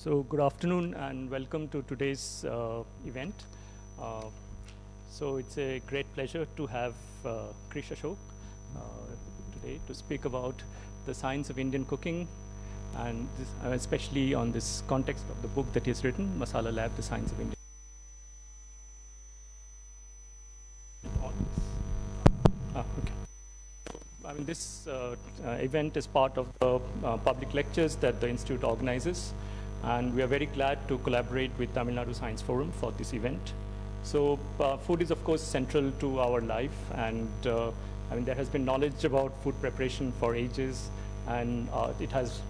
So good afternoon and welcome to today's event. So it's a great pleasure to have Krish Ashok today to speak about the science of Indian cooking, and this, especially on this context of the book that he's written, Masala Lab, The Science of Indian. Okay. I mean, this event is part of the public lectures that the Institute organizes, and we are very glad to collaborate with Tamil Nadu Science Forum for this event. So food is, of course, central to our life, and I mean, there has been knowledge about food preparation for ages, and it has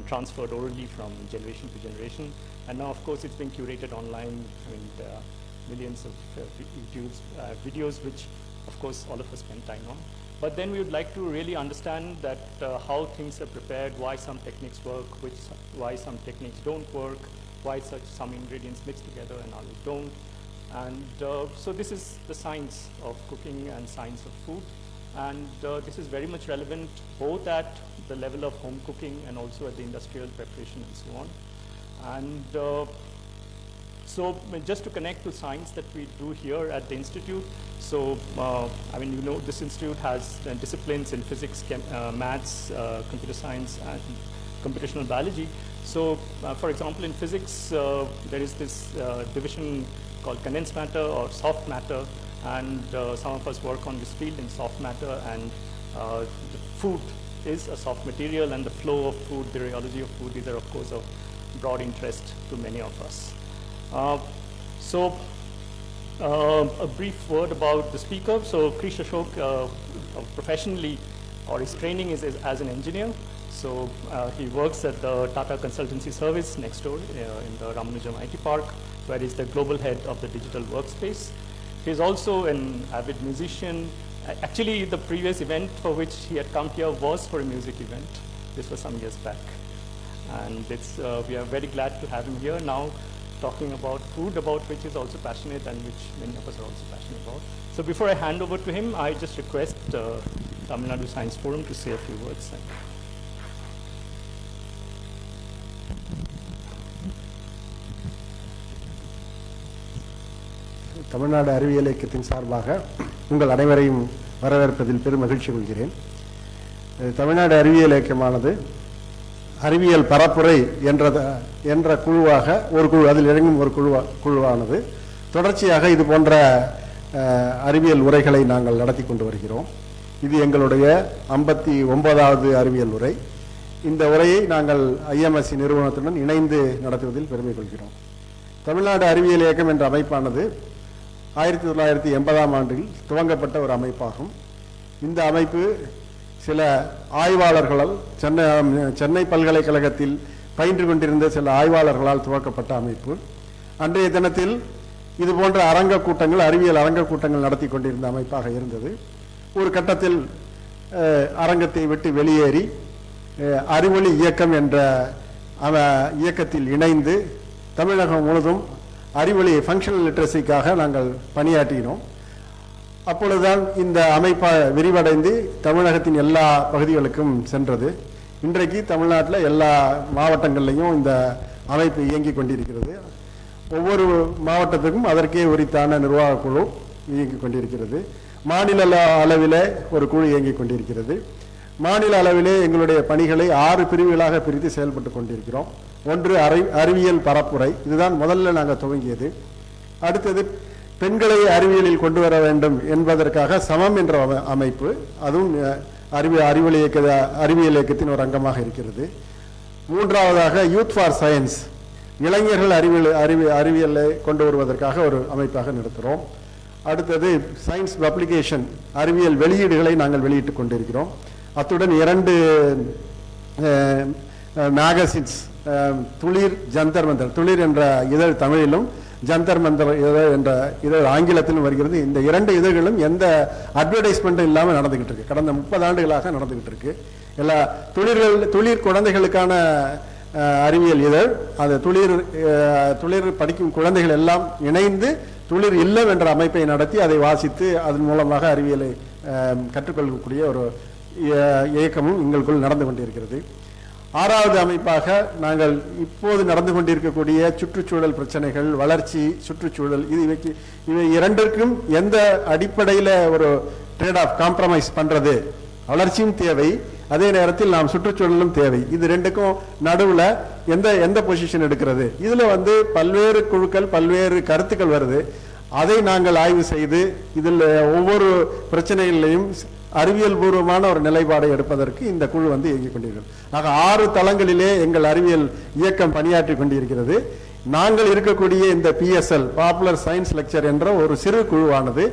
transferred orally from generation to generation. And now, of course, it's being curated online. I mean, there are millions of videos, which, of course, all of us spend time on. But then we would like to really understand that how things are prepared, why some techniques work, why some techniques don't work, why some ingredients mix together and others don't. And so this is the science of cooking and science of food. And this is very much relevant both at the level of home cooking and also at the industrial preparation and so on. And so just to connect to science that we do here at the Institute, so I mean, you know, this Institute has disciplines in physics, maths, computer science, and computational biology. So for example, in physics, there is this division called condensed matter or soft matter, and some of us work on this field in soft matter, and the food is a soft material, and the flow of food, the rheology of food, these are of course of broad interest to many of us. A brief word about the speaker. So Krish Ashok, professionally, or his training is as an engineer. So he works at the Tata Consultancy Service next door in the Ramanujam IT Park, where he's the global head of the digital workspace. He's also an avid musician. Actually, the previous event for which he had come here was for a music event. This was some years back. And we are very glad to have him here now, talking about food, about which he's also passionate and which many of us are also passionate about. So before I hand over to him, I just request Tamil Nadu Science Forum to say a few words. Tamil Nadu அறிவியல் இயக்கத்தின் சார்பாக உங்கள் அனைவரையும் வரவேற்பதில் பெரும் மகிழ்ச்சி கொள்கிறேன். தமிழ்நாடு அறிவியல் இயக்கமானது அறிவியல் பரப்புரை என்ற குழுவாக ஒரு குழு, அதில் இறங்கும் ஒரு குழுவானது தொடர்ச்சியாக இது போன்ற அறிவியல் உரைகளை நாங்கள் நடத்தி கொண்டு வருகிறோம். இது எங்களுடைய 59வது அறிவியல் உரை. இந்த உரையை நாங்கள் IMSc நிறுவனத்துடன் இணைந்து நடத்துவதில் பெருமை கொள்கிறோம். தமிழ்நாடு அறிவியல் இயக்கம் என்ற அமைப்பானது 1980ஆம் ஆண்டில் துவங்கப்பட்ட ஒரு அமைப்பாகும். இந்த அமைப்பு சில ஆய்வாளர்களால் சென்னை பல்கலைக்கழகத்தில் பயின்று கொண்டிருந்த சில ஆய்வாளர்களால் துவக்கப்பட்ட அமைப்பு. அன்றைய தினத்தில் இது போன்ற அரங்க கூட்டங்கள், அறிவியல் அரங்க கூட்டங்கள் நடத்தி கொண்டிருந்த அமைப்பாக இருந்தது. ஒரு கட்டத்தில் அரங்கத்தை விட்டு வெளியேறி அறிவொளி இயக்கம் என்ற இயக்கத்தில் இணைந்து தமிழகம் முழுதும் அறிவொளி ஃபங்க்ஷனல் லிட்ரஸிக்காக நாங்கள் பணியாற்றினோம். அப்பொழுதுதான் இந்த அமைப்பை விரிவடைந்து தமிழகத்தின் எல்லா பகுதிகளுக்கும் சென்றது. இன்றைக்கு தமிழ்நாட்டில் எல்லா மாவட்டங்கள்லையும் இந்த அமைப்பு இயங்கி கொண்டிருக்கிறது. ஒவ்வொரு மாவட்டத்துக்கும் அதற்கே உரித்தான நிர்வாக குழு இயங்கி கொண்டிருக்கிறது. மாநில அளவிலே ஒரு குழு இயங்கி கொண்டிருக்கிறது. மாநில அளவிலே எங்களுடைய பணிகளை 6 பிரிவுகளாக பிரித்து செயல்பட்டு கொண்டிருக்கிறோம். ஒன்று அறிவியல் பரப்புரை, இதுதான் முதல்ல நாங்கள் துவங்கியது. அடுத்தது பெண்களை அறிவியலில் கொண்டு வர வேண்டும் என்பதற்காக சமம் என்ற அமைப்பு, அதுவும் அறிவியல் இயக்கத்தின் ஒரு அங்கமாக இருக்கிறது. மூன்றாவதாக யூத் ஃபார் சயின்ஸ், இளைஞர்கள் அறிவியலை கொண்டு வருவதற்காக ஒரு அமைப்பாக நடத்துகிறோம். அடுத்தது சயின்ஸ் பப்ளிகேஷன், அறிவியல் வெளியீடுகளை நாங்கள் வெளியிட்டு கொண்டிருக்கிறோம். அத்துடன் 2 மேகசின்ஸ், துளிர், ஜந்தர் மந்தர், துளிர் என்ற இதழ் தமிழிலும், ஜந்தர் மந்தர் இதழ் என்ற இதழ் ஆங்கிலத்திலும் வருகிறது. இந்த 2 இதழ்களும் எந்த அட்வர்டைஸ்மெண்ட்டும் இல்லாமல் நடந்துகிட்டு இருக்கு. கடந்த 30 ஆண்டுகளாக நடந்துகிட்டு இருக்கு. எல்லா துளிர் குழந்தைகளுக்கான அறிவியல் இதழ், அது துளிர் படிக்கும் குழந்தைகள் எல்லாம் இணைந்து துளிர் இல்லம் என்ற அமைப்பை நடத்தி அதை வாசித்து அதன் மூலமாக அறிவியலை கற்றுக்கொள்ளக்கூடிய ஒரு இயக்கமும் எங்களுக்குள் நடந்து கொண்டிருக்கிறது. ஆறாவது அமைப்பாக நாங்கள் இப்போது நடந்து கொண்டிருக்கக்கூடிய சுற்றுச்சூழல் பிரச்சனைகள், வளர்ச்சி, சுற்றுச்சூழல், இவை இரண்டிற்கும் எந்த அடிப்படையில் ஒரு ட்ரேட் ஆஃப் காம்ப்ரமைஸ் பண்றது, வளர்ச்சியும் தேவை, அதே நேரத்தில் நாம் சுற்றுச்சூழலும் தேவை, இது ரெண்டுக்கும் நடுவில் எந்த பொசிஷன் எடுக்கிறது. இதுல பல்வேறு குழுக்கள், பல்வேறு கருத்துக்கள் வருது. அதை நாங்கள் ஆய்வு செய்து இதில் ஒவ்வொரு பிரச்சனைகளிலையும் அறிவியல் பூர்வமான ஒரு நிலைப்பாடை எடுப்பதற்கு இந்த குழு இயங்கிக் கொண்டிருக்கிறது. ஆக 6 தளங்களிலே எங்கள் அறிவியல் இயக்கம் பணியாற்றி கொண்டிருக்கிறது. நாங்கள் இருக்கக்கூடிய இந்த PSL பாப்புலர் சயின்ஸ் லெக்சர் என்ற ஒரு சிறு குழுவானது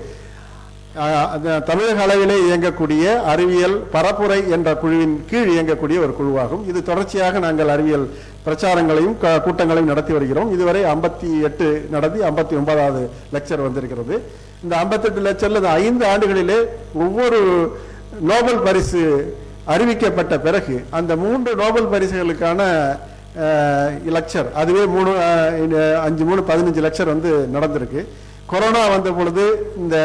தமிழக அளவிலே இயங்கக்கூடிய அறிவியல் பரப்புரை என்ற குழுவின் கீழ் இயங்கக்கூடிய ஒரு குழுவாகும். இது தொடர்ச்சியாக நாங்கள் அறிவியல் பிரச்சாரங்களையும் கூட்டங்களையும் நடத்தி வருகிறோம். இதுவரை 58 நடத்தி 59வது லெக்சர் வந்திருக்கிறது. இந்த 58 லெக்சர்ல 5 ஆண்டுகளிலே ஒவ்வொரு நோபல் பரிசு அறிவிக்கப்பட்ட பிறகு அந்த 3 நோபல் பரிசுகளுக்கான லெக்சர், அதுவே 5-3-15 லெக்சர் நடந்திருக்கு. கொரோனா வந்த பொழுது இந்த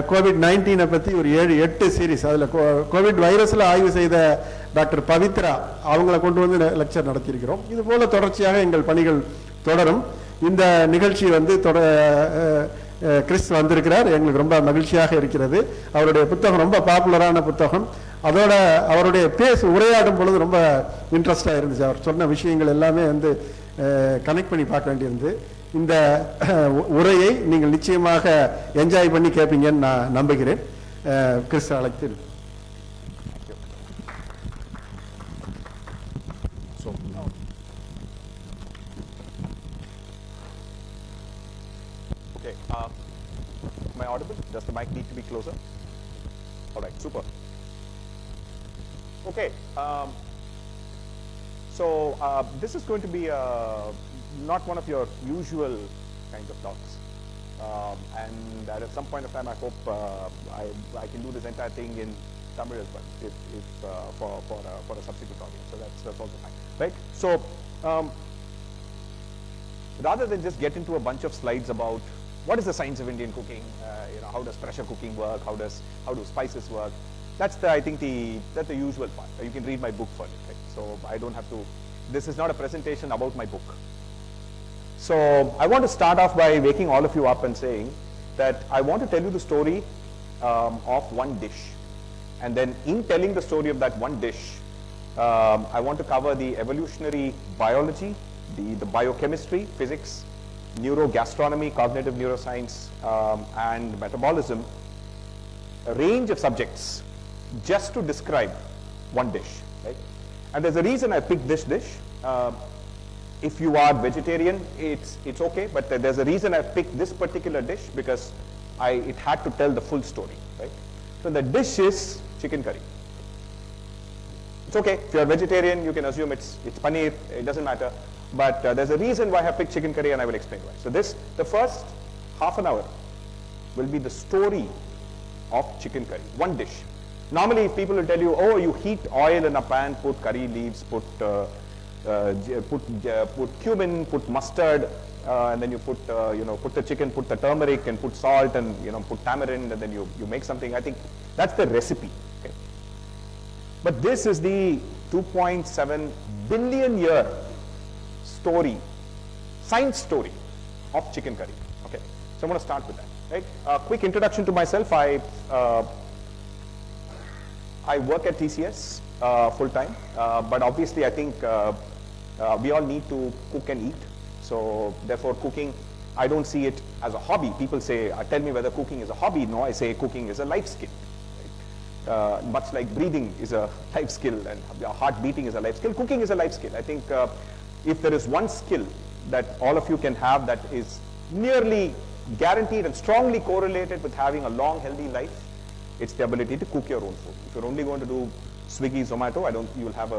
கோவிட்-19 பற்றி ஒரு 7-8 சீரீஸ், அதில் கோவிட் வைரஸில் ஆய்வு செய்த டாக்டர் பவித்ரா அவங்களை கொண்டு லெக்சர் நடத்தியிருக்கிறோம். இது போல தொடர்ச்சியாக எங்கள் பணிகள் தொடரும். இந்த நிகழ்ச்சி கிறிஸ் வந்திருக்கிறார், எங்களுக்கு ரொம்ப மகிழ்ச்சியாக இருக்கிறது. அவருடைய புத்தகம் ரொம்ப பாப்புலரான புத்தகம். அதோட அவருடைய உரையாடும் பொழுது ரொம்ப இன்ட்ரெஸ்டாக இருந்துச்சு. அவர் சொன்ன விஷயங்கள் எல்லாமே கனெக்ட் பண்ணி பார்க்க வேண்டியிருந்து. இந்த உரையை நீங்கள் நிச்சயமாக என்ஜாய் பண்ணி கேட்பீங்கன்னு நான் நம்புகிறேன். கிறிஸ் அழைத்து. Okay, am I audible? Does the mic need to be closer? All right, super. Okay, so this is going to be not one of your usual kinds of talks, and at some point of time I hope I can do this entire thing in Tamil as well, if for a subsequent audience. So that's also fine, right? So rather than just get into a bunch of slides about what is the science of Indian cooking, how does pressure cooking work, how do spices work, that's that's the usual part. You can read my book for it, right? So I don't have to. This is not a presentation about my book. So I want to start off by waking all of you up and saying that I want to tell you the story of one dish, and then in telling the story of that one dish, I want to cover the evolutionary biology, the biochemistry, physics, neurogastronomy, cognitive neuroscience, and metabolism, a range of subjects just to describe one dish, right? And there's a reason I picked this dish. If you are vegetarian, it's okay, but there's a reason I picked this particular dish, because it had to tell the full story, right? So the dish is chicken curry. It's okay, if you're a vegetarian, you can assume it's paneer, it doesn't matter, but there's a reason why I picked chicken curry, and I will explain why. So the first half an hour will be the story of chicken curry, one dish. Normally, if people will tell you, oh, you heat oil in a pan, put curry leaves, put cumin, put mustard, and then you put the chicken, put the turmeric, and put salt, and put tamarind, and then you make something. I think that's the recipe. Okay? But this is the 2.7 billion year story, science story of chicken curry. Okay, so I'm going to start with that. Right? Quick introduction to myself. I work at TCS full time, but obviously I think we all need to cook and eat. So therefore cooking, I don't see it as a hobby. People say, tell me whether cooking is a hobby. No, I say cooking is a life skill. Right? Much like breathing is a life skill and heart beating is a life skill, cooking is a life skill. I think if there is one skill that all of you can have that is nearly guaranteed and strongly correlated with having a long, healthy life, it's the ability to cook your own food. If you're only going to do Swiggy, Zomato, you will have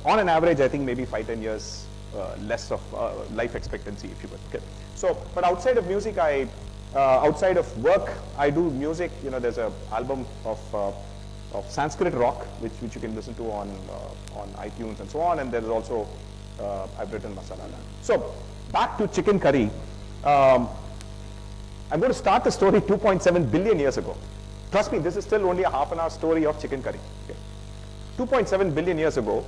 on an average, I think maybe 5-10 years less of life expectancy, if you will. Okay. So, but outside of music, outside of work, I do music. There's an album of Sanskrit rock, which you can listen to on iTunes and so on. And there is also I've written masala. So back to chicken curry. I'm going to start the story 2.7 billion years ago. Trust me, this is still only a half an hour story of chicken curry. Okay. 2.7 billion years ago,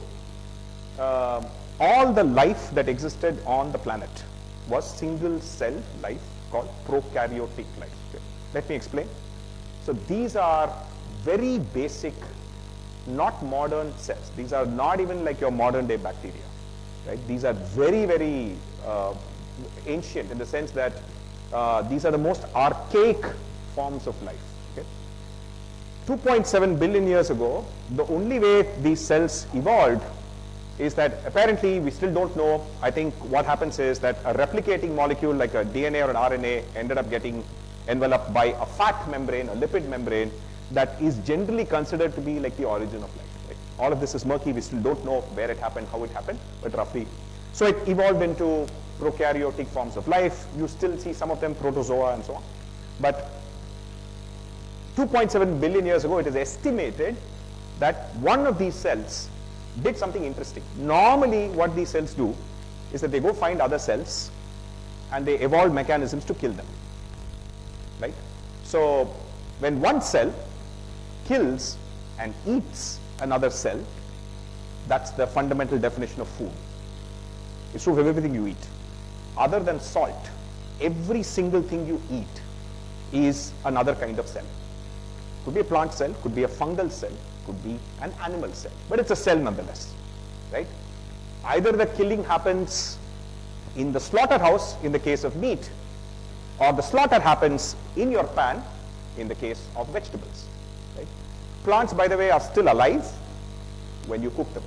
all the life that existed on the planet was single cell life called prokaryotic life. Okay. Let me explain. So these are very basic, not modern cells. These are not even like your modern day bacteria, right? These are very, very ancient in the sense that these are the most archaic forms of life. Okay? 2.7 billion years ago, the only way these cells evolved is that apparently we still don't know. I think what happens is that a replicating molecule like a DNA or an RNA ended up getting enveloped by a fat membrane, a lipid membrane, that is generally considered to be like the origin of life. Right? All of this is murky. We still don't know where it happened, how it happened, but roughly. So it evolved into prokaryotic forms of life. You still see some of them protozoa and so on. But 2.7 billion years ago, it is estimated that one of these cells did something interesting. Normally, what these cells do is that they go find other cells and they evolve mechanisms to kill them. Right? So when one cell kills and eats another cell, that's the fundamental definition of food. It's true of everything you eat. Other than salt, every single thing you eat is another kind of cell. Could be a plant cell, could be a fungal cell, could be an animal cell, but it's a cell nonetheless, right? Either the killing happens in the slaughterhouse in the case of meat, or the slaughter happens in your pan in the case of vegetables. Right? Plants, by the way, are still alive when you cook them.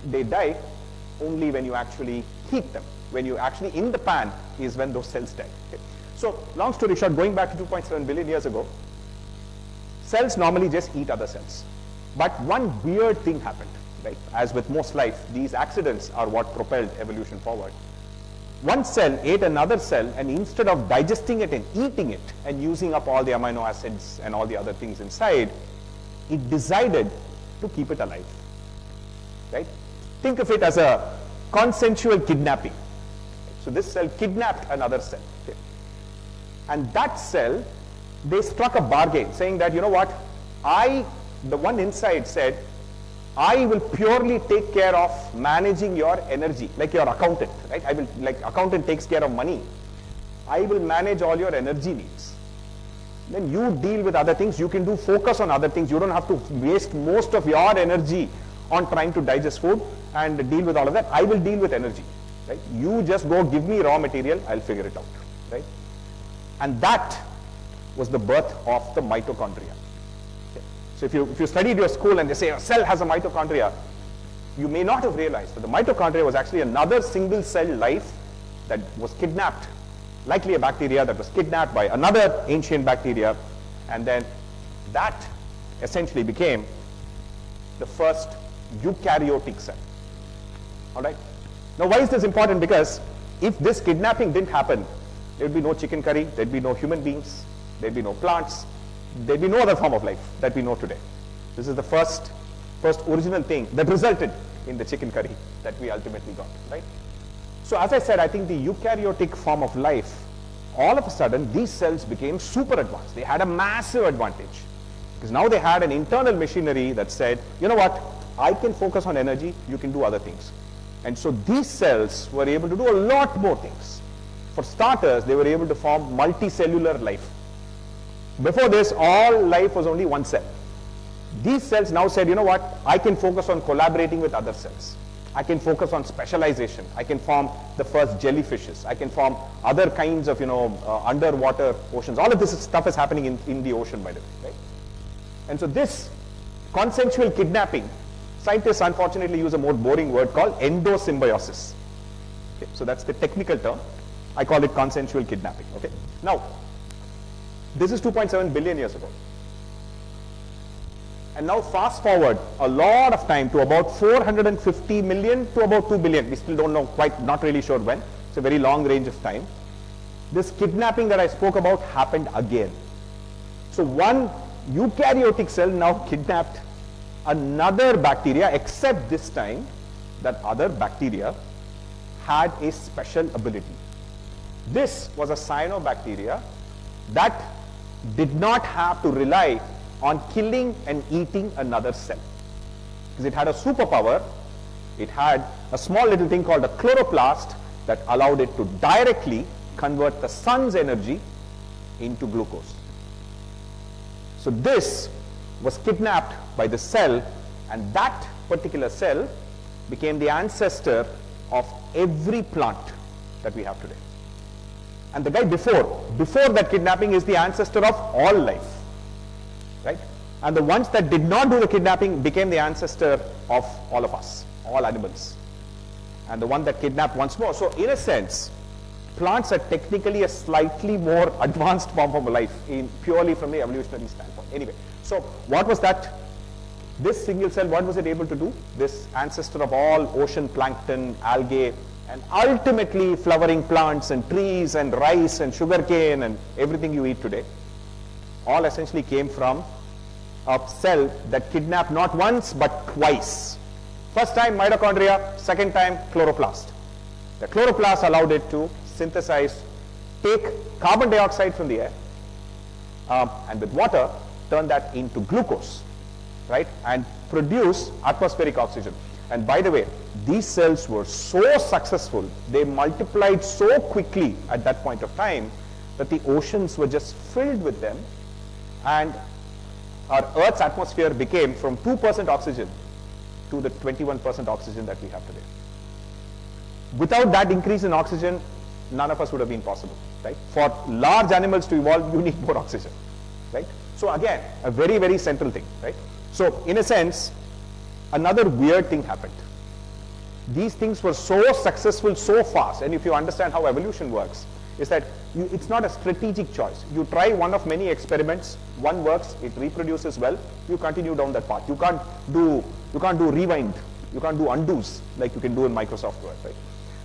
They die only when you actually heat them. When you actually in the pan is when those cells die. Okay? So long story short, going back to 2.7 billion years ago, cells normally just eat other cells. But one weird thing happened. Right? As with most life, these accidents are what propelled evolution forward. One cell ate another cell, and instead of digesting it and eating it and using up all the amino acids and all the other things inside, it decided to keep it alive. Right? Think of it as a consensual kidnapping. So this cell kidnapped another cell. Okay? And that cell, they struck a bargain saying that, you know what, the one inside said, I will purely take care of managing your energy, like your accountant, right? I will, like accountant takes care of money. I will manage all your energy needs. Then you deal with other things. You can do focus on other things. You don't have to waste most of your energy on trying to digest food and deal with all of that. I will deal with energy, right? You just go give me raw material. I'll figure it out, right? And that was the birth of the mitochondria. So if you studied your school and they say a cell has a mitochondria, you may not have realized that the mitochondria was actually another single cell life that was kidnapped, likely a bacteria that was kidnapped by another ancient bacteria, and then that essentially became the first eukaryotic cell. All right. Now why is this important? Because if this kidnapping didn't happen, there would be no chicken curry, there'd be no human beings, there'd be no plants, there'd be no other form of life that we know today. This is the first original thing that resulted in the chicken curry that we ultimately got, right? So as I said, I think the eukaryotic form of life, all of a sudden, these cells became super advanced. They had a massive advantage because now they had an internal machinery that said, you know what, I can focus on energy, you can do other things. And so these cells were able to do a lot more things. For starters, they were able to form multicellular life. Before this, all life was only one cell. These cells now said, you know what, I can focus on collaborating with other cells. I can focus on specialization. I can form the first jellyfishes. I can form other kinds of, underwater oceans. All of this stuff is happening in the ocean, by the way. Right? And so this consensual kidnapping, scientists unfortunately use a more boring word called endosymbiosis. Okay? So that's the technical term. I call it consensual kidnapping. Okay? Now, this is 2.7 billion years ago. And now fast forward a lot of time to about 450 million to about 2 billion. We still don't know quite, not really sure when. It's a very long range of time. This kidnapping that I spoke about happened again. So one eukaryotic cell now kidnapped another bacteria, except this time that other bacteria had a special ability. This was a cyanobacteria that did not have to rely on killing and eating another cell, because it had a superpower It had a small little thing called a chloroplast that allowed it to directly convert the sun's energy into glucose. So this was kidnapped by the cell, and that particular cell became the ancestor of every plant that we have today. And the guy before that kidnapping is the ancestor of all life, right? And the ones that did not do the kidnapping became the ancestor of all of us, all animals. And the one that kidnapped once more. So in a sense, plants are technically a slightly more advanced form of life purely from the evolutionary standpoint. Anyway, so what was that? This single cell, what was it able to do? This ancestor of all ocean plankton, algae, and ultimately flowering plants and trees and rice and sugarcane and everything you eat today, all essentially came from a cell that kidnapped not once but twice. First time mitochondria, second time chloroplast. The chloroplast allowed it to synthesize, take carbon dioxide from the air, and with water turn that into glucose, right, and produce atmospheric oxygen. And by the way, these cells were so successful, they multiplied so quickly at that point of time that the oceans were just filled with them, and our Earth's atmosphere became from 2% oxygen to the 21% oxygen that we have today. Without that increase in oxygen, none of us would have been possible, right? For large animals to evolve, you need more oxygen, right? So again, a very, very central thing, right? So in a sense, another weird thing happened. These things were so successful so fast, and if you understand how evolution works, is that it's not a strategic choice. You try one of many experiments, one works, it reproduces well, you continue down that path. You can't do rewind, you can't do undos like you can do in Microsoft Word, right?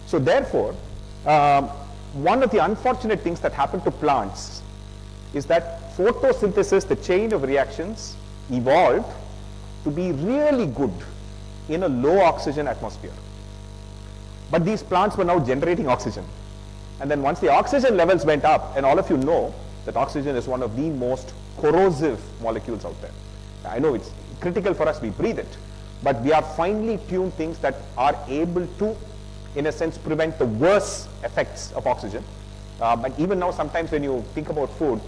So therefore, one of the unfortunate things that happen to plants is that photosynthesis, the chain of reactions, evolved to be really good in a low oxygen atmosphere. But these plants were now generating oxygen. And then once the oxygen levels went up, and all of you know that oxygen is one of the most corrosive molecules out there. I know it's critical for us, we breathe it, but we are finely tuned things that are able to, in a sense, prevent the worst effects of oxygen. But even now, sometimes when you think about food,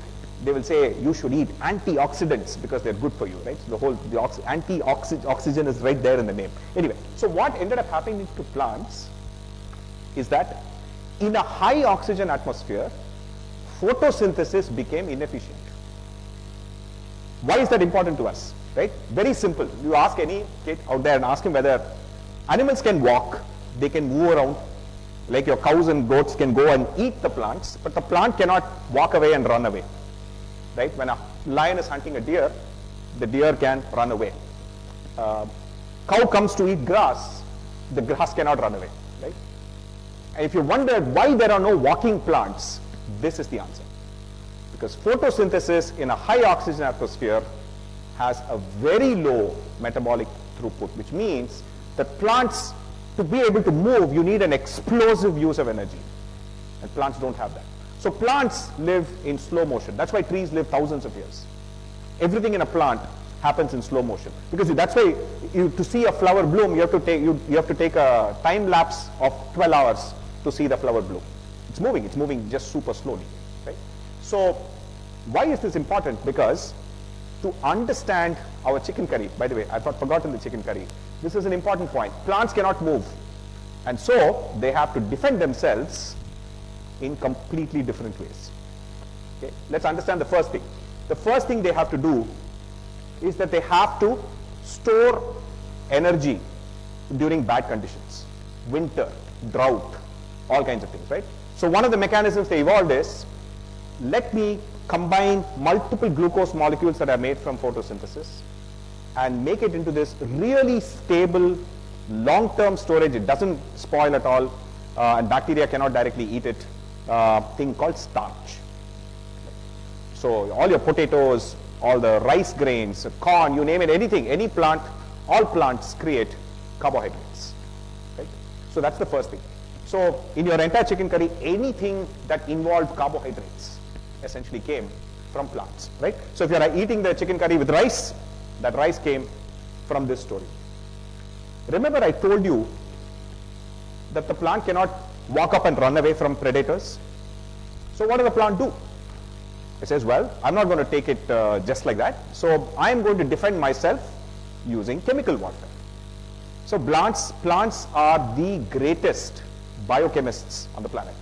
they will say you should eat antioxidants because they're good for you, right? So the antioxygen is right there in the name. Anyway, so what ended up happening to plants is that in a high oxygen atmosphere, photosynthesis became inefficient. Why is that important to us, right? Very simple. You ask any kid out there and ask him whether animals can walk, they can move around, like your cows and goats can go and eat the plants, but the plant cannot walk away and run away, right? When a lion is hunting a deer, the deer can run away. Cow comes to eat grass, the grass cannot run away, right? And if you wonder why there are no walking plants, this is the answer. Because photosynthesis in a high oxygen atmosphere has a very low metabolic throughput, which means that plants, to be able to move, you need an explosive use of energy. And plants don't have that. So plants live in slow motion. That's why trees live thousands of years. Everything in a plant happens in slow motion. Because that's why to see a flower bloom, you have to take a time lapse of 12 hours to see the flower bloom. It's moving just super slowly, right? So why is this important? Because to understand our chicken curry, by the way, I've not forgotten the chicken curry. This is an important point. Plants cannot move. And so they have to defend themselves in completely different ways. Okay? Let's understand the first thing. The first thing they have to do is that they have to store energy during bad conditions. Winter, drought, all kinds of things, right? So one of the mechanisms they evolved is, let me combine multiple glucose molecules that are made from photosynthesis and make it into this really stable, long-term storage. It doesn't spoil at all, and bacteria cannot directly eat it, thing called starch. So all your potatoes, all the rice grains, corn, you name it, anything, any plant, all plants create carbohydrates, right? So that's the first thing. So in your entire chicken curry, anything that involved carbohydrates essentially came from plants, right? So if you are eating the chicken curry with rice, that rice came from this story. Remember I told you that the plant cannot walk up and run away from predators. So what does the plant do? It says, well, I'm not going to take it just like that. So I'm going to defend myself using chemical warfare. So plants are the greatest biochemists on the planet.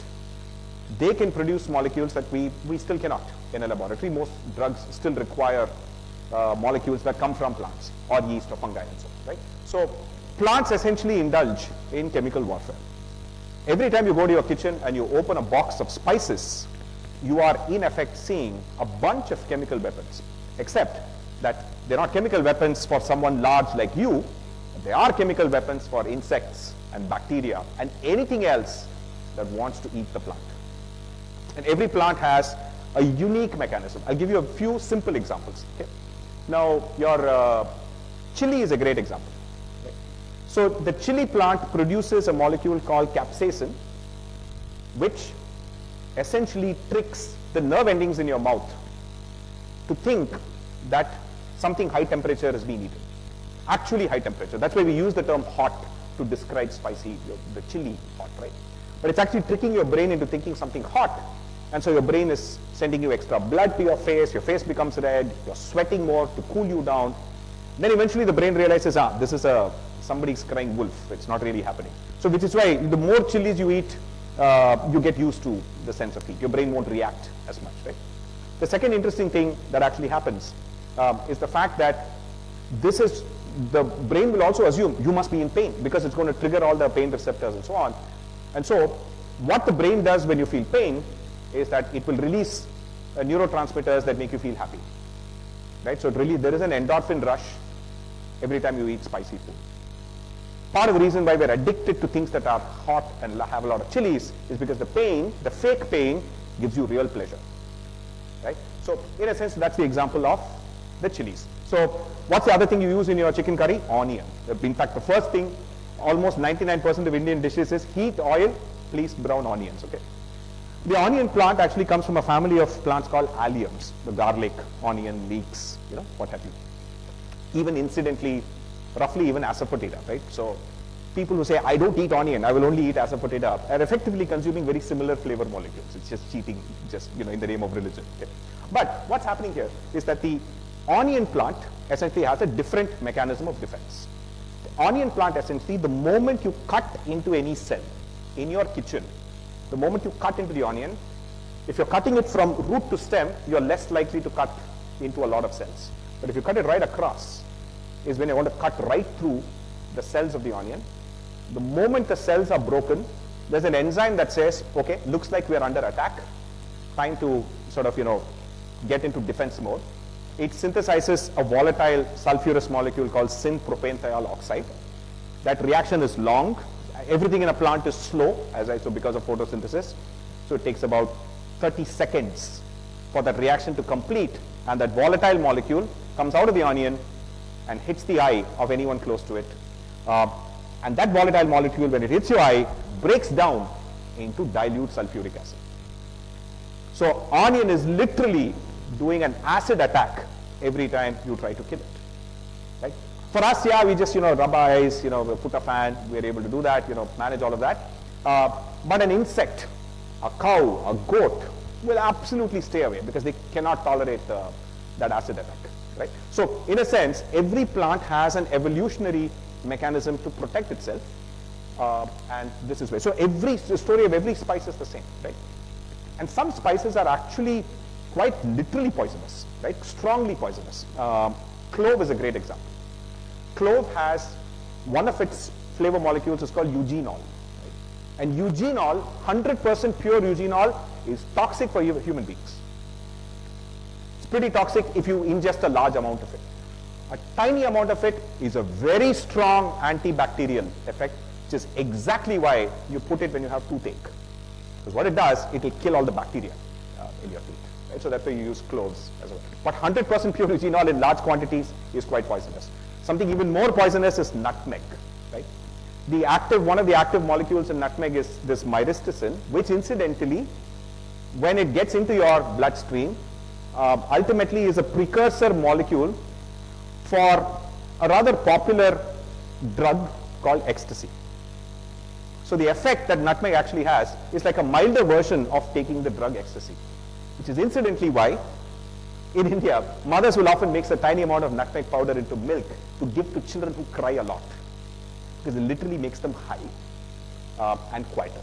They can produce molecules that we still cannot in a laboratory. Most drugs still require molecules that come from plants or yeast or fungi and so on, right? So plants essentially indulge in chemical warfare. Every time you go to your kitchen and you open a box of spices, you are in effect seeing a bunch of chemical weapons, except that they're not chemical weapons for someone large like you. They are chemical weapons for insects and bacteria and anything else that wants to eat the plant. And every plant has a unique mechanism. I'll give you a few simple examples. Okay? Now, your chili is a great example. Okay? So the chili plant produces a molecule called capsaicin, which essentially tricks the nerve endings in your mouth to think that something high temperature is being eaten. Actually high temperature. That's why we use the term hot to describe spicy, the chili hot, right? But it's actually tricking your brain into thinking something hot. And so your brain is sending you extra blood to your face becomes red, you're sweating more to cool you down. Then eventually the brain realizes, this is somebody's crying wolf. It's not really happening. So which is why the more chilies you eat, you get used to the sense of heat. Your brain won't react as much, right? The second interesting thing that actually happens is the fact that the brain will also assume you must be in pain because it's going to trigger all the pain receptors and so on. And so what the brain does when you feel pain is that it will release neurotransmitters that make you feel happy, right? So there is an endorphin rush every time you eat spicy food. Part of the reason why we're addicted to things that are hot and have a lot of chilies is because the fake pain gives you real pleasure, right? So in a sense, that's the example of the chilies. So what's the other thing you use in your chicken curry? Onion. In fact, the first thing, almost 99% of Indian dishes is heat oil, please brown onions, okay? The onion plant actually comes from a family of plants called alliums, the garlic, onion, leeks, what have you. Even incidentally, roughly even asafoetida, right? So people who say, I don't eat onion, I will only eat asafoetida, are effectively consuming very similar flavor molecules. It's just cheating, in the name of religion. Okay? But what's happening here is that the onion plant essentially has a different mechanism of defense. The onion plant essentially, the moment you cut into any cell in your kitchen, the moment you cut into the onion, if you're cutting it from root to stem, you're less likely to cut into a lot of cells. But if you cut it right across, is when you want to cut right through the cells of the onion. The moment the cells are broken, there's an enzyme that says, okay, looks like we're under attack, time to sort of, get into defense mode. It synthesizes a volatile sulfurous molecule called syn-propanethiol oxide. That reaction is long. Everything in a plant is slow, because of photosynthesis. So it takes about 30 seconds for that reaction to complete, and that volatile molecule comes out of the onion and hits the eye of anyone close to it. And that volatile molecule, when it hits your eye, breaks down into dilute sulfuric acid. So onion is literally doing an acid attack every time you try to kill it. Right? For us, we just rub our eyes, we put a fan, we're able to do that, manage all of that. But an insect, a cow, a goat will absolutely stay away because they cannot tolerate that acid attack. Right? So in a sense, every plant has an evolutionary mechanism to protect itself, and this is where. So the story of every spice is the same, right? And some spices are actually quite literally poisonous, right? Strongly poisonous. Clove is a great example. Clove has one of its flavor molecules is called eugenol, right? And eugenol, 100% pure eugenol, is toxic for human beings. Pretty toxic if you ingest a large amount of it. A tiny amount of it is a very strong antibacterial effect, which is exactly why you put it when you have toothache. Because what it does, it will kill all the bacteria in your teeth. Right? So that's why you use cloves as well. But 100% pure eugenol in large quantities is quite poisonous. Something even more poisonous is nutmeg. Right? One of the active molecules in nutmeg is this myristicin, which incidentally, when it gets into your bloodstream, ultimately is a precursor molecule for a rather popular drug called ecstasy. So the effect that nutmeg actually has is like a milder version of taking the drug ecstasy, which is incidentally why in India, mothers will often mix a tiny amount of nutmeg powder into milk to give to children who cry a lot, because it literally makes them high and quieter.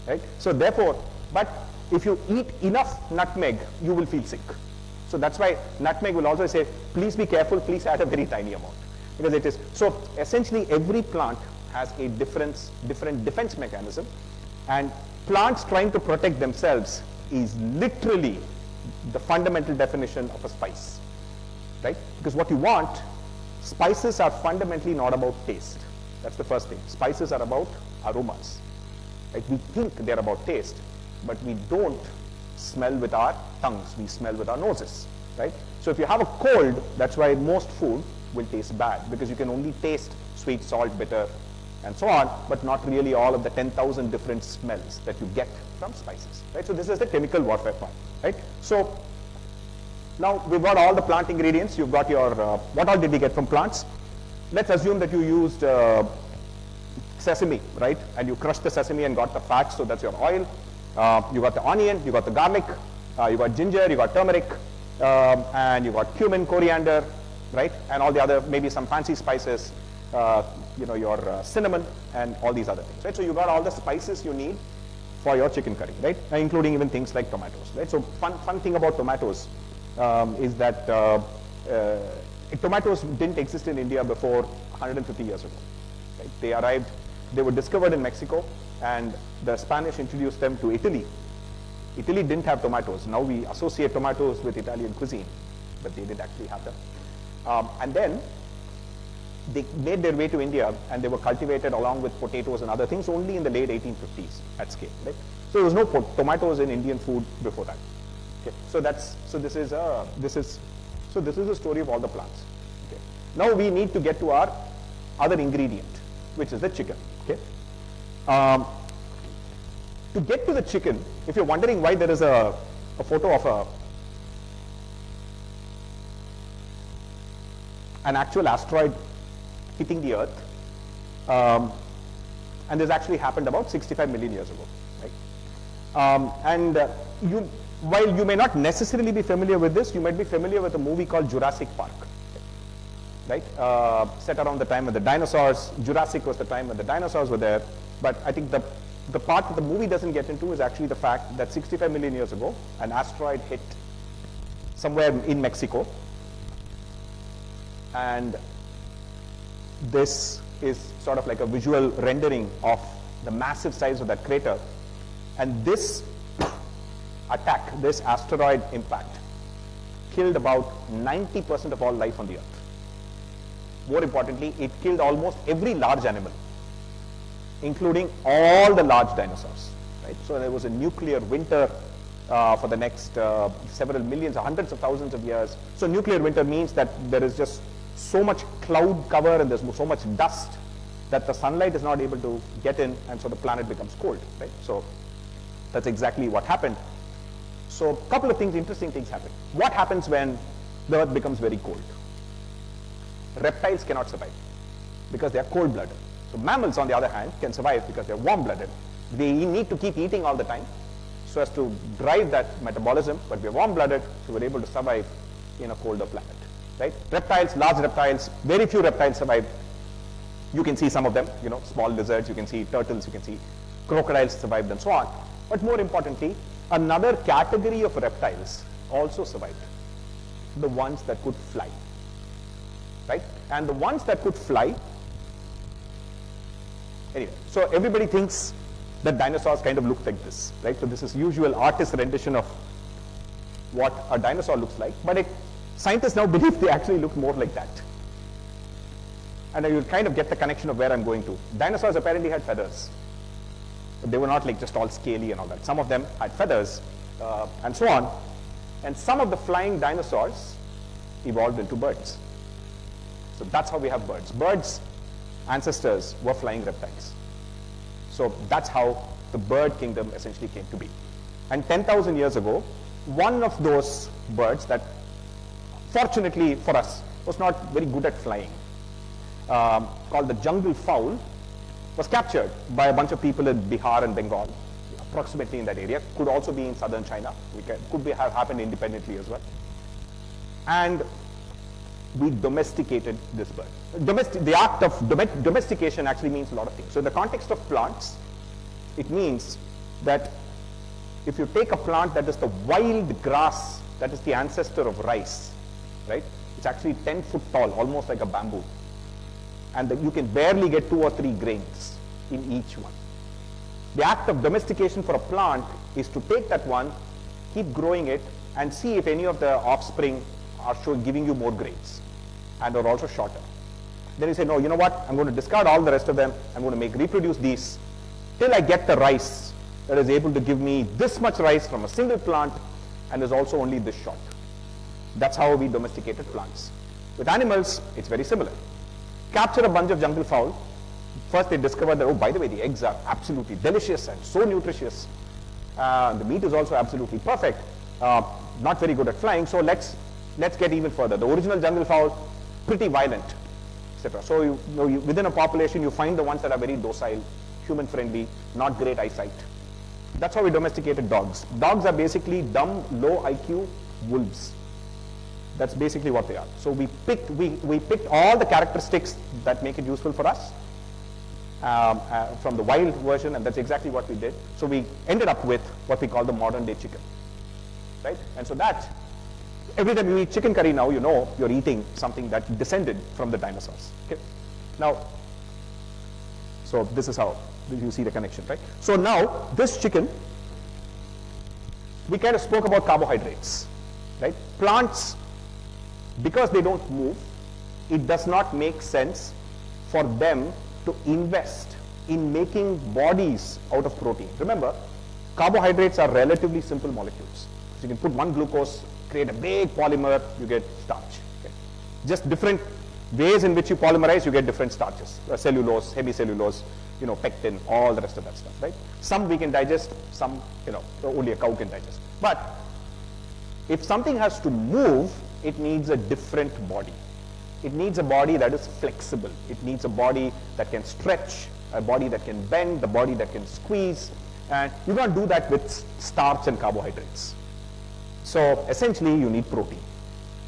Right? So therefore, but if you eat enough nutmeg, you will feel sick. So that's why nutmeg will also say, please be careful, please add a very tiny amount. Because it is, so essentially every plant has a different defense mechanism, and plants trying to protect themselves is literally the fundamental definition of a spice, right? Because what you want, spices are fundamentally not about taste. That's the first thing. Spices are about aromas, right? We think they're about taste, but we don't smell with our tongues, we smell with our noses, right? So if you have a cold, that's why most food will taste bad, because you can only taste sweet, salt, bitter, and so on, but not really all of the 10,000 different smells that you get from spices, right? So this is the chemical warfare part, right? So now we've got all the plant ingredients. You've got your, what all did we get from plants? Let's assume that you used sesame, right? And you crushed the sesame and got the fat, so that's your oil. You got the onion, you got the garlic, you got ginger, you got turmeric, and you got cumin, coriander, right? And all the other, maybe some fancy spices, you know, your cinnamon and all these other things, right? So you got all the spices you need for your chicken curry, right? Including even things like tomatoes, right? So fun thing about tomatoes is that tomatoes didn't exist in India before 150 years ago, right? They arrived, they were discovered in Mexico, and the Spanish introduced them to Italy. Italy didn't have tomatoes. Now we associate tomatoes with Italian cuisine, but they didn't actually have them. And then they made their way to India, and they were cultivated along with potatoes and other things only in the late 1850s at scale, right? So there was no tomatoes in Indian food before that. Okay, so this is the story of all the plants. Okay, now we need to get to our other ingredient, which is the chicken. Okay, to get to the chicken, if you're wondering why there is a photo of an actual asteroid hitting the Earth, and this actually happened about 65 million years ago, right? While you may not necessarily be familiar with this, you might be familiar with a movie called Jurassic Park, right? Set around the time of the dinosaurs. Jurassic was the time when the dinosaurs were there, but I think the part that the movie doesn't get into is actually the fact that 65 million years ago, an asteroid hit somewhere in Mexico, and this is sort of like a visual rendering of the massive size of that crater. And this attack, this asteroid impact, killed about 90% of all life on the Earth. More importantly, it killed almost every large animal, including all the large dinosaurs, right? So there was a nuclear winter for the next several millions or hundreds of thousands of years. So nuclear winter means that there is just so much cloud cover and there's so much dust that the sunlight is not able to get in, and so the planet becomes cold, right? So that's exactly what happened. So a couple of things, interesting things happen. What happens when the Earth becomes very cold? Reptiles cannot survive because they are cold-blooded. So mammals, on the other hand, can survive because they are warm-blooded. They need to keep eating all the time so as to drive that metabolism, but we are warm-blooded, so we're able to survive in a colder planet, right? Reptiles, large reptiles, very few reptiles survive. You can see some of them, you know, small lizards, you can see turtles, you can see crocodiles survived, and so on. But more importantly, another category of reptiles also survived, the ones that could fly, right? And the ones that could fly, anyway, so everybody thinks that dinosaurs kind of look like this, right? So this is usual artist rendition of what a dinosaur looks like, but scientists now believe they actually look more like that. And you'll kind of get the connection of where I'm going to. Dinosaurs apparently had feathers. But they were not like just all scaly and all that. Some of them had feathers and so on. And some of the flying dinosaurs evolved into birds. So that's how we have birds. Birds' ancestors were flying reptiles. So that's how the bird kingdom essentially came to be. And 10,000 years ago, one of those birds that, fortunately for us, was not very good at flying, called the jungle fowl was captured by a bunch of people in Bihar and Bengal, approximately in that area. Could also be in southern China. Have happened independently as well. And we domesticated this bird. The act of domestication actually means a lot of things. So in the context of plants, it means that if you take a plant that is the wild grass, that is the ancestor of rice, right? It's actually 10 foot tall, almost like a bamboo. And you can barely get 2 or 3 grains in each one. The act of domestication for a plant is to take that one, keep growing it, and see if any of the offspring are giving you more grains and are also shorter. Then you say, no, you know what? I'm going to discard all the rest of them. I'm going to reproduce these till I get the rice that is able to give me this much rice from a single plant and is also only this short. That's how we domesticated plants. With animals, it's very similar. Capture a bunch of jungle fowl. First they discover that, oh, by the way, the eggs are absolutely delicious and so nutritious. The meat is also absolutely perfect. Not very good at flying, so let's get even further. The original jungle fowl, pretty violent, etc. So within a population, you find the ones that are very docile, human-friendly, not great eyesight. That's how we domesticated dogs. Dogs are basically dumb, low IQ wolves. That's basically what they are. So we picked all the characteristics that make it useful for us from the wild version, and that's exactly what we did. So we ended up with what we call the modern day chicken, right? And so that, every time you eat chicken curry now, you know you're eating something that descended from the dinosaurs. Okay. Now, so this is how you see the connection, right? So now this chicken, we kind of spoke about carbohydrates, right? Plants, because they don't move, it does not make sense for them to invest in making bodies out of protein. Remember, carbohydrates are relatively simple molecules. So you can put one glucose, create a big polymer, you get starch. Okay. Just different ways in which you polymerize, you get different starches. Cellulose, hemicellulose, pectin, all the rest of that stuff, right? Some we can digest, some, only a cow can digest. But if something has to move, it needs a different body. It needs a body that is flexible. It needs a body that can stretch, a body that can bend, the body that can squeeze. And you can't do that with starch and carbohydrates. So essentially you need protein,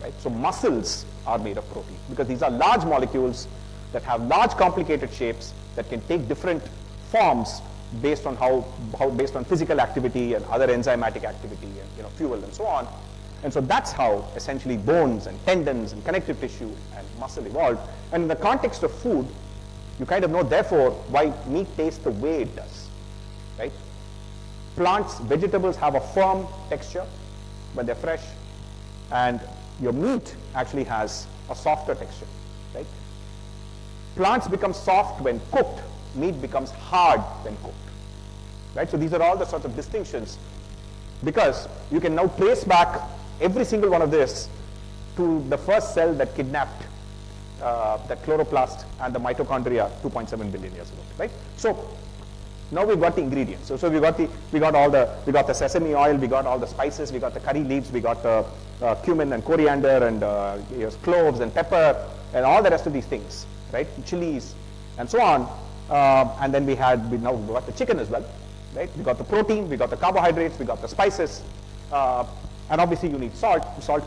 right? So muscles are made of protein because these are large molecules that have large complicated shapes that can take different forms based on based on physical activity and other enzymatic activity and fuel and so on. And so that's how essentially bones and tendons and connective tissue and muscle evolved. And in the context of food, you kind of know therefore why meat tastes the way it does, right? Plants, vegetables have a firm texture when they're fresh, and your meat actually has a softer texture, right? Plants become soft when cooked, meat becomes hard when cooked, right? So these are all the sorts of distinctions because you can now trace back every single one of this to the first cell that kidnapped that chloroplast and the mitochondria 2.7 billion years ago, right? So now we've got the ingredients. So we got the sesame oil, we got all the spices, we got the curry leaves, we got the cumin and coriander and cloves and pepper and all the rest of these things, right? Chilies and so on. And then we now got the chicken as well, right? We got the protein, we got the carbohydrates, we got the spices. And obviously you need salt. Salt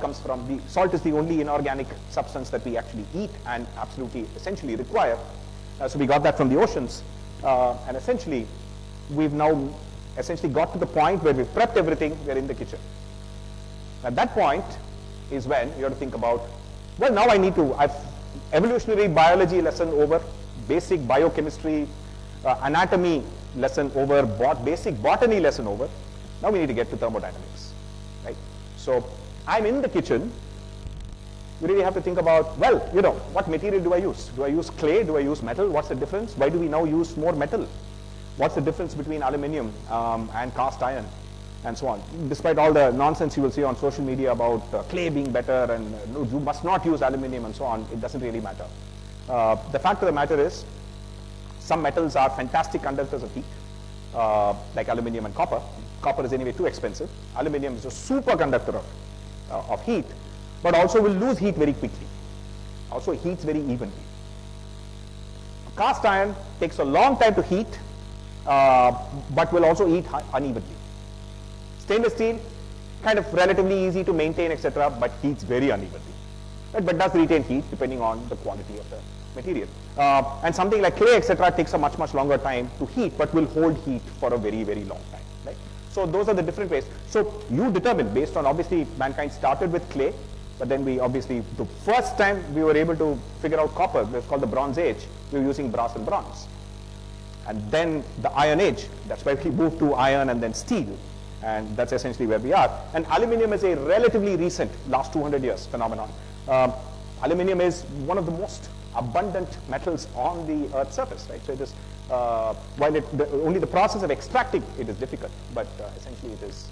is the only inorganic substance that we actually eat and absolutely essentially require. So we got that from the oceans. And essentially, we've now got to the point where we've prepped everything, we're in the kitchen. At that point is when you have to think about, well, now I've evolutionary biology lesson over, basic biochemistry, anatomy lesson over, basic botany lesson over. Now we need to get to thermodynamics, right? So I'm in the kitchen. You really have to think about, well, what material do I use? Do I use clay? Do I use metal? What's the difference? Why do we now use more metal? What's the difference between aluminium and cast iron and so on? Despite all the nonsense you will see on social media about clay being better and you must not use aluminium and so on, it doesn't really matter. The fact of the matter is, some metals are fantastic conductors of heat, like aluminium and copper. Copper is anyway too expensive. Aluminium is a super conductor of heat, but also will lose heat very quickly. Also heats very evenly. Cast iron takes a long time to heat, but will also heat unevenly. Stainless steel, kind of relatively easy to maintain, etc., but heats very unevenly, right? But does retain heat depending on the quality of the material. And something like clay, etc., takes a much, much longer time to heat, but will hold heat for a very, very long time, right? So those are the different ways. So you determine, based on, obviously, mankind started with clay, but then we obviously, the first time we were able to figure out copper, it was called the Bronze Age, we were using brass and bronze. And then the Iron Age, that's why we moved to iron and then steel. And that's essentially where we are. And aluminium is a relatively recent, last 200 years phenomenon. Aluminium is one of the most abundant metals on the Earth's surface, right? So it is, while only the process of extracting it is difficult, but essentially it is,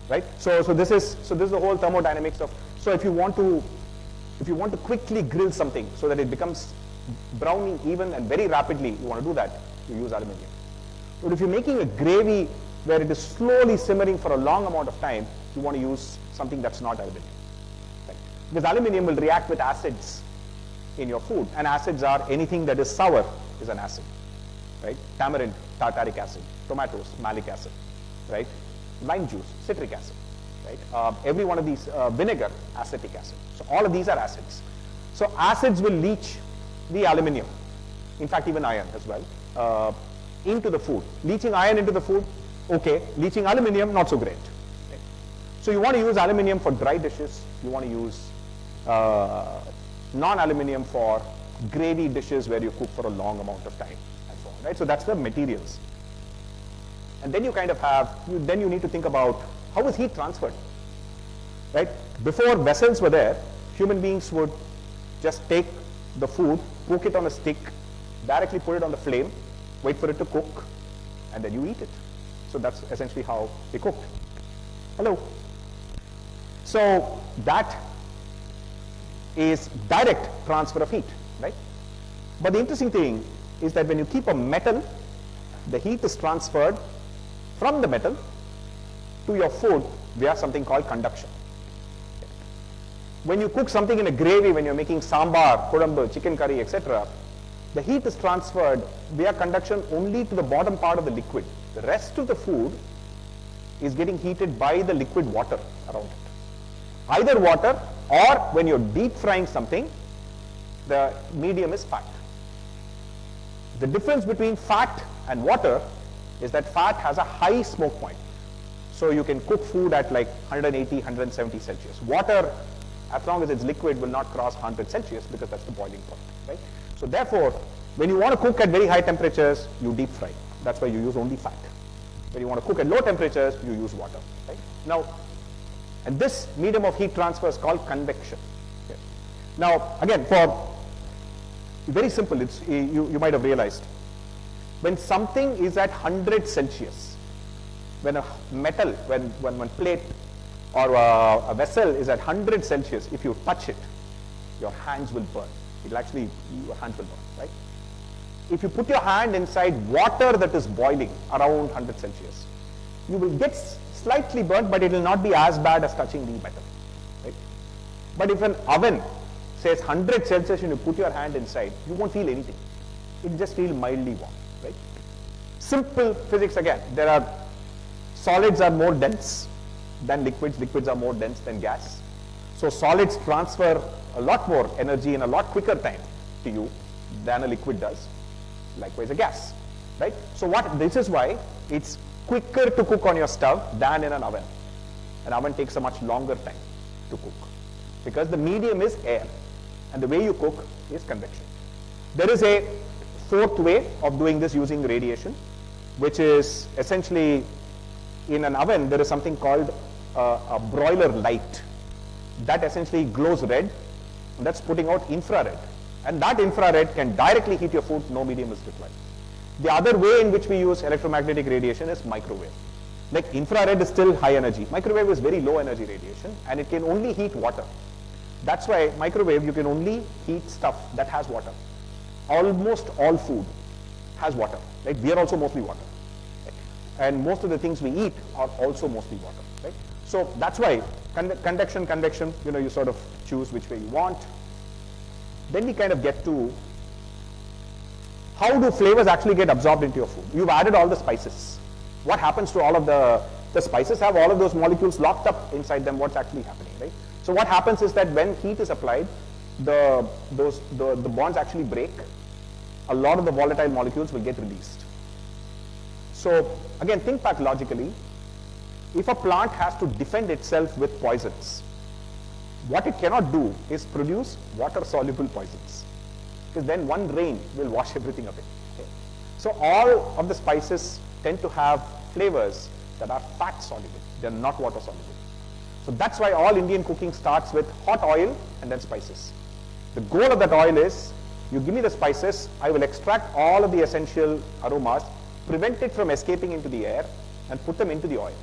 right? So this is the whole thermodynamics of. So if you want to quickly grill something so that it becomes browning even and very rapidly, you want to do that, you use aluminium. But if you're making a gravy where it is slowly simmering for a long amount of time, you want to use something that's not aluminium. Right? Because aluminium will react with acids in your food, and acids are anything that is sour is an acid, right? Tamarind, tartaric acid; tomatoes, malic acid, right? Lime juice, citric acid, right? Every one of these, vinegar, acetic acid. So all of these are acids. So acids will leach the aluminium, in fact even iron as well, into the food. Leaching iron into the food, okay. Leaching aluminium, not so great. Okay. So you want to use aluminium for dry dishes. You want to use non-aluminium for gravy dishes where you cook for a long amount of time, and so on, right? So that's the materials. And then you kind of have, then you need to think about how is heat transferred, right? Before vessels were there, human beings would just take the food, cook it on a stick, directly put it on the flame, wait for it to cook, and then you eat it. So that's essentially how they cooked. Hello. So that is direct transfer of heat, right? But the interesting thing is that when you keep a metal, the heat is transferred from the metal to your food via something called conduction. When you cook something in a gravy, when you're making sambar, kodambu, chicken curry, etc., the heat is transferred via conduction only to the bottom part of the liquid. The rest of the food is getting heated by the liquid water around it. Either water, or when you're deep frying something, the medium is fat. The difference between fat and water is that fat has a high smoke point. So you can cook food at like 180, 170 Celsius. Water, as long as it's liquid, will not cross 100 Celsius because that's the boiling point, right? So therefore, when you want to cook at very high temperatures, you deep fry. That's why you use only fat. When you want to cook at low temperatures, you use water, right? Now, and this medium of heat transfer is called convection. Okay. Now, again, for very simple, it's, you might have realized, when something is at 100 Celsius, when a metal, when one plate or a vessel is at 100 Celsius, if you touch it, your hands will burn. It'll actually, your hands will burn, right? If you put your hand inside water that is boiling around 100 Celsius, you will get slightly burnt, but it will not be as bad as touching the metal, right? But if an oven says 100 Celsius and you put your hand inside, you won't feel anything. It will just feel mildly warm, right? Simple physics again. There are solids are more dense than liquids. Liquids are more dense than gas. So solids transfer a lot more energy in a lot quicker time to you than a liquid does. Likewise a gas, right? So this is why it's quicker to cook on your stove than in an oven. An oven takes a much longer time to cook because the medium is air and the way you cook is convection. There is a fourth way of doing this using radiation, which is essentially in an oven there is something called a broiler light that essentially glows red, and that's putting out infrared, and that infrared can directly heat your food, no medium is required. The other way in which we use electromagnetic radiation is microwave. Like infrared is still high energy, microwave is very low energy radiation and it can only heat water. That's why microwave you can only heat stuff that has water. Almost all food has water, right? We are also mostly water, right? And most of the things we eat are also mostly water, right? So that's why convection, convection, you sort of choose which way you want. Then we kind of get to How do flavors actually get absorbed into your food? You've added all the spices. What happens to all of the spices? Have all of those molecules locked up inside them. What's actually happening, right? So what happens is that when heat is applied, the bonds actually break. A lot of the volatile molecules will get released. So again, think back logically. If a plant has to defend itself with poisons, what it cannot do is produce water-soluble poisons, because then one rain will wash everything away. Okay? So all of the spices tend to have flavors that are fat-soluble. They're not water-soluble. So that's why all Indian cooking starts with hot oil and then spices. The goal of that oil is, you give me the spices, I will extract all of the essential aromas, prevent it from escaping into the air, and put them into the oil.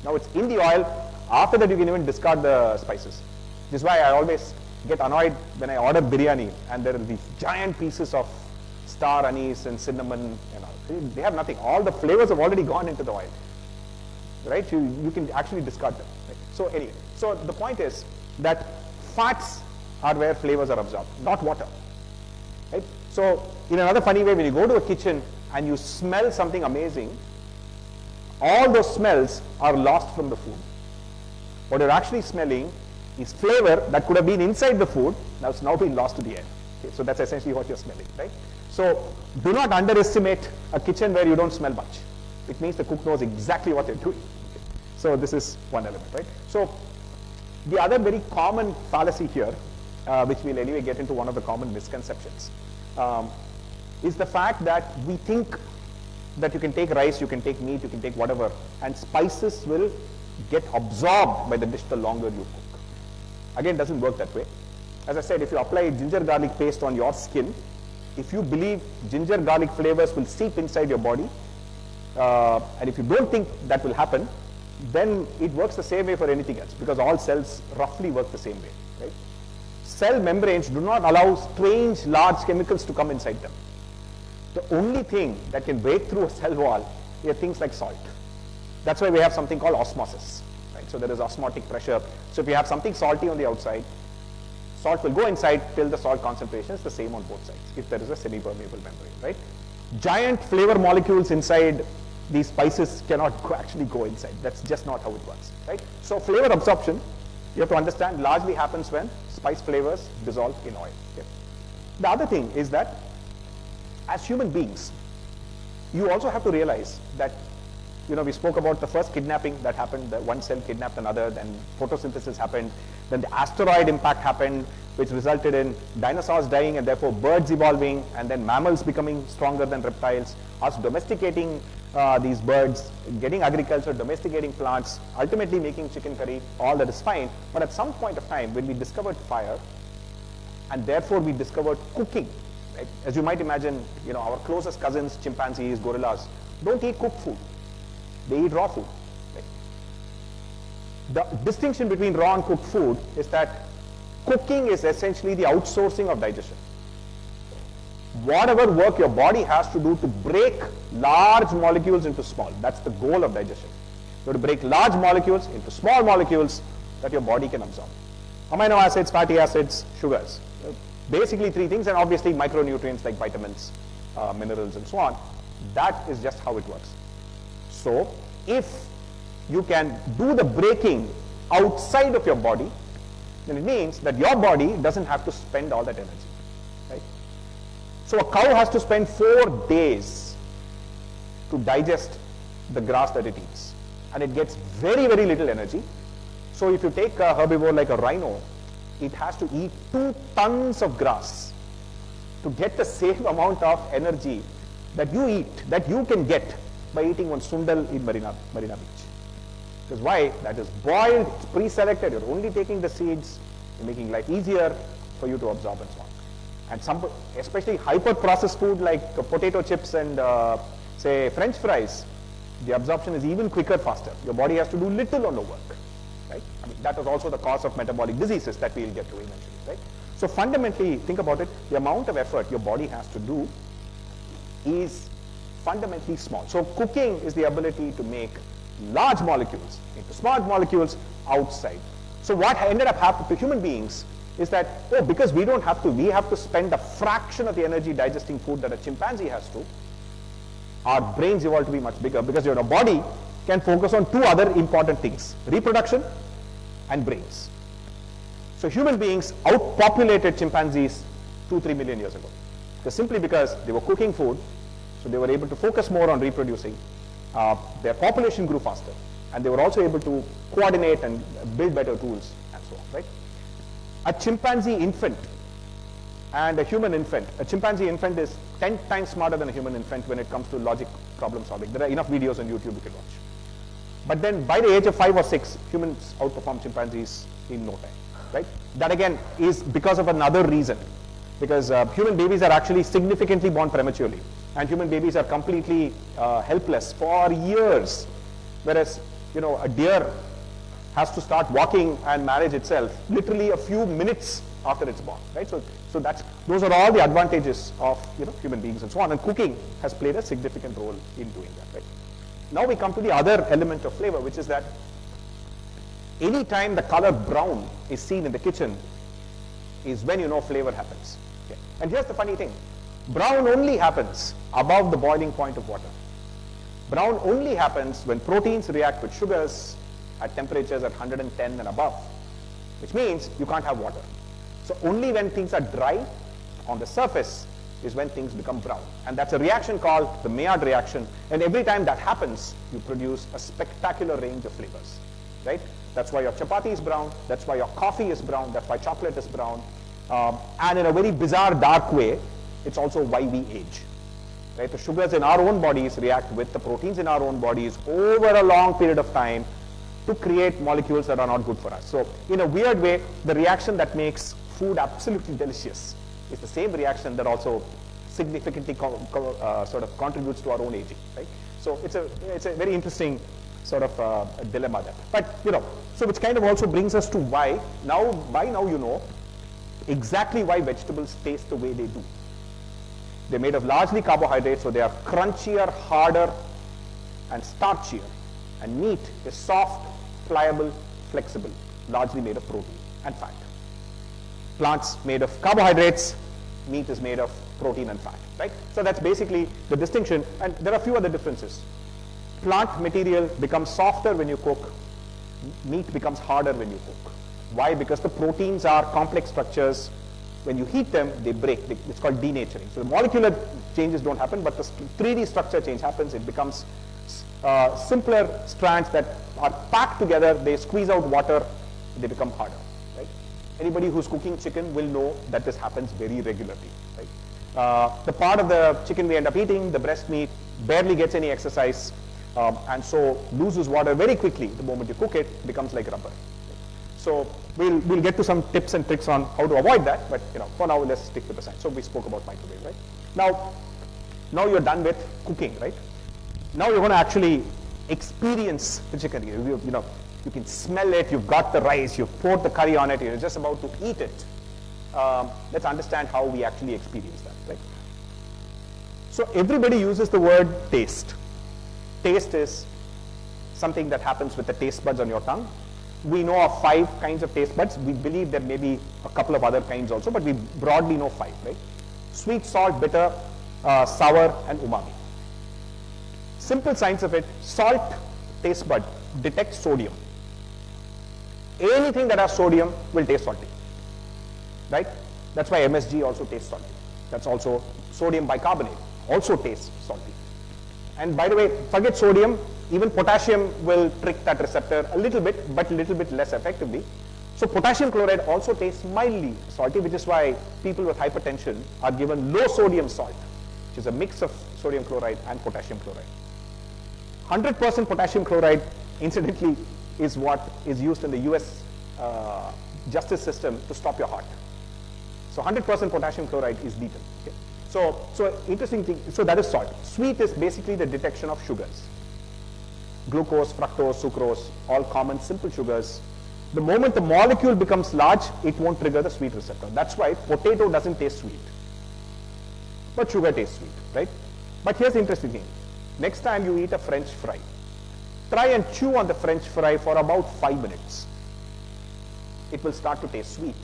Now it's in the oil. After that, you can even discard the spices. This is why I always get annoyed when I order biryani and there are these giant pieces of star anise and cinnamon and all. They have nothing. All the flavors have already gone into the oil. Right? You can actually discard them. Right? So anyway, so the point is that fats are where flavors are absorbed, not water. Right? So in another funny way, when you go to a kitchen and you smell something amazing, all those smells are lost from the food. What you're actually smelling is flavor that could have been inside the food, now it's now been lost to the air. Okay, so that's essentially what you're smelling, right? So do not underestimate a kitchen where you don't smell much. It means the cook knows exactly what they're doing. Okay. So this is one element, right? So the other very common fallacy here, which we'll anyway get into one of the common misconceptions, is the fact that we think that you can take rice, you can take meat, you can take whatever, and spices will get absorbed by the dish the longer you cook. Again, it doesn't work that way. As I said, if you apply ginger garlic paste on your skin, if you believe ginger garlic flavors will seep inside your body, and if you don't think that will happen, then it works the same way for anything else, because all cells roughly work the same way. Right? Cell membranes do not allow strange large chemicals to come inside them. The only thing that can break through a cell wall are things like salt. That's why we have something called osmosis. Right? So there is osmotic pressure. So if you have something salty on the outside, salt will go inside till the salt concentration is the same on both sides, if there is a semi-permeable membrane. Right? Giant flavor molecules inside these spices cannot actually go inside. That's just not how it works. Right? So flavor absorption, you have to understand, largely happens when spice flavors dissolve in oil. Okay? The other thing is that as human beings, you also have to realize that, we spoke about the first kidnapping that happened, that one cell kidnapped another, then photosynthesis happened, then the asteroid impact happened, which resulted in dinosaurs dying and therefore birds evolving, and then mammals becoming stronger than reptiles, us domesticating these birds, getting agriculture, domesticating plants, ultimately making chicken curry. All that is fine. But at some point of time, when we discovered fire, and therefore we discovered cooking, right? As you might imagine, our closest cousins, chimpanzees, gorillas, don't eat cooked food. They eat raw food. Right? The distinction between raw and cooked food is that cooking is essentially the outsourcing of digestion. Whatever work your body has to do to break large molecules into small, that's the goal of digestion. You have to break large molecules into small molecules that your body can absorb. Amino acids, fatty acids, sugars. Basically three things, and obviously micronutrients like vitamins, minerals, and so on. That is just how it works. So if you can do the breaking outside of your body, then it means that your body doesn't have to spend all that energy. Right? So a cow has to spend 4 days to digest the grass that it eats, and it gets very, very little energy. So if you take a herbivore like a rhino, it has to eat 2 tons of grass to get the same amount of energy that you eat, that you can get by eating one sundal in Marina Beach. Because why? That is boiled, it's pre-selected, you're only taking the seeds, you're making life easier for you to absorb and so on. And some, especially hyper-processed food like potato chips and say French fries, the absorption is even quicker, faster. Your body has to do little or no work. Right? I mean, that is also the cause of metabolic diseases that we'll get to eventually. Right? So fundamentally, think about it, the amount of effort your body has to do is fundamentally small. So cooking is the ability to make large molecules into small molecules outside. So what ended up happening to human beings is that, oh, because we have to spend a fraction of the energy digesting food that a chimpanzee has to. Our brains evolved to be much bigger because your body can focus on two other important things, reproduction and brains. So human beings outpopulated chimpanzees 2-3 million years ago. Simply because they were cooking food, so they were able to focus more on reproducing. Their population grew faster, and they were also able to coordinate and build better tools and so on, right? A chimpanzee infant and a human infant. A chimpanzee infant is 10 times smarter than a human infant when it comes to logic problem solving. There are enough videos on YouTube you can watch. But then by the age of 5 or 6, humans outperform chimpanzees in no time, right? That again is because of another reason. Because human babies are actually significantly born prematurely, and human babies are completely helpless for years, whereas a deer has to start walking and manage itself literally a few minutes after it's born, right? So those are all the advantages of human beings and so on, and cooking has played a significant role in doing that, right? Now we come to the other element of flavor, which is that any time the color brown is seen in the kitchen is when flavor happens. Okay. And here's the funny thing, brown only happens above the boiling point of water. Brown only happens when proteins react with sugars at temperatures at 110 and above, which means you can't have water. So only when things are dry on the surface is when things become brown. And that's a reaction called the Maillard reaction. And every time that happens, you produce a spectacular range of flavors, right? That's why your chapati is brown. That's why your coffee is brown. That's why chocolate is brown. And in a very bizarre, dark way, it's also why we age. Right? The sugars in our own bodies react with the proteins in our own bodies over a long period of time to create molecules that are not good for us. So in a weird way, the reaction that makes food absolutely delicious is the same reaction that also significantly sort of contributes to our own aging. Right? So it's a very interesting sort of dilemma there. But so which kind of also brings us to why now exactly why vegetables taste the way they do. They're made of largely carbohydrates, so they are crunchier, harder, and starchier. And meat is soft, pliable, flexible, largely made of protein and fat. Plants made of carbohydrates, meat is made of protein and fat, right? So that's basically the distinction, and there are a few other differences. Plant material becomes softer when you cook, meat becomes harder when you cook. Why? Because the proteins are complex structures. When you heat them, they break. It's called denaturing. So the molecular changes don't happen, but the 3D structure change happens. It becomes simpler strands that are packed together. They squeeze out water. They become harder. Right? Anybody who's cooking chicken will know that this happens very regularly. Right? The part of the chicken we end up eating, the breast meat, barely gets any exercise, and so loses water very quickly. The moment you cook it, becomes like rubber. So we'll get to some tips and tricks on how to avoid that, but for now let's stick with the science. So we spoke about microwave, right? Now you're done with cooking, right? Now you're going to actually experience the chicken. You can smell it. You've got the rice. You've poured the curry on it. You're just about to eat it. Let's understand how we actually experience that, right? So everybody uses the word taste. Taste is something that happens with the taste buds on your tongue. We know of 5 kinds of taste buds. We believe there may be a couple of other kinds also, but we broadly know 5, right? Sweet, salt, bitter, sour, and umami. Simple science of it, salt taste bud detects sodium. Anything that has sodium will taste salty, right? That's why MSG also tastes salty. That's also sodium bicarbonate, also tastes salty. And by the way, forget sodium, even potassium will trick that receptor a little bit, but a little bit less effectively. So potassium chloride also tastes mildly salty, which is why people with hypertension are given low sodium salt, which is a mix of sodium chloride and potassium chloride. 100% potassium chloride, incidentally, is what is used in the US justice system to stop your heart. So 100% potassium chloride is lethal. Okay? So interesting thing, so that is salt. Sweet is basically the detection of sugars. Glucose, fructose, sucrose, all common simple sugars. The moment the molecule becomes large, it won't trigger the sweet receptor. That's why potato doesn't taste sweet, but sugar tastes sweet, right? But here's the interesting thing. Next time you eat a French fry, try and chew on the French fry for about 5 minutes. It will start to taste sweet.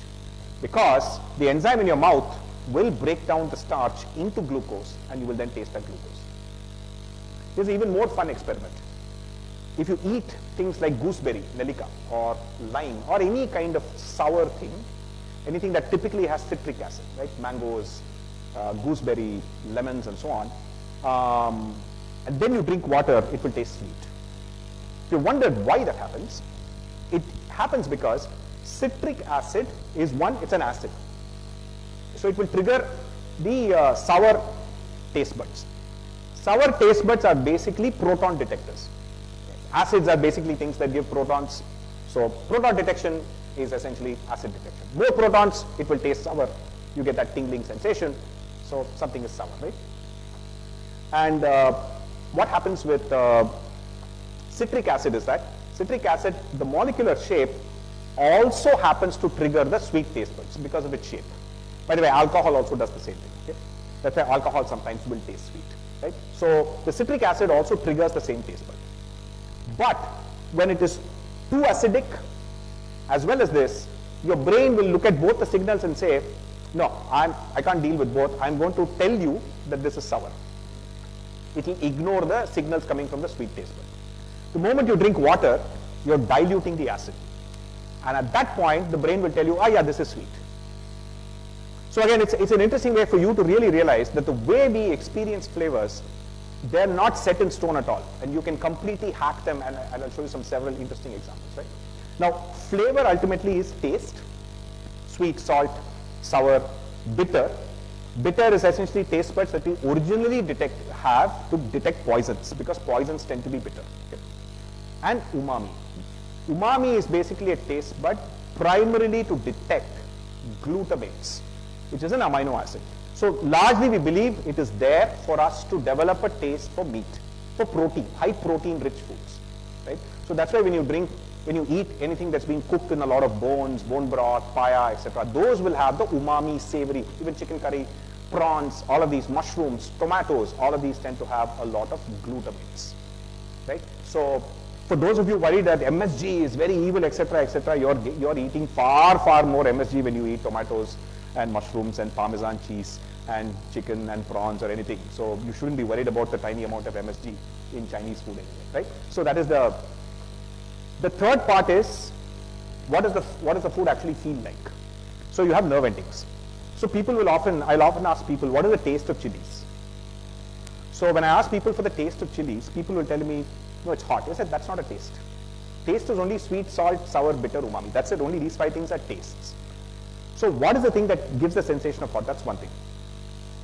because the enzyme in your mouth will break down the starch into glucose and you will then taste that glucose. Here's an even more fun experiment. If you eat things like gooseberry, nellica, or lime, or any kind of sour thing, anything that typically has citric acid, right? Mangoes, gooseberry, lemons, and so on. And then you drink water, it will taste sweet. If you wondered why that happens, it happens because citric acid is it's an acid. So it will trigger the sour taste buds. Sour taste buds are basically proton detectors. Acids are basically things that give protons. So proton detection is essentially acid detection. More protons, it will taste sour. You get that tingling sensation. So something is sour, right? And what happens with citric acid is that citric acid, the molecular shape also happens to trigger the sweet taste buds because of its shape. By the way, alcohol also does the same thing. Okay? That's why alcohol sometimes will taste sweet. Right? So the citric acid also triggers the same taste bud. But when it is too acidic, as well as this, your brain will look at both the signals and say, no, I can't deal with both. I'm going to tell you that this is sour. It will ignore the signals coming from the sweet taste bud. The moment you drink water, you're diluting the acid. And at that point, the brain will tell you, yeah, this is sweet. So again, it's an interesting way for you to really realize that the way we experience flavors, they're not set in stone at all. And you can completely hack them, and I'll show you several interesting examples, right? Now, flavor ultimately is taste: sweet, salt, sour, bitter. Bitter is essentially taste buds that we originally have to detect poisons, because poisons tend to be bitter. Okay? And umami. Umami is basically a taste bud primarily to detect glutamates, which is an amino acid. So largely we believe it is there for us to develop a taste for meat, for protein, high protein rich foods, right? So that's why when you eat anything that's been cooked in a lot of bones, bone broth, paya, etc., those will have the umami, savory, even chicken curry, prawns, all of these, mushrooms, tomatoes, all of these tend to have a lot of glutamates, right? So for those of you worried that MSG is very evil, etc., you're eating far more MSG when you eat tomatoes and mushrooms and Parmesan cheese and chicken and prawns or anything. So you shouldn't be worried about the tiny amount of MSG in Chinese food anyway, right? So that is the third part is, what does the food actually feel like? So you have nerve endings. So I'll often ask people, what is the taste of chilies? So when I ask people for the taste of chilies, people will tell me, no, it's hot. I said, that's not a taste. Taste is only sweet, salt, sour, bitter, umami. That's it. Only these 5 things are tastes. So what is the thing that gives the sensation of hot? That's one thing.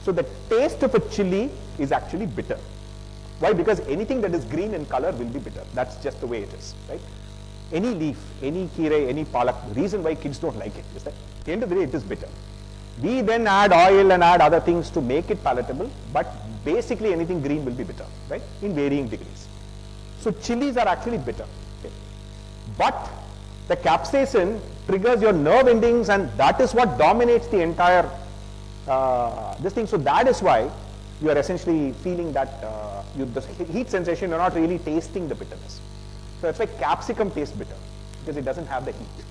So the taste of a chili is actually bitter. Why? Because anything that is green in color will be bitter. That's just the way it is, right? Any leaf, any kire, any palak, the reason why kids don't like it is that at the end of the day it is bitter. We then add oil and add other things to make it palatable, but basically anything green will be bitter, right? In varying degrees. So chilies are actually bitter. Okay? But the capsaicin triggers your nerve endings, and that is what dominates the entire this thing. So that is why you are essentially feeling that the heat sensation, you're not really tasting the bitterness. So that's why capsicum tastes bitter, because it doesn't have the heat.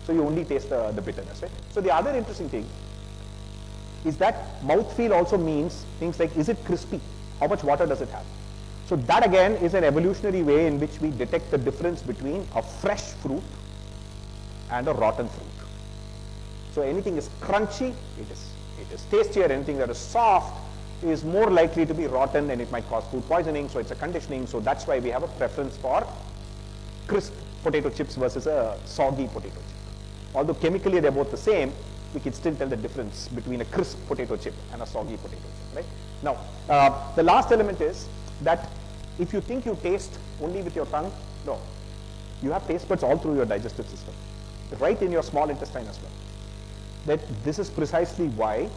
So you only taste the bitterness, right? So the other interesting thing is that mouthfeel also means things like, is it crispy? How much water does it have? So that again is an evolutionary way in which we detect the difference between a fresh fruit and a rotten fruit. So anything is crunchy, it is tastier. Anything that is soft is more likely to be rotten, and it might cause food poisoning. So it's a conditioning. So that's why we have a preference for crisp potato chips versus a soggy potato chip. Although chemically they're both the same, we can still tell the difference between a crisp potato chip and a soggy potato chip, right? Now, the last element is that if you think you taste only with your tongue, no. You have taste buds all through your digestive system, right in your small intestine as well. That this is precisely why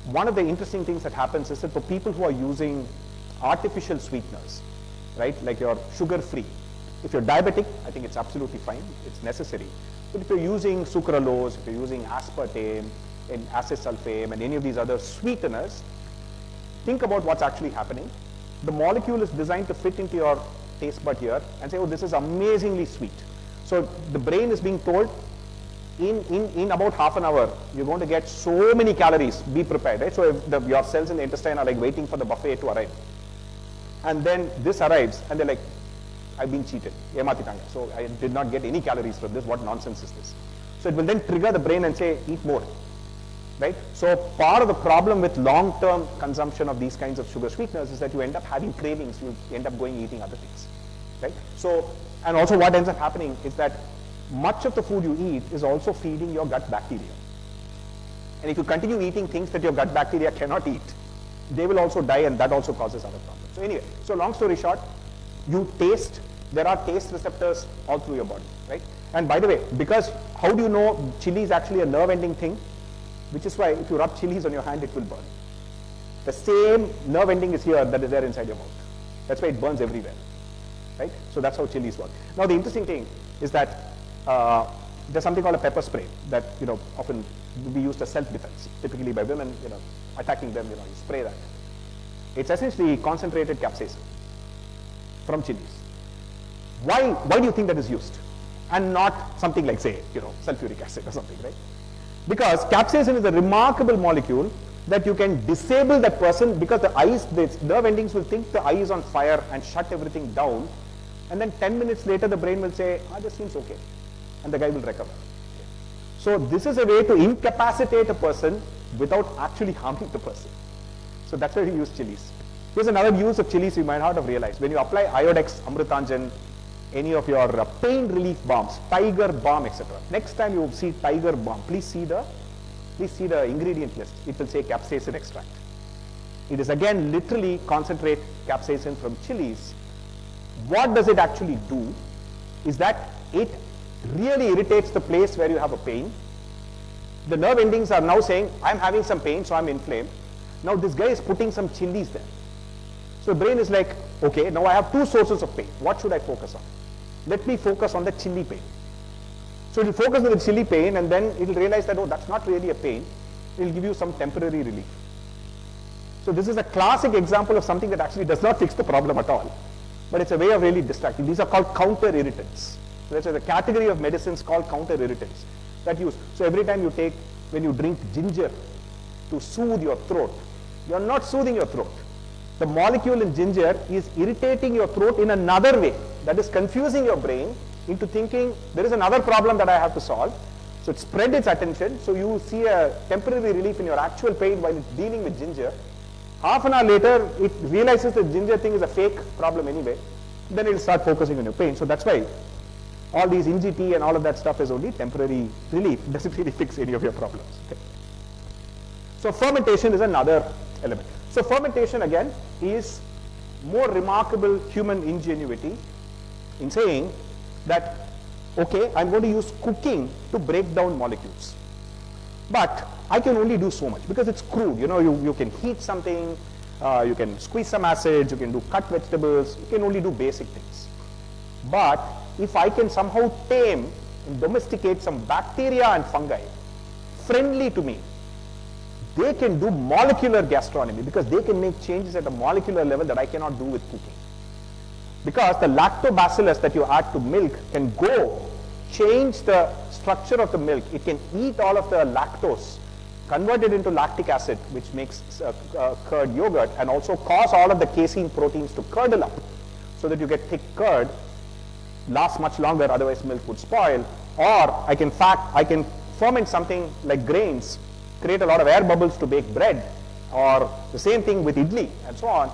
one of the interesting things that happens is that for people who are using artificial sweeteners, right, like your sugar-free, if you're diabetic, I think it's absolutely fine, it's necessary. But if you're using sucralose, if you're using aspartame and acesulfame and any of these other sweeteners, think about what's actually happening. The molecule is designed to fit into your taste bud here and say, oh, this is amazingly sweet. So the brain is being told, in about half an hour, you're going to get so many calories. Be prepared, right? So if your cells in the intestine are like waiting for the buffet to arrive, and then this arrives, and they're like, I've been cheated. So I did not get any calories from this. What nonsense is this? So it will then trigger the brain and say, eat more, right? So part of the problem with long-term consumption of these kinds of sugar sweeteners is that you end up having cravings. You end up going eating other things, right? So, and also what ends up happening is that much of the food you eat is also feeding your gut bacteria. And if you continue eating things that your gut bacteria cannot eat, they will also die, and that also causes other problems. So anyway, so long story short, you taste, there are taste receptors all through your body, right? And by the way, because how do you know chili is actually a nerve ending thing? Which is why if you rub chilies on your hand, it will burn. The same nerve ending is here that is there inside your mouth. That's why it burns everywhere, right? So that's how chilies work. Now the interesting thing is that there's something called a pepper spray that, you know, often be used as self-defense, typically by women, you know, attacking them, you know, you spray that. It's essentially concentrated capsaicin from chilies. Why do you think that is used? And not something like, say, you know, sulfuric acid or something, right? Because capsaicin is a remarkable molecule that you can disable that person, because the eyes, the nerve endings will think the eye is on fire and shut everything down, and then 10 minutes later the brain will say, this seems okay, and the guy will recover. So this is a way to incapacitate a person without actually harming the person. So that's why we use chilies. Here's another use of chilies you might not have realized. When you apply Iodex, Amrutanjan, any of your pain relief balms, Tiger Balm, etc. Next time you see Tiger Balm, please see the ingredient list. It will say capsaicin extract. It is again literally concentrate capsaicin from chilies. What does it actually do is that it really irritates the place where you have a pain. The nerve endings are now saying, I'm having some pain, so I'm inflamed. Now this guy is putting some chilies there. So the brain is like, okay, now I have two sources of pain. What should I focus on? Let me focus on the chili pain. So it will focus on the chili pain, and then it will realize that, oh, that's not really a pain. It will give you some temporary relief. So this is a classic example of something that actually does not fix the problem at all, but it's a way of really distracting. These are called counter irritants. So that's a category of medicines called counter irritants that use. So every time you take, when you drink ginger to soothe your throat, you're not soothing your throat. The molecule in ginger is irritating your throat in another way, that is confusing your brain into thinking there is another problem that I have to solve. So it spread its attention, so you see a temporary relief in your actual pain while it's dealing with ginger. Half an hour later, it realizes the ginger thing is a fake problem anyway. Then it will start focusing on your pain. So that's why all these Inji tea and all of that stuff is only temporary relief. It doesn't really fix any of your problems. Okay. So fermentation is another element. So fermentation again is more remarkable human ingenuity in saying that, okay, I'm going to use cooking to break down molecules. But I can only do so much because it's crude. You know, you can heat something, you can squeeze some acid, you can do cut vegetables, you can only do basic things. But if I can somehow tame and domesticate some bacteria and fungi friendly to me, they can do molecular gastronomy because they can make changes at a molecular level that I cannot do with cooking. Because the lactobacillus that you add to milk can go change the structure of the milk. It can eat all of the lactose, convert it into lactic acid, which makes curd yogurt, and also cause all of the casein proteins to curdle up so that you get thick curd, lasts much longer, otherwise milk would spoil. Or I can ferment something like grains, create a lot of air bubbles to bake bread, or the same thing with idli and so on.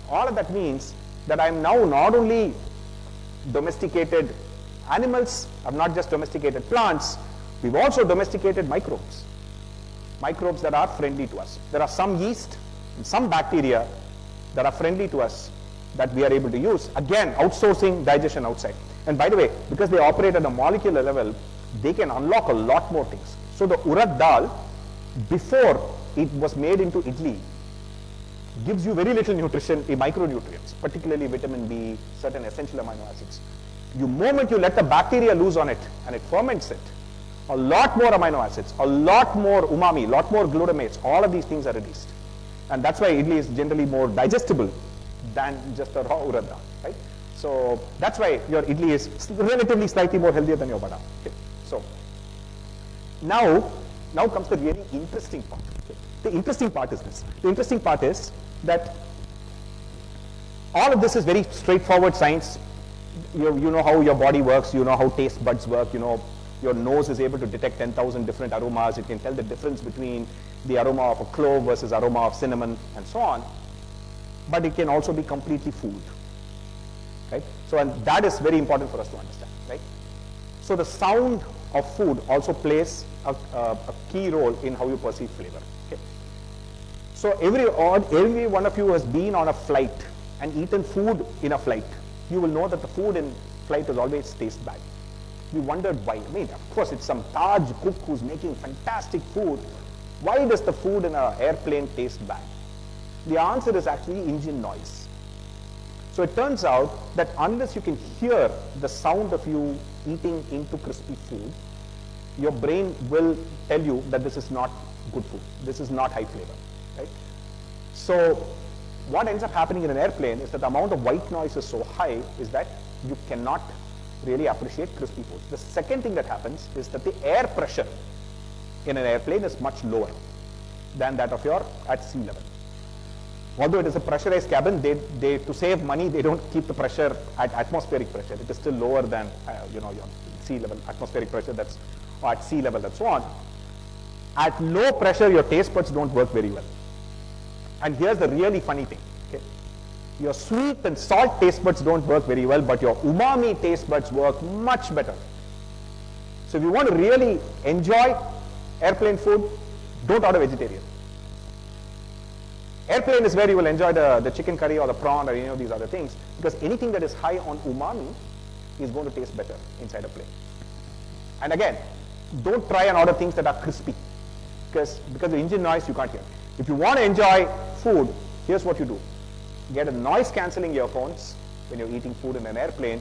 All of that means that I'm now not only domesticated animals, I've not just domesticated plants, we've also domesticated microbes. Microbes that are friendly to us. There are some yeast and some bacteria that are friendly to us that we are able to use. Again, outsourcing digestion outside. And by the way, because they operate at a molecular level, they can unlock a lot more things. So the urad dal, before it was made into idli, gives you very little nutrition, micronutrients, particularly vitamin B, certain essential amino acids. The moment you let the bacteria loose on it and it ferments it, a lot more amino acids, a lot more umami, a lot more glutamates, all of these things are released. And that's why idli is generally more digestible than just a raw urad dal, right? So that's why your idli is relatively slightly more healthier than your vada. Okay. So Now comes the really interesting part. Okay. The interesting part is this. The interesting part is that all of this is very straightforward science. You know how your body works, you know how taste buds work, you know your nose is able to detect 10,000 different aromas. It can tell the difference between the aroma of a clove versus aroma of cinnamon and so on. But it can also be completely fooled. Right? So, and that is very important for us to understand. Right? So the sound of food also plays a key role in how you perceive flavor. Okay? So every one of you has been on a flight and eaten food in a flight. You will know that the food in flight will always taste bad. We wondered why. I mean, of course, it's some Taj cook who's making fantastic food. Why does the food in an airplane taste bad? The answer is actually engine noise. So it turns out that unless you can hear the sound of you eating into crispy food, your brain will tell you that this is not good food. This is not high flavor. Right? So what ends up happening in an airplane is that the amount of white noise is so high is that you cannot really appreciate crispy foods. The second thing that happens is that the air pressure in an airplane is much lower than that of your at sea level. Although it is a pressurized cabin, they to save money, they don't keep the pressure at atmospheric pressure. It is still lower than your sea level, atmospheric pressure that's or at sea level and so on. At low pressure, your taste buds don't work very well. And here's the really funny thing. Okay? Your sweet and salt taste buds don't work very well, but your umami taste buds work much better. So if you want to really enjoy airplane food, don't order vegetarian. Airplane is where you will enjoy the chicken curry or the prawn or any of these other things, because anything that is high on umami is going to taste better inside a plane. And again, don't try and order things that are crispy, because the engine noise you can't hear. If you want to enjoy food, here's what you do. Get a noise cancelling earphones when you're eating food in an airplane.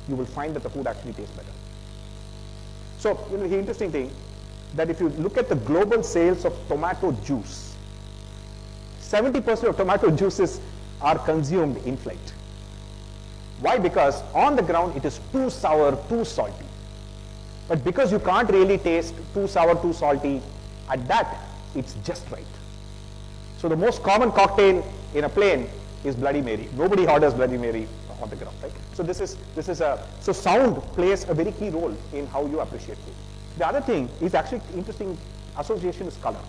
You will find that the food actually tastes better. So, the interesting thing, that if you look at the global sales of tomato juice, 70% of tomato juices are consumed in flight. Why? Because on the ground it is too sour, too salty. But because you can't really taste too sour, too salty, at that, it's just right. So the most common cocktail in a plane is Bloody Mary. Nobody orders Bloody Mary on the ground, right? So so sound plays a very key role in how you appreciate food. The other thing is actually interesting association is color.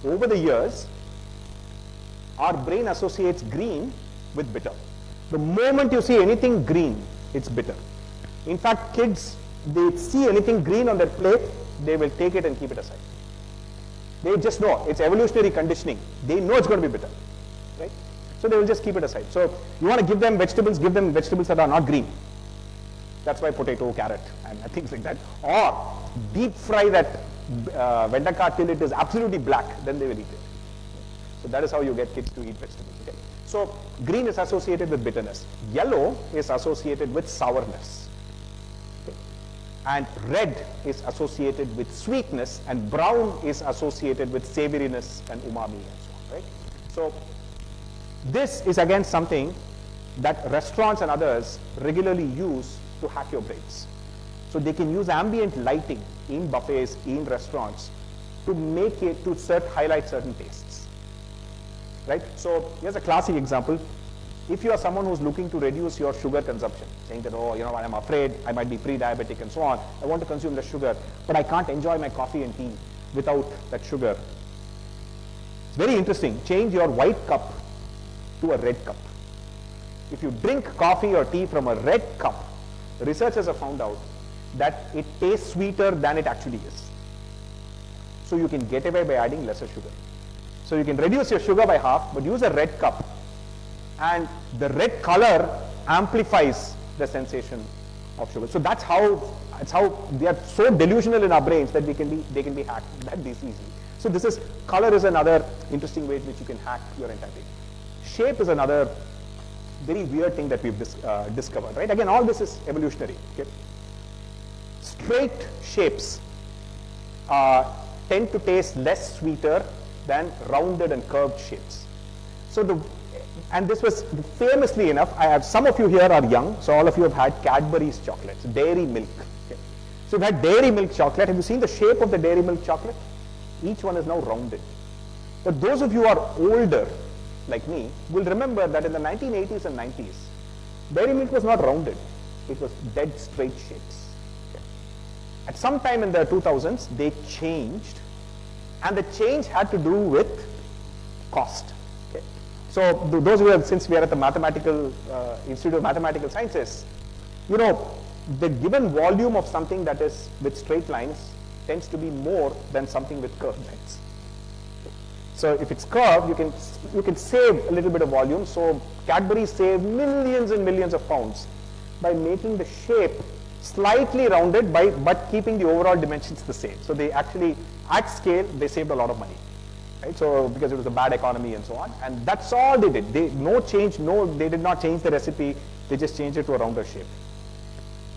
Over the years, our brain associates green with bitter. The moment you see anything green, it's bitter. In fact, kids, they see anything green on their plate, they will take it and keep it aside. They just know, it's evolutionary conditioning. They know it's going to be bitter, right? So they will just keep it aside. So you want to give them vegetables that are not green. That's why potato, carrot, and things like that. Or deep fry that vendaka till it is absolutely black, then they will eat it. So that is how you get kids to eat vegetables. Okay? So green is associated with bitterness. Yellow is associated with sourness. Okay? And red is associated with sweetness, and brown is associated with savoriness and umami and so on. Right? So this is again something that restaurants and others regularly use to hack your brains. So they can use ambient lighting in buffets, in restaurants, to make it, to highlight certain tastes. Right? So here's a classic example. If you are someone who's looking to reduce your sugar consumption, saying that, oh, I'm afraid I might be pre-diabetic and so on, I want to consume less sugar, but I can't enjoy my coffee and tea without that sugar. It's very interesting. Change your white cup to a red cup. If you drink coffee or tea from a red cup, researchers have found out that it tastes sweeter than it actually is. So you can get away by adding lesser sugar. So you can reduce your sugar by half, but use a red cup, and the red color amplifies the sensation of sugar. So that's how they are so delusional in our brains that they can be hacked that easily. So color is another interesting way in which you can hack your entire thing. Shape is another very weird thing that we've discovered, right? Again, all this is evolutionary. Okay? Straight shapes tend to taste less sweeter than rounded and curved shapes. So and this was famously enough, some of you here are young, so all of you have had Cadbury's chocolates, dairy milk. Okay? So we've had dairy milk chocolate. Have you seen the shape of the dairy milk chocolate? Each one is now rounded. But those of you who are older, like me, will remember that in the 1980s and 90s, dairy milk was not rounded. It was dead straight shapes. Okay. At some time in the 2000s, they changed, and the change had to do with cost. Okay. So those who have, since we are at the Mathematical Institute of Mathematical Sciences, you know, the given volume of something that is with straight lines tends to be more than something with curved lines. Okay. So if it's curved, you can save a little bit of volume. So Cadbury saved millions and millions of pounds by making the shape slightly rounded but keeping the overall dimensions the same. So they actually, at scale, they saved a lot of money. Right? So because it was a bad economy and so on, and that's all they did. They did not change the recipe. They just changed it to a rounder shape.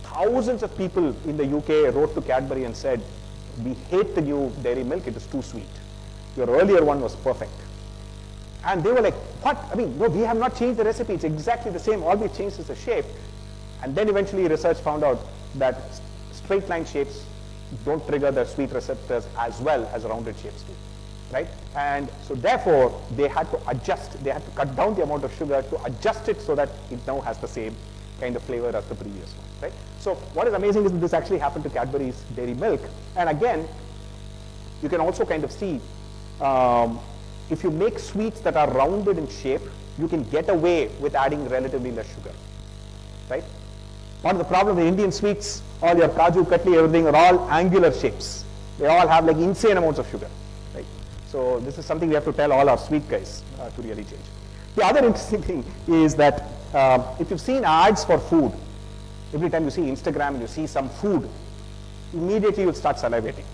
Thousands of people in the UK wrote to Cadbury and said, "We hate the new dairy milk. It is too sweet. Your earlier one was perfect." And they were like, "What? I mean, no, we have not changed the recipe. It's exactly the same. All we changed is the shape." And then eventually research found out that straight line shapes don't trigger the sweet receptors as well as rounded shapes do, right? And so therefore they had to adjust, they had to cut down the amount of sugar to adjust it so that it now has the same kind of flavor as the previous one, right? So what is amazing is that this actually happened to Cadbury's dairy milk. And again, you can also kind of see, if you make sweets that are rounded in shape, you can get away with adding relatively less sugar, right? Part of the problem with Indian sweets, all your kaju, katli, everything are all angular shapes. They all have like insane amounts of sugar, right? So this is something we have to tell all our sweet guys to really change. The other interesting thing is that if you've seen ads for food, every time you see Instagram and you see some food, immediately you'll start salivating,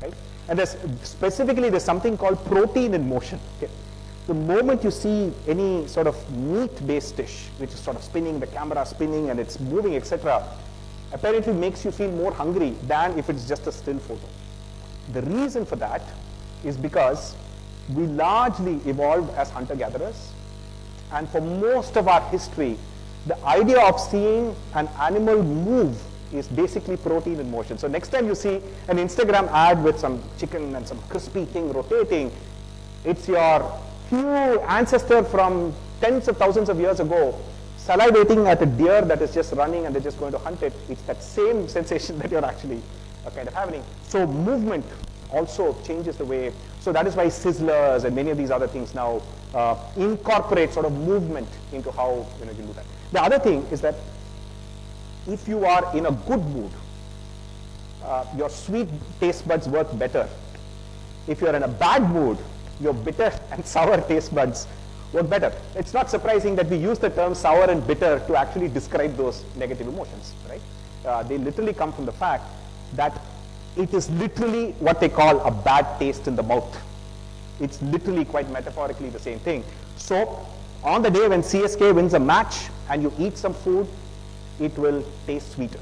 right? And there's something called protein in motion. Okay? The moment you see any sort of meat-based dish, which is sort of spinning, the camera spinning and it's moving, etc., apparently makes you feel more hungry than if it's just a still photo. The reason for that is because we largely evolved as hunter-gatherers, and for most of our history, the idea of seeing an animal move is basically protein in motion. So next time you see an Instagram ad with some chicken and some crispy thing rotating, it's your few ancestor from tens of thousands of years ago salivating at a deer that is just running and they're just going to hunt it. It's that same sensation that you're actually kind of having. So movement also changes the way. So that is why sizzlers and many of these other things now incorporate sort of movement into how you do that. The other thing is that if you are in a good mood, your sweet taste buds work better. If you're in a bad mood, your bitter and sour taste buds work better. It's not surprising that we use the term sour and bitter to actually describe those negative emotions, right? They literally come from the fact that it is literally what they call a bad taste in the mouth. It's literally quite metaphorically the same thing. So on the day when CSK wins a match and you eat some food, it will taste sweeter.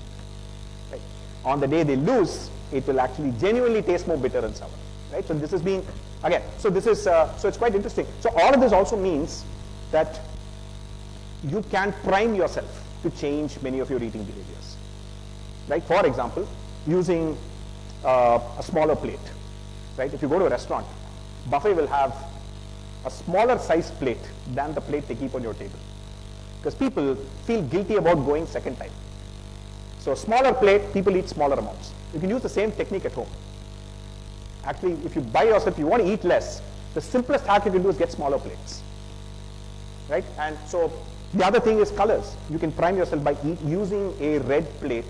Right? On the day they lose, it will actually genuinely taste more bitter and sour. Right? So this has been, again, so this is, so it's quite interesting. So all of this also means that you can prime yourself to change many of your eating behaviors. Right? For example, using a smaller plate. Right? If you go to a restaurant, buffet will have a smaller size plate than the plate they keep on your table. Because people feel guilty about going second time. So smaller plate, people eat smaller amounts. You can use the same technique at home. Actually, if you buy yourself, you want to eat less, the simplest hack you can do is get smaller plates. Right? And so the other thing is colors. You can prime yourself by using a red plate.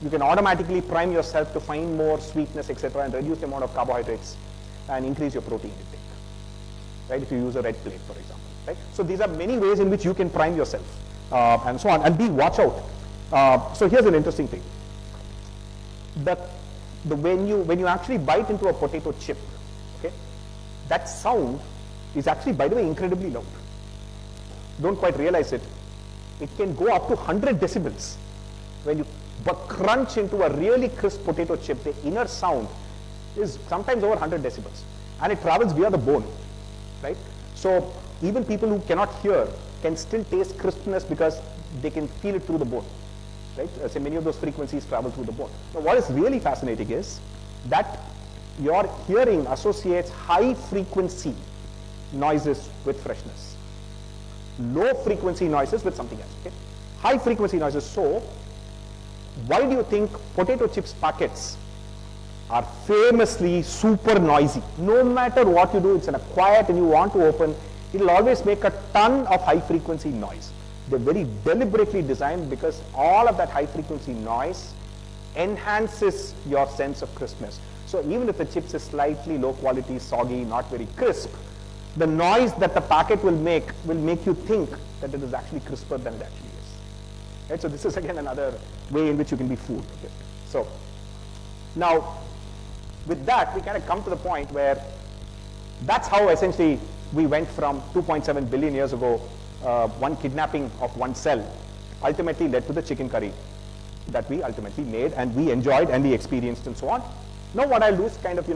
You can automatically prime yourself to find more sweetness, etc., and reduce the amount of carbohydrates and increase your protein intake. Right? If you use a red plate, for example. Right? So these are many ways in which you can prime yourself and so on. And watch out. So here's an interesting thing. When you actually bite into a potato chip, okay, that sound is actually, by the way, incredibly loud. Don't quite realize it. It can go up to 100 decibels. When you crunch into a really crisp potato chip, the inner sound is sometimes over 100 decibels. And it travels via the bone. Right? So even people who cannot hear can still taste crispness because they can feel it through the bone. right? So many of those frequencies travel through the bone. Now, what is really fascinating is that your hearing associates high frequency noises with freshness, low frequency noises with something else. Okay? High frequency noises. So, why do you think potato chips packets are famously super noisy? No matter what you do, it's in a quiet and you want to open, it will always make a ton of high frequency noise. They're very deliberately designed because all of that high frequency noise enhances your sense of crispness. So even if the chips is slightly low quality, soggy, not very crisp, the noise that the packet will make you think that it is actually crisper than it actually is. Right? So this is again another way in which you can be fooled. Okay? So now with that, we kind of come to the point where that's how essentially we went from 2.7 billion years ago, one kidnapping of one cell ultimately led to the chicken curry that we ultimately made and we enjoyed and we experienced and so on. Now what I'll do is kind of,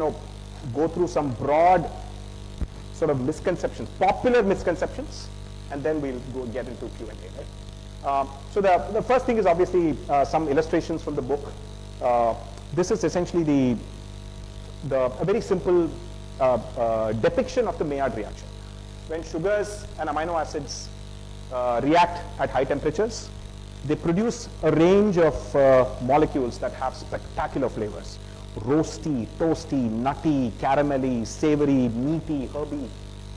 go through some broad sort of misconceptions, popular misconceptions, and then we'll go get into Q&A, right? So the first thing is obviously some illustrations from the book. This is essentially a very simple depiction of the Maillard reaction. When sugars and amino acids react at high temperatures, they produce a range of molecules that have spectacular flavors. Roasty, toasty, nutty, caramelly, savory, meaty, herby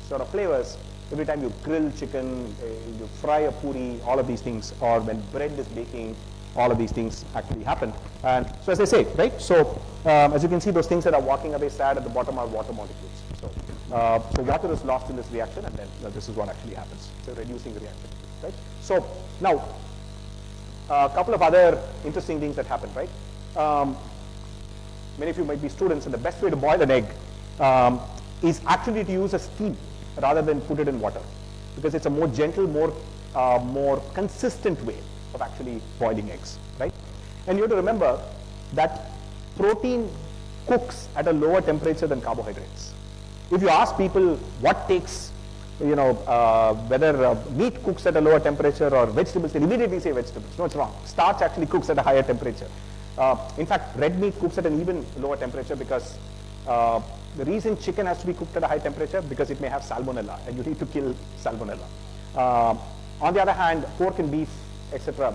sort of flavors. Every time you grill chicken, you fry a puri, all of these things, or when bread is baking, all of these things actually happen. And so as I say, right, so as you can see, those things that are walking away sad at the bottom are water molecules. So water is lost in this reaction, and then this is what actually happens. So reducing the reaction, right? So now, a couple of other interesting things that happen, right? Many of you might be students, and the best way to boil an egg is actually to use a steam rather than put it in water, because it's a more gentle, more consistent way of actually boiling eggs, right? And you have to remember that protein cooks at a lower temperature than carbohydrates. If you ask people what takes, whether meat cooks at a lower temperature or vegetables, they immediately say vegetables. No, it's wrong. Starch actually cooks at a higher temperature. In fact, red meat cooks at an even lower temperature because the reason chicken has to be cooked at a high temperature because it may have salmonella, and you need to kill salmonella. On the other hand, pork and beef, etc.,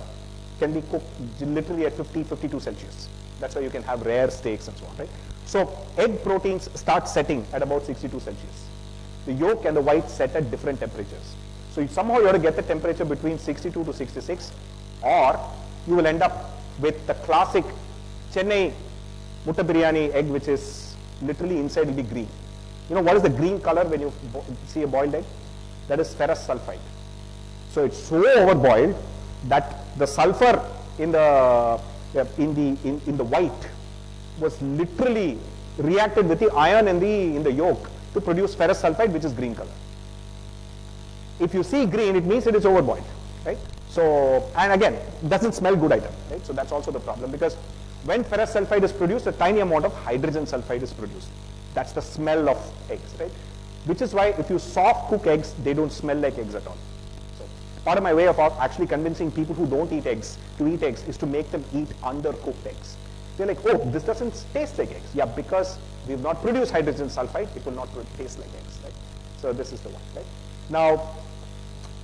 can be cooked literally at 50, 52 Celsius. That's why you can have rare steaks and so on, right? So egg proteins start setting at about 62 Celsius. The yolk and the white set at different temperatures. So somehow you have to get the temperature between 62 to 66, or you will end up with the classic Chennai mutta biryani egg, which is literally inside will be green. You know what is the green color when you see a boiled egg? That is ferrous sulfide. So it's so overboiled that the sulfur in the white was literally reacted with the iron in the yolk to produce ferrous sulfide, which is green color. If you see green, it means it is overboiled, right? So, and again, it doesn't smell good either, right? So that's also the problem, because when ferrous sulfide is produced, a tiny amount of hydrogen sulfide is produced. That's the smell of eggs, right? Which is why if you soft cook eggs, they don't smell like eggs at all. So part of my way of actually convincing people who don't eat eggs to eat eggs is to make them eat undercooked eggs. They're like, oh, this doesn't taste like eggs. Yeah, because we've not produced hydrogen sulfide, it will not taste like eggs, right? So this is the one, right? Now,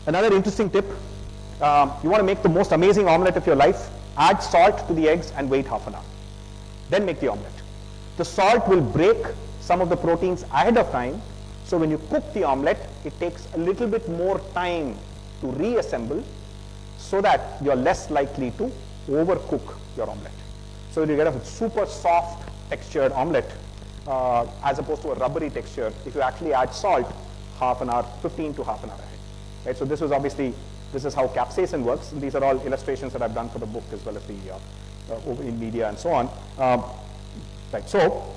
another interesting tip, you want to make the most amazing omelette of your life, add salt to the eggs and wait half an hour. Then make the omelette. The salt will break some of the proteins ahead of time, so when you cook the omelette, it takes a little bit more time to reassemble so that you're less likely to overcook your omelette. So you get a super soft textured omelette as opposed to a rubbery texture if you actually add salt half an hour, 15 to half an hour ahead. Right? So this is how capsaicin works. These are all illustrations that I've done for the book as well as the in media and so on. Right. So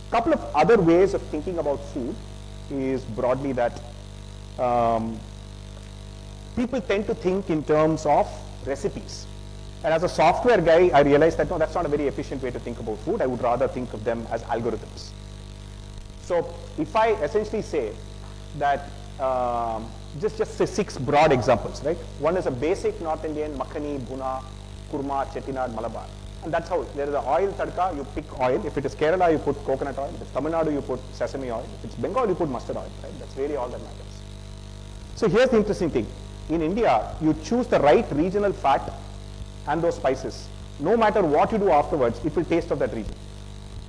a couple of other ways of thinking about food is broadly that people tend to think in terms of recipes. And as a software guy, I realized that no, that's not a very efficient way to think about food. I would rather think of them as algorithms. So if I essentially say that just say 6 broad examples, right? One is a basic North Indian makhani, bhuna, kurma, chettinad, malabar. And that's how, there is an oil tadka, you pick oil. If it is Kerala, you put coconut oil. If it's Tamil Nadu, you put sesame oil. If it's Bengal, you put mustard oil, right? That's really all that matters. So here's the interesting thing. In India, you choose the right regional fat and those spices. No matter what you do afterwards, it will taste of that region.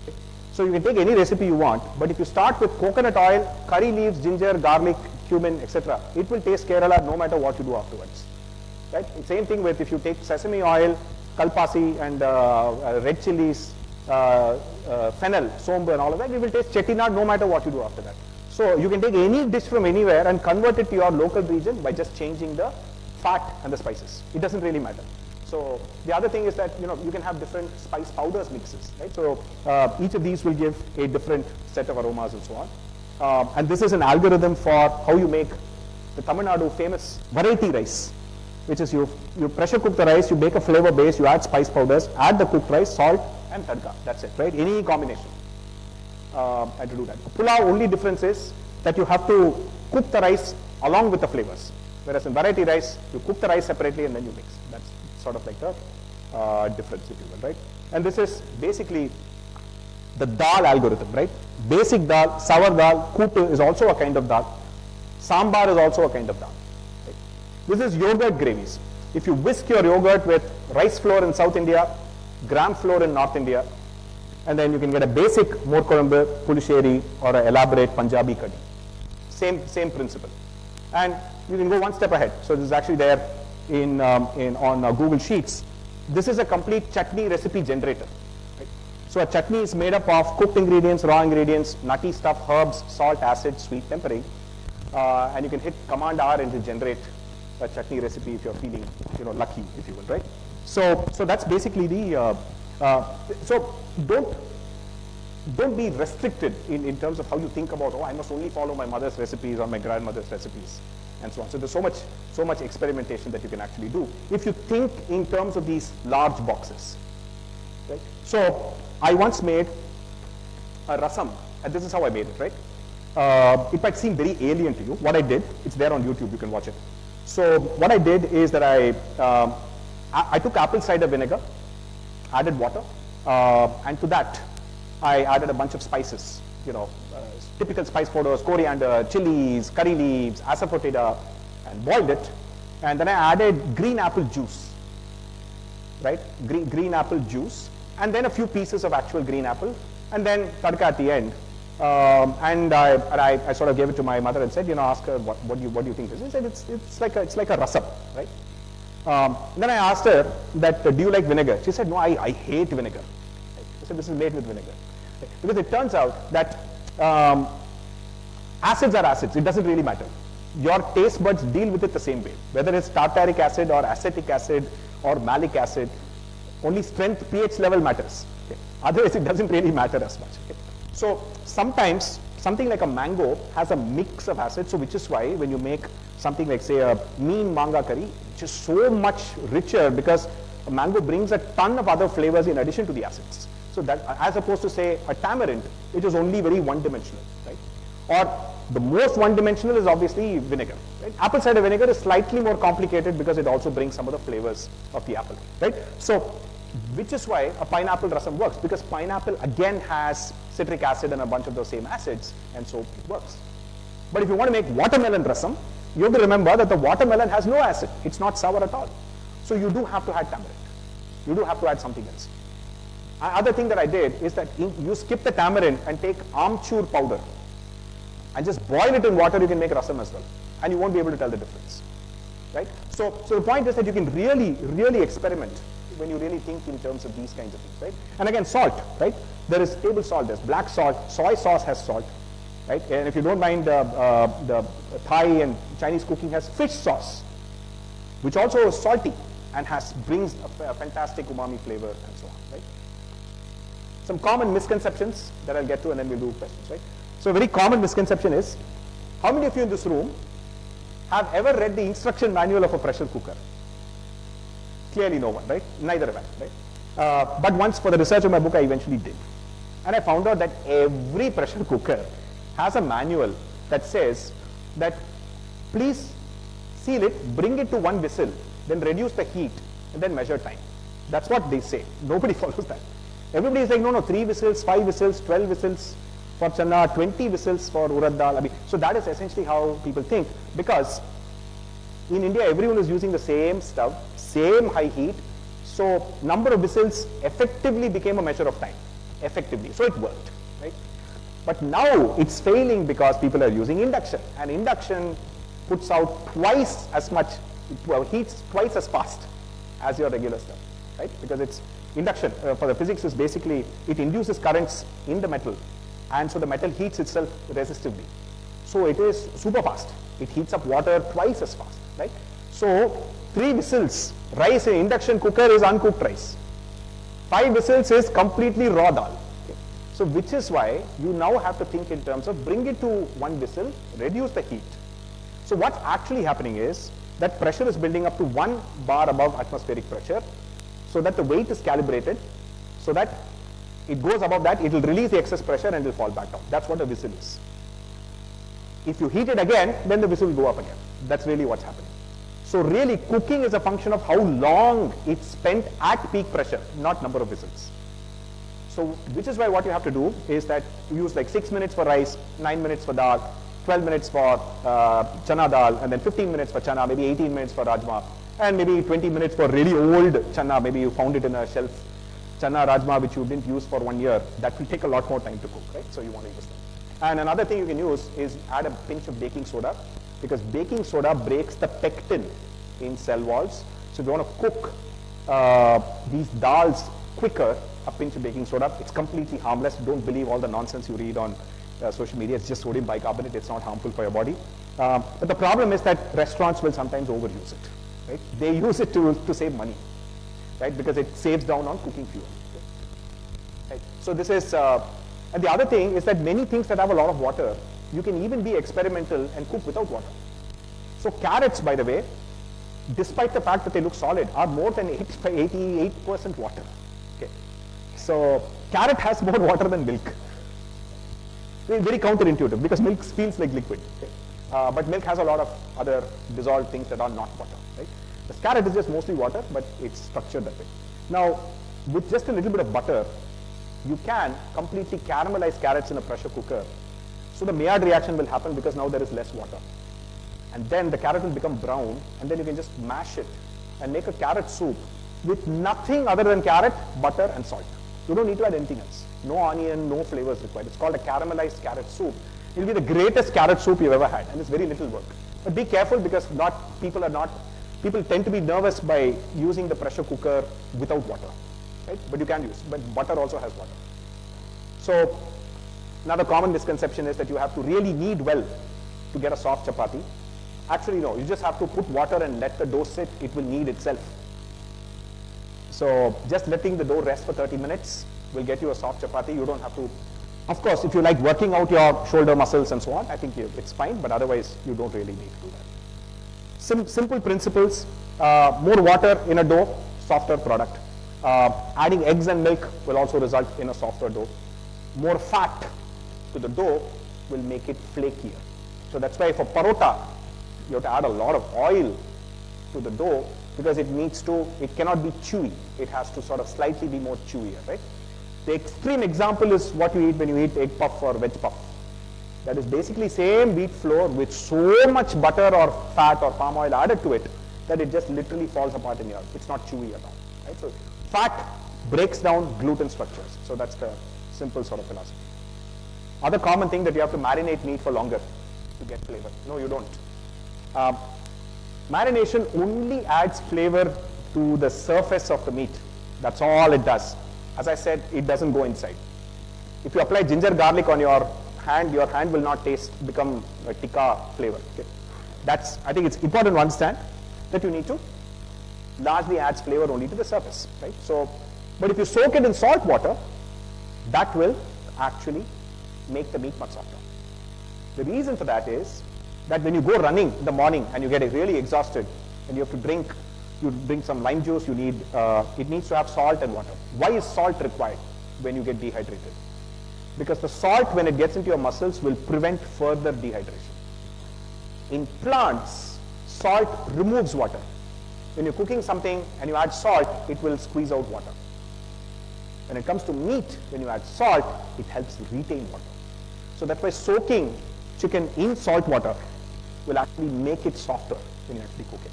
Okay? So you can take any recipe you want, but if you start with coconut oil, curry leaves, ginger, garlic, cumin, etc., it will taste Kerala no matter what you do afterwards. Right? Same thing with if you take sesame oil, kalpasi and red chilies, fennel, sombu and all of that, it will taste chettinad no matter what you do after that. So you can take any dish from anywhere and convert it to your local region by just changing the fat and the spices. It doesn't really matter. So the other thing is that you can have different spice powders mixes, right? So each of these will give a different set of aromas and so on. And this is an algorithm for how you make the Tamil Nadu famous variety rice, which is you pressure cook the rice, you make a flavor base, you add spice powders, add the cooked rice, salt and tadka. That's it, right? Any combination. And to do that. Pulao, only difference is that you have to cook the rice along with the flavors. Whereas in variety rice, you cook the rice separately and then you mix. That's sort of like the difference, if you will, right? And this is basically the dal algorithm, right? Basic dal, sour dal, kootu is also a kind of dal. Sambar is also a kind of dal. Right? This is yogurt gravies. If you whisk your yogurt with rice flour in South India, gram flour in North India, and then you can get a basic morkorambu, pulisheri, or an elaborate Punjabi curry. Same principle. And you can go one step ahead. So this is actually there on Google Sheets. This is a complete chutney recipe generator. Right? So a chutney is made up of cooked ingredients, raw ingredients, nutty stuff, herbs, salt, acid, sweet, tempering. And you can hit Command R and to generate a chutney recipe if you're feeling lucky, if you will, right? So that's basically the so don't be restricted in terms of how you think about, I must only follow my mother's recipes or my grandmother's recipes and so on. So there's so much experimentation that you can actually do if you think in terms of these large boxes. Right? So I once made a rasam, and this is how I made it, right? It might seem very alien to you. What I did, it's there on YouTube, you can watch it. So what I did is that I took apple cider vinegar, added water, and to that I added a bunch of spices, typical spice powders, coriander, chilies, curry leaves, asafoetida, and boiled it. And then I added green apple juice, right? Green apple juice, and then a few pieces of actual green apple, and then tadka at the end. And I sort of gave it to my mother and said, ask her what do you think this is? She said it's like a rasam, right? Then I asked her that, do you like vinegar? She said, no, I hate vinegar. I said, this is made with vinegar. Because it turns out that acids are acids. It doesn't really matter. Your taste buds deal with it the same way. Whether it's tartaric acid or acetic acid or malic acid, only strength, pH level matters. Okay. Otherwise, it doesn't really matter as much. Okay. So sometimes something like a mango has a mix of acids, so which is why when you make something like, say, a mean manga curry, which is so much richer because a mango brings a ton of other flavors in addition to the acids. So that, as opposed to, say, a tamarind, which is only very one-dimensional, right? Or the most one-dimensional is obviously vinegar. Right? Apple cider vinegar is slightly more complicated because it also brings some of the flavors of the apple, right? So, which is why a pineapple rasam works, because pineapple again has citric acid and a bunch of those same acids, and so it works. But if you want to make watermelon rasam, you have to remember that the watermelon has no acid. It's not sour at all. So you do have to add tamarind. You do have to add something else. Other thing that I did is that you skip the tamarind and take amchur powder and just boil it in water. You can make rasam as well, and you won't be able to tell the difference, right? So the point is that you can really experiment when you really think in terms of these kinds of things, right? And again, salt, right? There is table salt, there's black salt, soy sauce has salt, right? And if you don't mind, the Thai and Chinese cooking has fish sauce, which also is salty and brings a fantastic umami flavor and so on, right? Some common misconceptions that I'll get to, and then we'll do questions, right? So a very common misconception is, how many of you in this room have ever read the instruction manual of a pressure cooker? Clearly no one, right? Neither have I, right? But once, for the research of my book, I eventually did. And I found out that every pressure cooker has a manual that says that please seal it, bring it to 1 whistle, then reduce the heat, and then measure time. That's what they say. Nobody follows that. Everybody is like, no, 3 whistles, 5 whistles, 12 whistles for chana, 20 whistles for urad dal. I mean, so that is essentially how people think, because in India, everyone is using the same stove, same high heat, so number of whistles effectively became a measure of time, effectively. So it worked, right? But now it's failing because people are using induction, and induction puts out twice as much, heats twice as fast as your regular stuff, right? Because it's induction, for the physics is basically, it induces currents in the metal, and so the metal heats itself resistively. So it is super fast. It heats up water twice as fast, right? So 3 whistles, rice in induction cooker is uncooked rice. 5 whistles is completely raw dal. Okay. So which is why you now have to think in terms of bring it to 1 whistle, reduce the heat. So what's actually happening is that pressure is building up to 1 bar above atmospheric pressure, so that the weight is calibrated, so that it goes above that, it will release the excess pressure and it will fall back down. That's what a whistle is. If you heat it again, then the whistle will go up again. That's really what's happening. So really cooking is a function of how long it's spent at peak pressure, not number of whistles. So which is why what you have to do is that you use like 6 minutes for rice, 9 minutes for dal, 12 minutes for chana dal, and then 15 minutes for chana, maybe 18 minutes for rajma, and maybe 20 minutes for really old chana. Maybe you found it in a shelf chana rajma which you didn't use for 1 year. That will take a lot more time to cook, right? So you want to use that. And another thing you can use is add a pinch of baking soda, because baking soda breaks the pectin in cell walls. So if you want to cook these dals quicker, a pinch of baking soda. It's completely harmless. Don't believe all the nonsense you read on social media. It's just sodium bicarbonate. It's not harmful for your body. But the problem is that restaurants will sometimes overuse it. Right? They use it to save money, right? Because it saves down on cooking fuel. Right? So this is, and the other thing is that many things that have a lot of water, you can even be experimental and cook without water. So carrots, by the way, despite the fact that they look solid, are more than 88% water. Okay. So carrot has more water than milk. Very counterintuitive, because milk feels like liquid. Okay. But milk has a lot of other dissolved things that are not water. Right? The carrot is just mostly water, but it's structured that way. Now, with just a little bit of butter, you can completely caramelize carrots in a pressure cooker. So the Maillard reaction will happen because now there is less water. And then the carrot will become brown, and then you can just mash it and make a carrot soup with nothing other than carrot, butter, and salt. You don't need to add anything else. No onion, no flavors required. It's called a caramelized carrot soup. It will be the greatest carrot soup you've ever had, and it's very little work. But be careful, because people tend to be nervous by using the pressure cooker without water, right? But you can use, but butter also has water. So another common misconception is that you have to really knead well to get a soft chapati. Actually, no, you just have to put water and let the dough sit. It will knead itself. So just letting the dough rest for 30 minutes will get you a soft chapati. You don't have to, of course, if you like working out your shoulder muscles and so on, I think it's fine, but otherwise you don't really need to do that. Simple principles, more water in a dough, softer product. Adding eggs and milk will also result in a softer dough. More fat to the dough will make it flakier. So that's why for parota, you have to add a lot of oil to the dough, because it cannot be chewy. It has to sort of slightly be more chewier, right? The extreme example is what you eat when you eat egg puff or veg puff. That is basically same wheat flour with so much butter or fat or palm oil added to it that it just literally falls apart in your mouth. It's not chewy at all, right? So fat breaks down gluten structures. So that's the simple sort of philosophy. Other common thing that you have to marinate meat for longer to get flavor. No, you don't. Marination only adds flavor to the surface of the meat. That's all it does. As I said, it doesn't go inside. If you apply ginger garlic on your hand will not become a tikka flavor. Okay? I think it's important to understand that you need to largely adds flavor only to the surface, right? So, but if you soak it in salt water, that will actually make the meat much softer. The reason for that is that when you go running in the morning and you get really exhausted and you have to drink some lime juice, it needs to have salt and water. Why is salt required when you get dehydrated? Because the salt, when it gets into your muscles, will prevent further dehydration. In plants, salt removes water. When you're cooking something and you add salt, it will squeeze out water. When it comes to meat, when you add salt, it helps retain water. So that's why soaking chicken in salt water will actually make it softer when you actually cook it.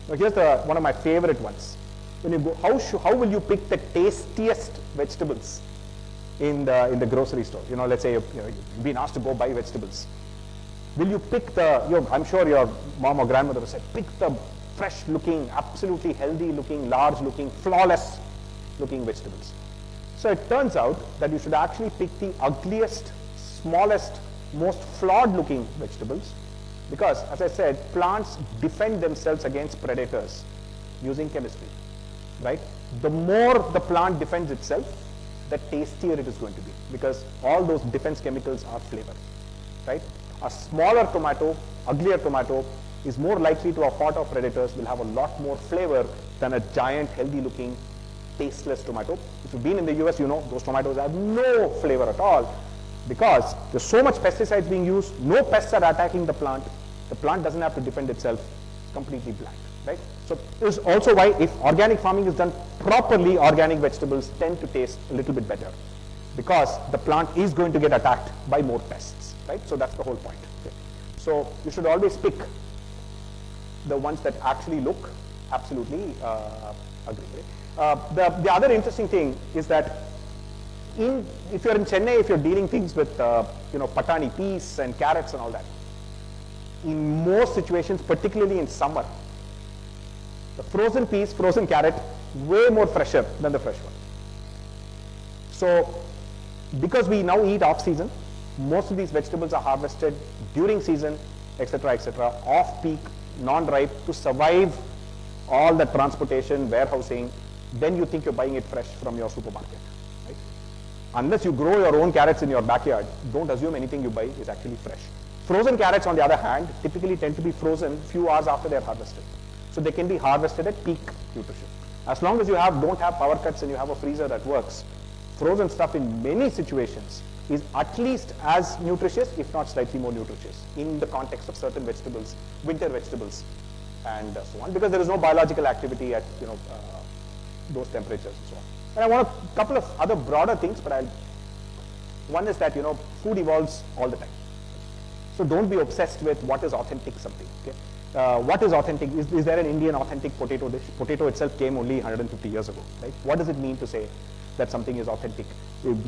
Now here's one of my favorite ones. When you go, how will you pick the tastiest vegetables in the grocery store? You know, let's say you've been asked to go buy vegetables. Will you pick I'm sure your mom or grandmother will say, pick the fresh looking, absolutely healthy looking, large looking, flawless looking vegetables. So it turns out that you should actually pick the ugliest, smallest, most flawed looking vegetables, because as I said, plants defend themselves against predators using chemistry, right? The more the plant defends itself, the tastier it is going to be, because all those defense chemicals are flavor, right? A smaller tomato, uglier tomato, is more likely to have fought off predators, will have a lot more flavor than a giant, healthy looking, tasteless tomato. If you've been in the US, you know those tomatoes have no flavor at all, because there's so much pesticides being used, no pests are attacking the plant doesn't have to defend itself, it's completely blank, right? So this is also why if organic farming is done properly, organic vegetables tend to taste a little bit better, because the plant is going to get attacked by more pests, right? So that's the whole point. Okay. So you should always pick the ones that actually look absolutely ugly. Right? The other interesting thing is that if you're in Chennai, if you're dealing things with patani peas and carrots and all that, in most situations, particularly in summer, the frozen peas, frozen carrot, way more fresher than the fresh one. So because we now eat off season, most of these vegetables are harvested during season, etc., off peak, non-ripe, to survive all the transportation, warehousing. Then you think you're buying it fresh from your supermarket, right? Unless you grow your own carrots in your backyard, don't assume anything you buy is actually fresh. Frozen carrots, on the other hand, typically tend to be frozen few hours after they're harvested. So they can be harvested at peak nutrition. As long as you don't have power cuts and you have a freezer that works, frozen stuff in many situations is at least as nutritious, if not slightly more nutritious, in the context of certain vegetables, winter vegetables, and so on, because there is no biological activity at those temperatures and so on. And I want a couple of other broader things, but one is that food evolves all the time. So don't be obsessed with what is authentic something. Okay? What is authentic? Is there an Indian authentic potato dish? Potato itself came only 150 years ago, right? What does it mean to say that something is authentic?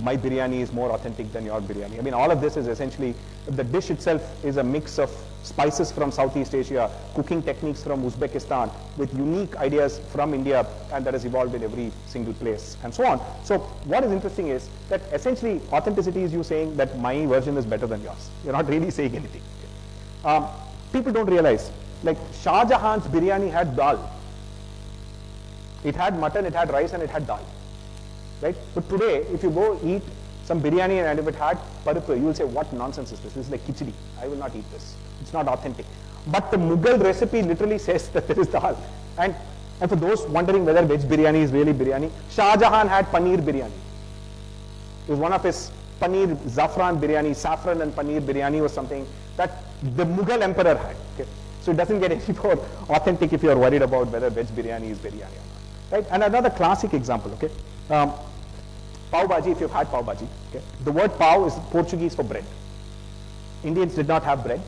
My biryani is more authentic than your biryani. I mean, all of this is essentially, the dish itself is a mix of spices from Southeast Asia, cooking techniques from Uzbekistan, with unique ideas from India, and that has evolved in every single place, and so on. So what is interesting is that essentially authenticity is you saying that my version is better than yours. You're not really saying anything. Okay. People don't realize, like Shah Jahan's biryani had dal. It had mutton, it had rice, and it had dal. Right? But today, if you go eat some biryani and if it had paripu, you will say, what nonsense is this? This is like khichdi. I will not eat this. It's not authentic. But the Mughal recipe literally says that there is dal. And for those wondering whether veg biryani is really biryani, Shah Jahan had paneer biryani. It was one of his paneer zafran biryani, saffron and paneer biryani was something that the Mughal emperor had. Okay? So it doesn't get any more authentic if you are worried about whether veg biryani is biryani or not. Right? And another classic example, okay? Pav bhaji, if you've had pav bhaji, okay? The word pav is Portuguese for bread. Indians did not have bread.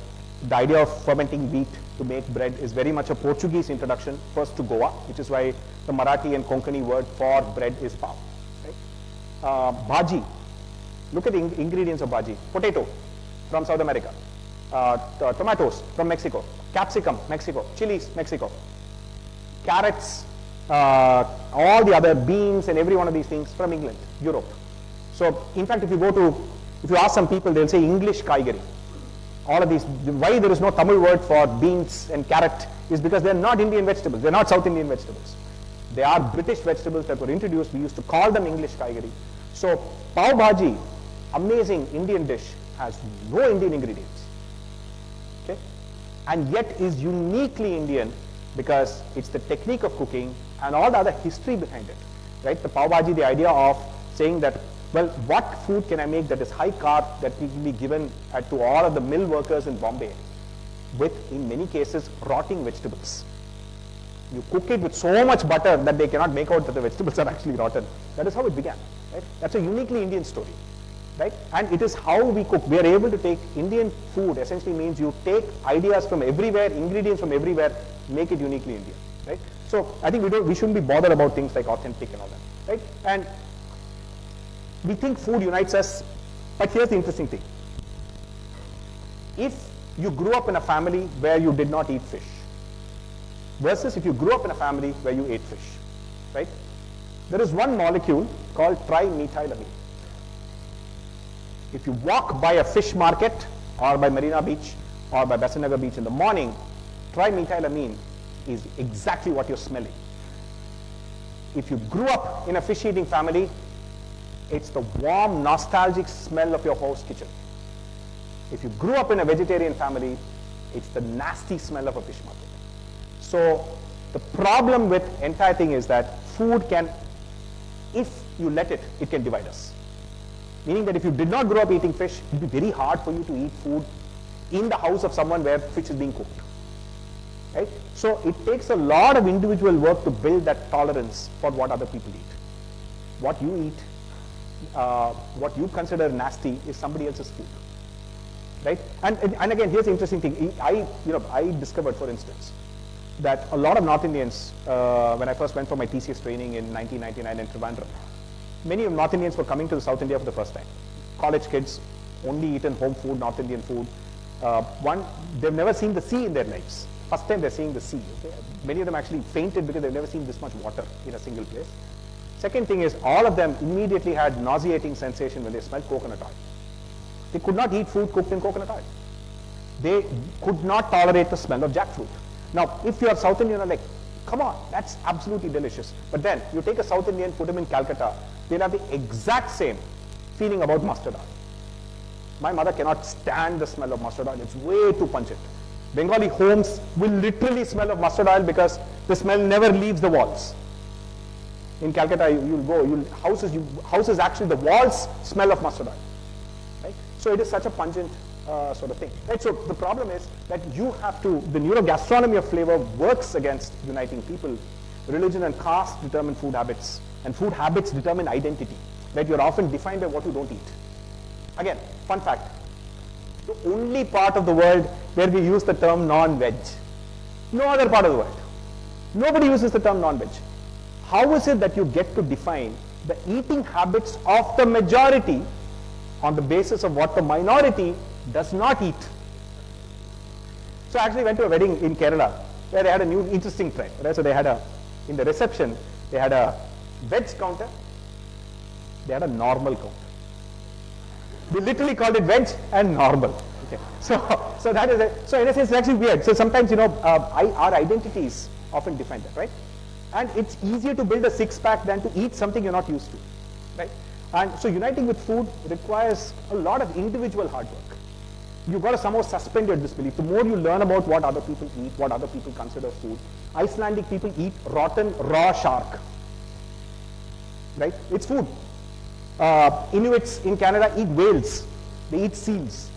The idea of fermenting wheat to make bread is very much a Portuguese introduction, first to Goa, which is why the Marathi and Konkani word for bread is pav. Right? Bhaji, look at the ingredients of bhaji. Potato from South America, tomatoes from Mexico, capsicum, Mexico, chilies, Mexico, carrots, all the other beans and every one of these things from England, Europe. So in fact, if you ask some people, they'll say English kaigari. All of these, why there is no Tamil word for beans and carrot is because they're not Indian vegetables, they're not South Indian vegetables. They are British vegetables that were introduced. We used to call them English kaigari. So pav bhaji, amazing Indian dish, has no Indian ingredients. Okay? And yet is uniquely Indian because it's the technique of cooking and all the other history behind it, right? The pav bhaji, the idea of saying that, well, what food can I make that is high carb that will be given to all of the mill workers in Bombay? with, in many cases, rotting vegetables. You cook it with so much butter that they cannot make out that the vegetables are actually rotten. That is how it began. Right? That's a uniquely Indian story. Right? And it is how we cook. We are able to take Indian food, essentially means you take ideas from everywhere, ingredients from everywhere, make it uniquely Indian. Right? So I think we shouldn't be bothered about things like authentic and all that. Right? And we think food unites us, but here's the interesting thing. If you grew up in a family where you did not eat fish, versus if you grew up in a family where you ate fish, right? There is one molecule called trimethylamine. If you walk by a fish market or by Marina Beach or by Besanagar Beach in the morning, trimethylamine is exactly what you're smelling. If you grew up in a fish-eating family, it's the warm, nostalgic smell of your house kitchen. If you grew up in a vegetarian family, it's the nasty smell of a fish market. So the problem with entire thing is that food can, if you let it, it can divide us. Meaning that if you did not grow up eating fish, it will be very hard for you to eat food in the house of someone where fish is being cooked. Right? So it takes a lot of individual work to build that tolerance for what other people eat. What you eat, what you consider nasty is somebody else's food. Right? And again, here's the interesting thing. I discovered, for instance, that a lot of North Indians, when I first went for my TCS training in 1999 in Trivandrum, many of North Indians were coming to South India for the first time. College kids, only eaten home food, North Indian food. They've never seen the sea in their lives. First time they're seeing the sea. Okay? Many of them actually fainted because they've never seen this much water in a single place. Second thing is, all of them immediately had nauseating sensation when they smelled coconut oil. They could not eat food cooked in coconut oil. They could not tolerate the smell of jackfruit. Now, if you are South Indian, you're like, come on, that's absolutely delicious. But then, you take a South Indian, put him in Calcutta, they'll have the exact same feeling about mustard oil. My mother cannot stand the smell of mustard oil. It's way too pungent. Bengali homes will literally smell of mustard oil because the smell never leaves the walls. In Calcutta, you'll go, houses actually, the walls smell of mustard oil. Right? So it is such a pungent sort of thing. Right? So the problem is that you have to, the neurogastronomy of flavor works against uniting people. Religion and caste determine food habits, and food habits determine identity. Right? You're often defined by what you don't eat. Again, fun fact, the only part of the world where we use the term non-veg. No other part of the world. Nobody uses the term non-veg. How is it that you get to define the eating habits of the majority on the basis of what the minority does not eat? So I actually went to a wedding in Kerala where they had a new interesting trend. Right? So they had in the reception, they had a veg counter, they had a normal counter. They literally called it veg and normal. Okay. So that is it. So in a sense, it's actually weird. So sometimes, our identities often define that, right? And it's easier to build a six-pack than to eat something you're not used to, right? And so uniting with food requires a lot of individual hard work. You've got to somehow suspend your disbelief. The more you learn about what other people eat, what other people consider food. Icelandic people eat rotten raw shark, right? It's food. Inuits in Canada eat whales. They eat seals,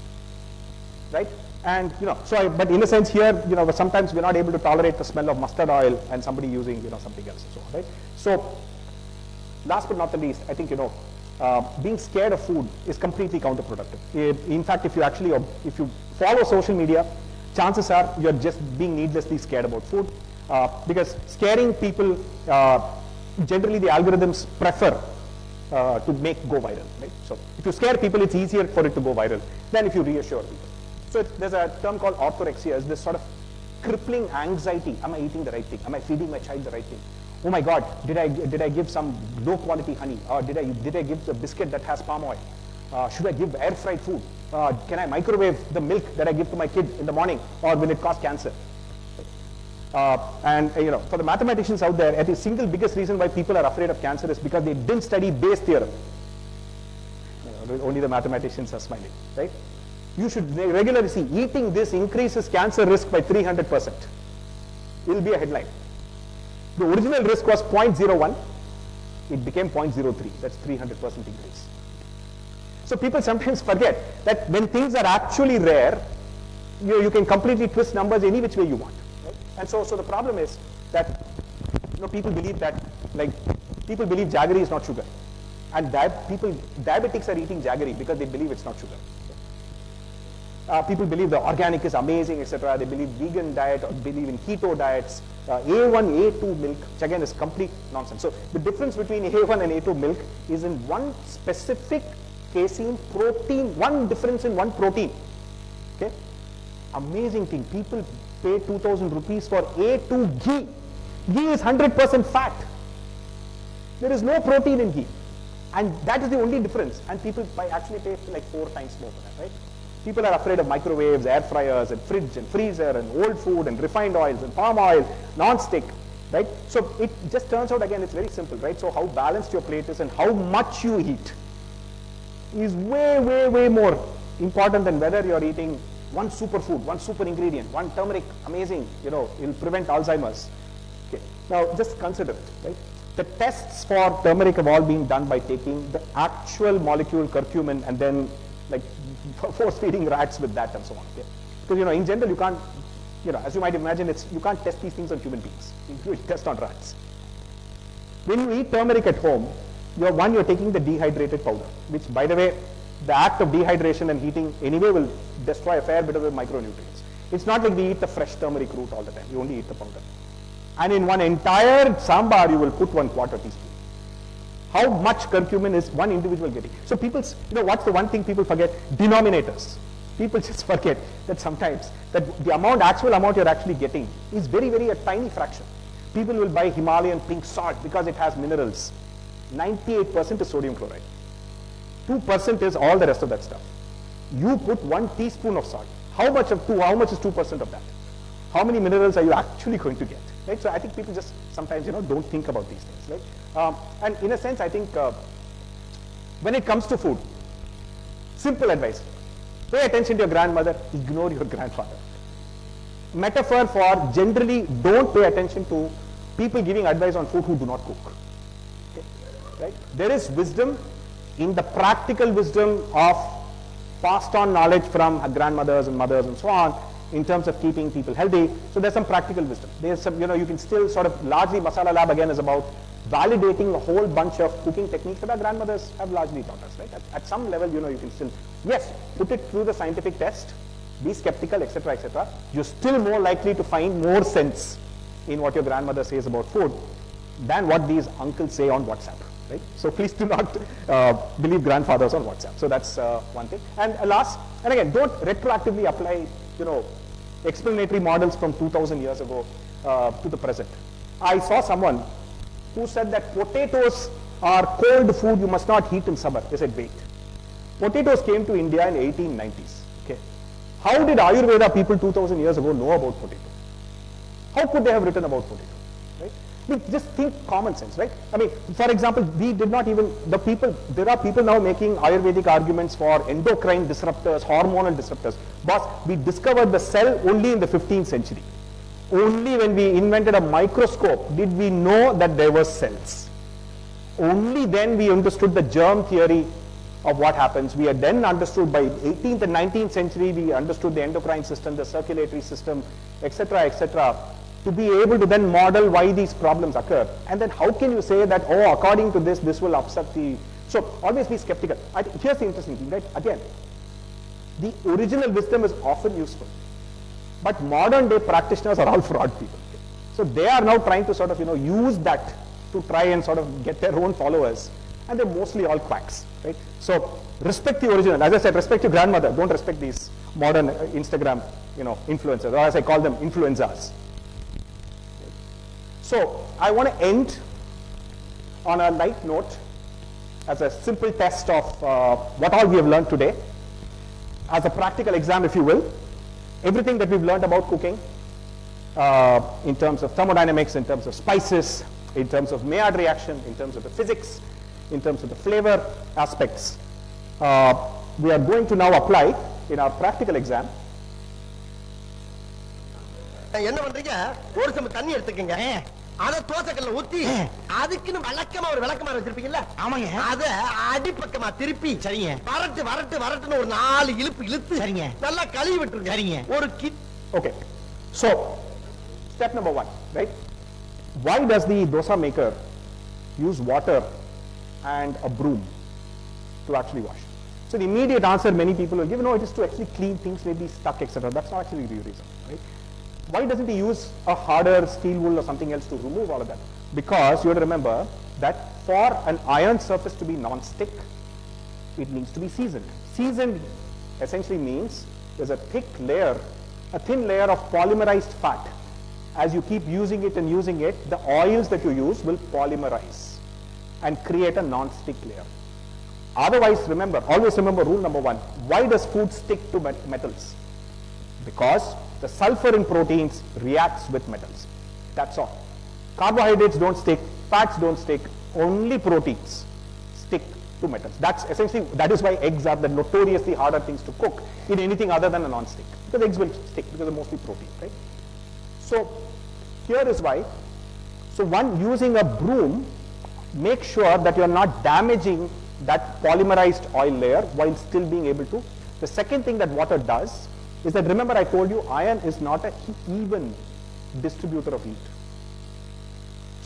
right? And but in a sense here, sometimes we're not able to tolerate the smell of mustard oil and somebody using, something else and so on, right? So, last but not the least, I think, being scared of food is completely counterproductive. In fact, if you follow social media, chances are you're just being needlessly scared about food, because scaring people, generally the algorithms prefer to go viral, right? So if you scare people, it's easier for it to go viral than if you reassure people. So there's a term called orthorexia, is this sort of crippling anxiety. Am I eating the right thing? Am I feeding my child the right thing? Oh my God, did I give some low quality honey? Or did I give a biscuit that has palm oil? Should I give air fried food? Can I microwave the milk that I give to my kid in the morning, or will it cause cancer? For the mathematicians out there, the single biggest reason why people are afraid of cancer is because they didn't study Bayes' theorem. Only the mathematicians are smiling, right? You should regularly see, eating this increases cancer risk by 300%. It will be a headline. The original risk was 0.01. It became 0.03. That's 300% increase. So people sometimes forget that when things are actually rare, you can completely twist numbers any which way you want. Right? And so the problem is that people believe that, like, people believe jaggery is not sugar, and diabetics are eating jaggery because they believe it's not sugar. People believe the organic is amazing, etc. They believe vegan diet, or believe in keto diets. A1, A2 milk, which again is complete nonsense. So the difference between A1 and A2 milk is in one specific casein protein, one difference in one protein. Okay, amazing thing. People pay 2,000 rupees for A2 ghee. Ghee is 100% fat. There is no protein in ghee, and that is the only difference. And people actually pay like 4 times more for that, right? People are afraid of microwaves, air fryers, and fridge and freezer, and old food, and refined oils, and palm oil, non-stick, right? So it just turns out, again, it's very simple, right? So how balanced your plate is and how much you eat is way, way, way more important than whether you're eating one superfood, one super ingredient, one turmeric, amazing, it'll prevent Alzheimer's. Okay. Now just consider it, right? The tests for turmeric have all been done by taking the actual molecule curcumin and then like force feeding rats with that and so on. Okay? Because in general you can't, as you might imagine, you can't test these things on human beings. You test on rats. When you eat turmeric at home, you're taking the dehydrated powder, which, by the way, the act of dehydration and heating anyway will destroy a fair bit of the micronutrients. It's not like we eat the fresh turmeric root all the time. You only eat the powder. And in one entire sambar, you will put 1/4 teaspoon. How much curcumin is one individual getting? So people, what's the one thing people forget? Denominators. People just forget that sometimes that the actual amount you're actually getting is very, very a tiny fraction. People will buy Himalayan pink salt because it has minerals. 98% is sodium chloride. 2% is all the rest of that stuff. You put 1 teaspoon of salt. How much is 2% of that? How many minerals are you actually going to get? Right? So I think people just sometimes don't think about these things. Right? And in a sense, I think when it comes to food, simple advice: pay attention to your grandmother, ignore your grandfather. Metaphor for generally don't pay attention to people giving advice on food who do not cook. Okay? Right? There is wisdom in the practical wisdom of passed on knowledge from grandmothers and mothers and so on, in terms of keeping people healthy. So there's some practical wisdom. There's some, you can still sort of, largely Masala Lab again is about validating a whole bunch of cooking techniques that our grandmothers have largely taught us, right? At some level, you can still, yes, put it through the scientific test, be skeptical, etc., etc. You're still more likely to find more sense in what your grandmother says about food than what these uncles say on WhatsApp, right? So please do not believe grandfathers on WhatsApp. So that's one thing. And last, and again, don't retroactively apply, explanatory models from 2000 years ago to the present. I saw someone who said that potatoes are cold food, you must not heat in summer. They said, wait. Potatoes came to India in 1890s. Okay. How did Ayurveda people 2000 years ago know about potato? How could they have written about potato? Right? I mean, just think common sense, right? I mean, for example, we did not even, there are people now making Ayurvedic arguments for endocrine disruptors, hormonal disruptors. Boss, we discovered the cell only in the 15th century. Only when we invented a microscope did we know that there were cells. Only then we understood the germ theory of what happens. We had then understood by 18th and 19th century, we understood the endocrine system, the circulatory system, etc., to be able to then model why these problems occur. And then how can you say that, oh, according to this will upset the... So always be skeptical. Here's the interesting thing, right? Again, the original wisdom is often useful, but modern day practitioners are all fraud people. So they are now trying to sort of, use that to try and sort of get their own followers, and they're mostly all quacks, right? So respect the original. As I said, respect your grandmother. Don't respect these modern Instagram, influencers, or as I call them, influencers. So I want to end on a light note as a simple test of what all we have learned today. As a practical exam, if you will, everything that we've learned about cooking in terms of thermodynamics, in terms of spices, in terms of Maillard reaction, in terms of the physics, in terms of the flavor aspects, we are going to now apply in our practical exam. என்ன பண்றீங்க? ஒரு சம தண்ணி எடுத்துக்கங்க. அத தோசைக்கல்ல ஊத்தி அதுக்குன்னு வழக்கமா ஒரு விளக்கமா வச்சிருப்பீங்கல்ல? ஆமாங்க. அத அடிப்பக்கமா திருப்பி சரிங்க வரட்டுன்னு ஒரு 4 இழுப்பு இழுத்து சரிங்க நல்லா கழுவி விட்டுருங்க. சரிங்க. ஒரு Okay. So, step number 1, right? Why does the dosa maker use water and a broom to actually wash? So the immediate answer many people will give, no, it is to actually clean things, maybe stuck, etc. That's not actually the reason, right? Why doesn't he use a harder steel wool or something else to remove all of that? Because you have to remember that for an iron surface to be non-stick, it needs to be seasoned. Seasoned essentially means there's a thin layer of polymerized fat. As you keep using it and using it, the oils that you use will polymerize and create a non-stick layer. Otherwise, always remember rule number 1. Why does food stick to metals? Because the sulfur in proteins reacts with metals. That's all. Carbohydrates don't stick, fats don't stick, only proteins stick to metals. That is why eggs are the notoriously harder things to cook in anything other than a non-stick. Because eggs will stick because they're mostly protein, right? So here is why. So one, using a broom, make sure that you're not damaging that polymerized oil layer while still being able to. The second thing that water does is that, remember I told you iron is not an even distributor of heat.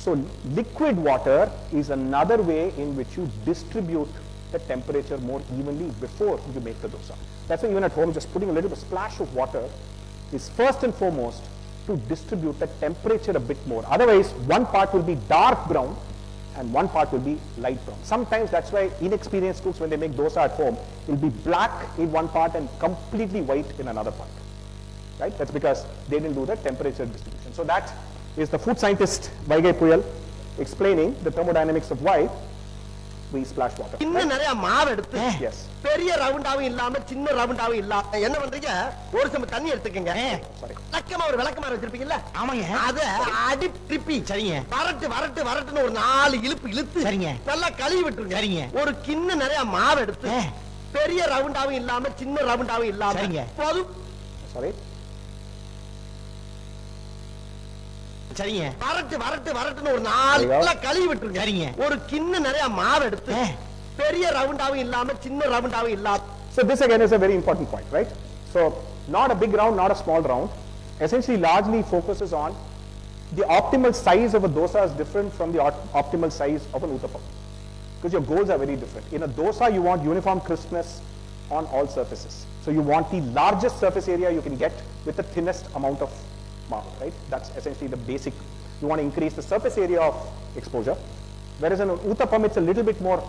So liquid water is another way in which you distribute the temperature more evenly before you make the dosa. That's why even at home, just putting a little splash of water is first and foremost to distribute the temperature a bit more. Otherwise, one part will be dark brown and one part will be light brown. Sometimes that's why inexperienced cooks, when they make dosa at home, will be black in one part and completely white in another part. Right? That's because they didn't do the temperature distribution. So that is the food scientist Vaigai Puyal explaining the thermodynamics of why we splash water. இன்னும் நிறைய மாவு எடுத்து Yes. பெரிய ரவுண்டாவும் இல்லாம சின்ன ரவுண்டாவும் இல்லாம என்ன பண்றீங்க? ஒரு சம தண்ணி எடுத்துக்கங்க. லக்கமா ஒரு விளக்கமா வச்சிருப்பீங்கல்ல? ஆமாங்க. அத அடி திருப்பி சரிங்க வரட்டுன்னு ஒரு 4 இழுப்பு இழுத்து சரிங்க நல்லா கழுவி விட்டுருங்க. சரிங்க. ஒரு கிண்ண நிறைய மாவு எடுத்து பெரிய ரவுண்டாவும் இல்லாம சின்ன ரவுண்டாவும் இல்லாம சரிங்க சரிங்க வரட்டுன்னு ஒரு 4 நல்லா கழுவி விட்டுருங்க. சரிங்க. ஒரு கிண்ண நிறைய மாவு எடுத்து பெரிய ரவுண்டாவும் இல்லாம சின்ன ரவுண்டாவும் இல்லாம. So this again is a very important point, right? So not a big round, not a small round. Essentially largely focuses on the optimal size of a dosa is different from the optimal size of an uttapam. Because your goals are very different. In a dosa you want uniform crispness on all surfaces. So you want the largest surface area you can get with the thinnest amount of marble, right? That's essentially the basic. You want to increase the surface area of exposure. Whereas in an uttapam it's a little bit more,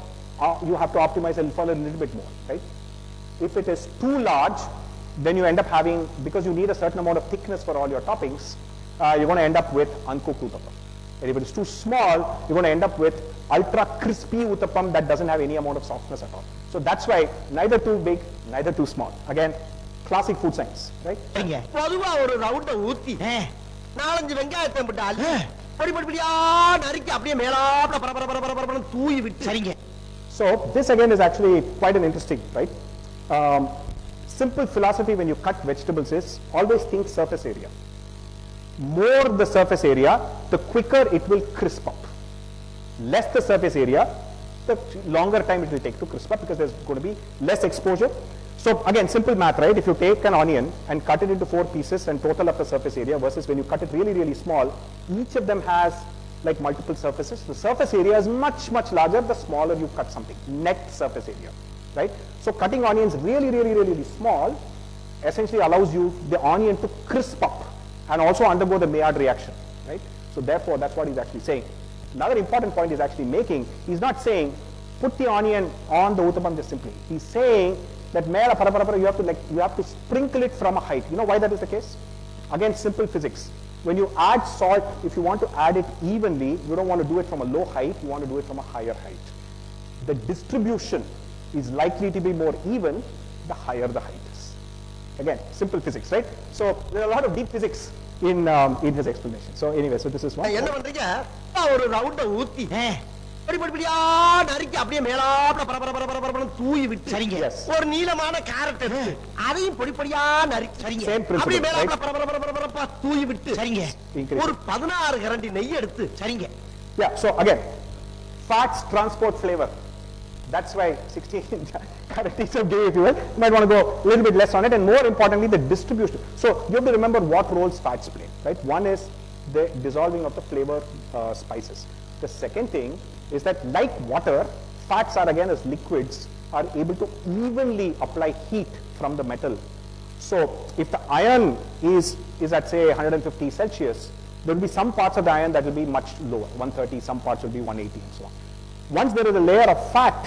you have to optimize it for a little bit more, right? If it is too large, then you end up having, because you need a certain amount of thickness for all your toppings, you're going to end up with uncooked uttapam. And if it is too small, you're going to end up with ultra crispy uttapam that doesn't have any amount of softness at all. So that's why neither too big, neither too small. Again, classic food science, right? பொதுவா ஒரு ரவுண்ட ஊத்தி 4-5 வெங்காயத்தை போட்டு அள்ளி படிப்படியா நறுக்கி அப்படியே மேலாப்ல பரபர தூவி விட்டு சரிங்க. So this again is actually quite an interesting, right? Simple philosophy when you cut vegetables is always think surface area. More the surface area, the quicker it will crisp up. Less the surface area, the longer time it will take to crisp up because there's going to be less exposure. So again, simple math, right? If you take an onion and cut it into 4 pieces and total up the surface area versus when you cut it really, really small, each of them has like multiple surfaces. The surface area is much, much larger the smaller you cut something. Net surface area, right? So cutting onions really, really, really, really small essentially allows you the onion to crisp up and also undergo the Maillard reaction, right? So therefore, that's what he's actually saying. Another important point he's actually making, he's not saying put the onion on the uttapam just simply. He's saying that you have to sprinkle it from a height. You know why that is the case? Again, simple physics. When you add salt, if you want to add it evenly, you don't want to do it from a low height, you want to do it from a higher height. The distribution is likely to be more even the higher the height is. Again, simple physics, right? So there are a lot of deep physics in his explanation. So anyway, so this is one. என்ன பண்றீங்க? ஒரு ரவுண்ட ஊத்தி படிப்படியா நறுக்கி அப்படியே மேலாப்ல பரபர தூவி விட்டு சரிங்க ஒரு நீளமான கேரட் எடுத்து அதையும் பொடிப்படியா நறுக்கி சரிங்க அப்படியே மேலாப்ல பரபர தூவி விட்டு சரிங்க ஒரு 16 கரண்டி நெய் எடுத்து சரிங்க. Yeah, so again, fats transport flavor. That's why 16 calories of ghee, if you will. You might want to go a little bit less on it, and more importantly, the distribution. So you have to remember what roles fats play, right? One is the dissolving of the flavor spices. The second thing is that, like water, fats are again as liquids are able to evenly apply heat from the metal. So if the iron is at say 150 Celsius, there will be some parts of the iron that will be much lower, 130, some parts will be 180 and so on. Once there is a layer of fat,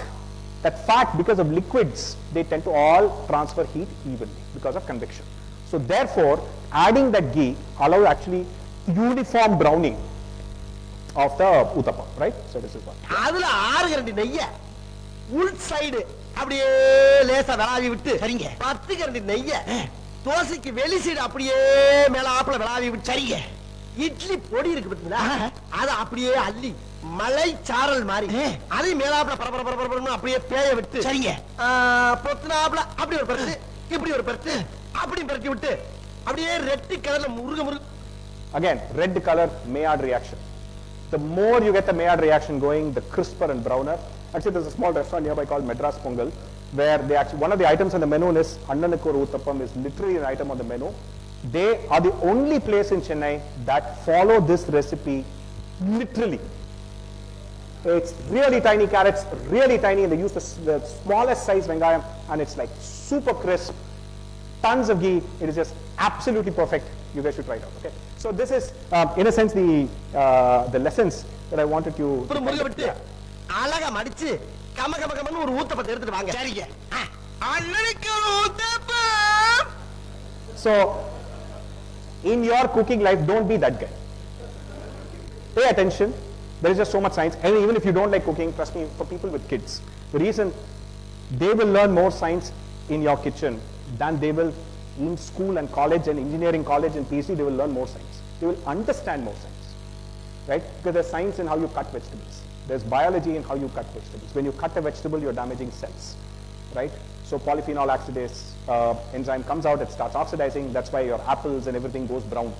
that fat, because of liquids, they tend to all transfer heat evenly because of convection. So therefore, adding that ghee allows actually uniform browning of the uttapam, right? So this is one. அதுல 6 கரண்டி நெய்ய உள் side அப்படியே லேசா விளாவி விட்டு சரிங்க 10 கரண்டி நெய்ய தோசைக்கு வெளி சைடு அப்படியே மேலாப்ல விளாவி விட்டு சரிங்க. இட்லி பொடி இருக்கு பாத்தீங்களா, அது அப்படியே அள்ளி மலை சாரல் மாதிரி அதை மேலாப்ல பரபர அப்படியே பேய விட்டு சரிங்க பொத்துனாப்ல அப்படி ஒரு பருத்து இப்படி ஒரு பருத்து அப்படி பரட்டி விட்டு அப்படியே ரெட் கலர்ல Muruga again red color Maillard reaction. The more you get the Maillard reaction going, the crisper and browner. Actually, there's a small restaurant nearby called Madras Pongal, where they actually, one of the items on the menu is Annanakkur Uttapam is literally an item on the menu. They are the only place in Chennai that follow this recipe literally. It's really tiny carrots, really tiny, and they use the smallest size vengayam, and it's like super crisp, tons of ghee. It is just absolutely perfect. You guys should try it out. Okay. So this is, in a sense, the lessons that I wanted to. அழகா மடிச்சு கம கம கமன்னு ஒரு ஊத்தப்பத்தை எடுத்துட்டு வாங்க சரிங்க. அண்ணனுக்கு uttapam. So in your cooking life, don't be that guy. Pay attention. There is just so much science, and even if you don't like cooking, trust me, for people with kids, the reason they will learn more science in your kitchen than they will in school and college and engineering college and PhD. They will learn more science. They will understand more science, right? Because there's science in how you cut vegetables. There's biology in how you cut vegetables. When you cut a vegetable, you're damaging cells, right? So polyphenol oxidase enzyme comes out, it starts oxidizing. That's why your apples and everything goes brown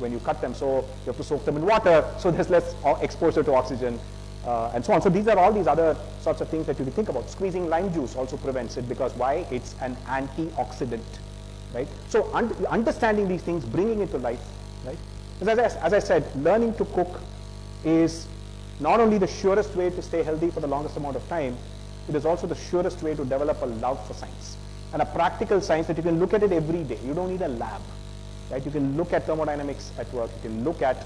when you cut them. So you have to soak them in water, so there's less exposure to oxygen and so on. So these are all these other sorts of things that you can think about. Squeezing lime juice also prevents it, because why? It's an antioxidant, right? So understanding these things, bringing it to life, right? As I said, learning to cook is not only the surest way to stay healthy for the longest amount of time, it is also the surest way to develop a love for science, and a practical science that you can look at it every day. You don't need a lab, right? You can look at thermodynamics at work, you can look at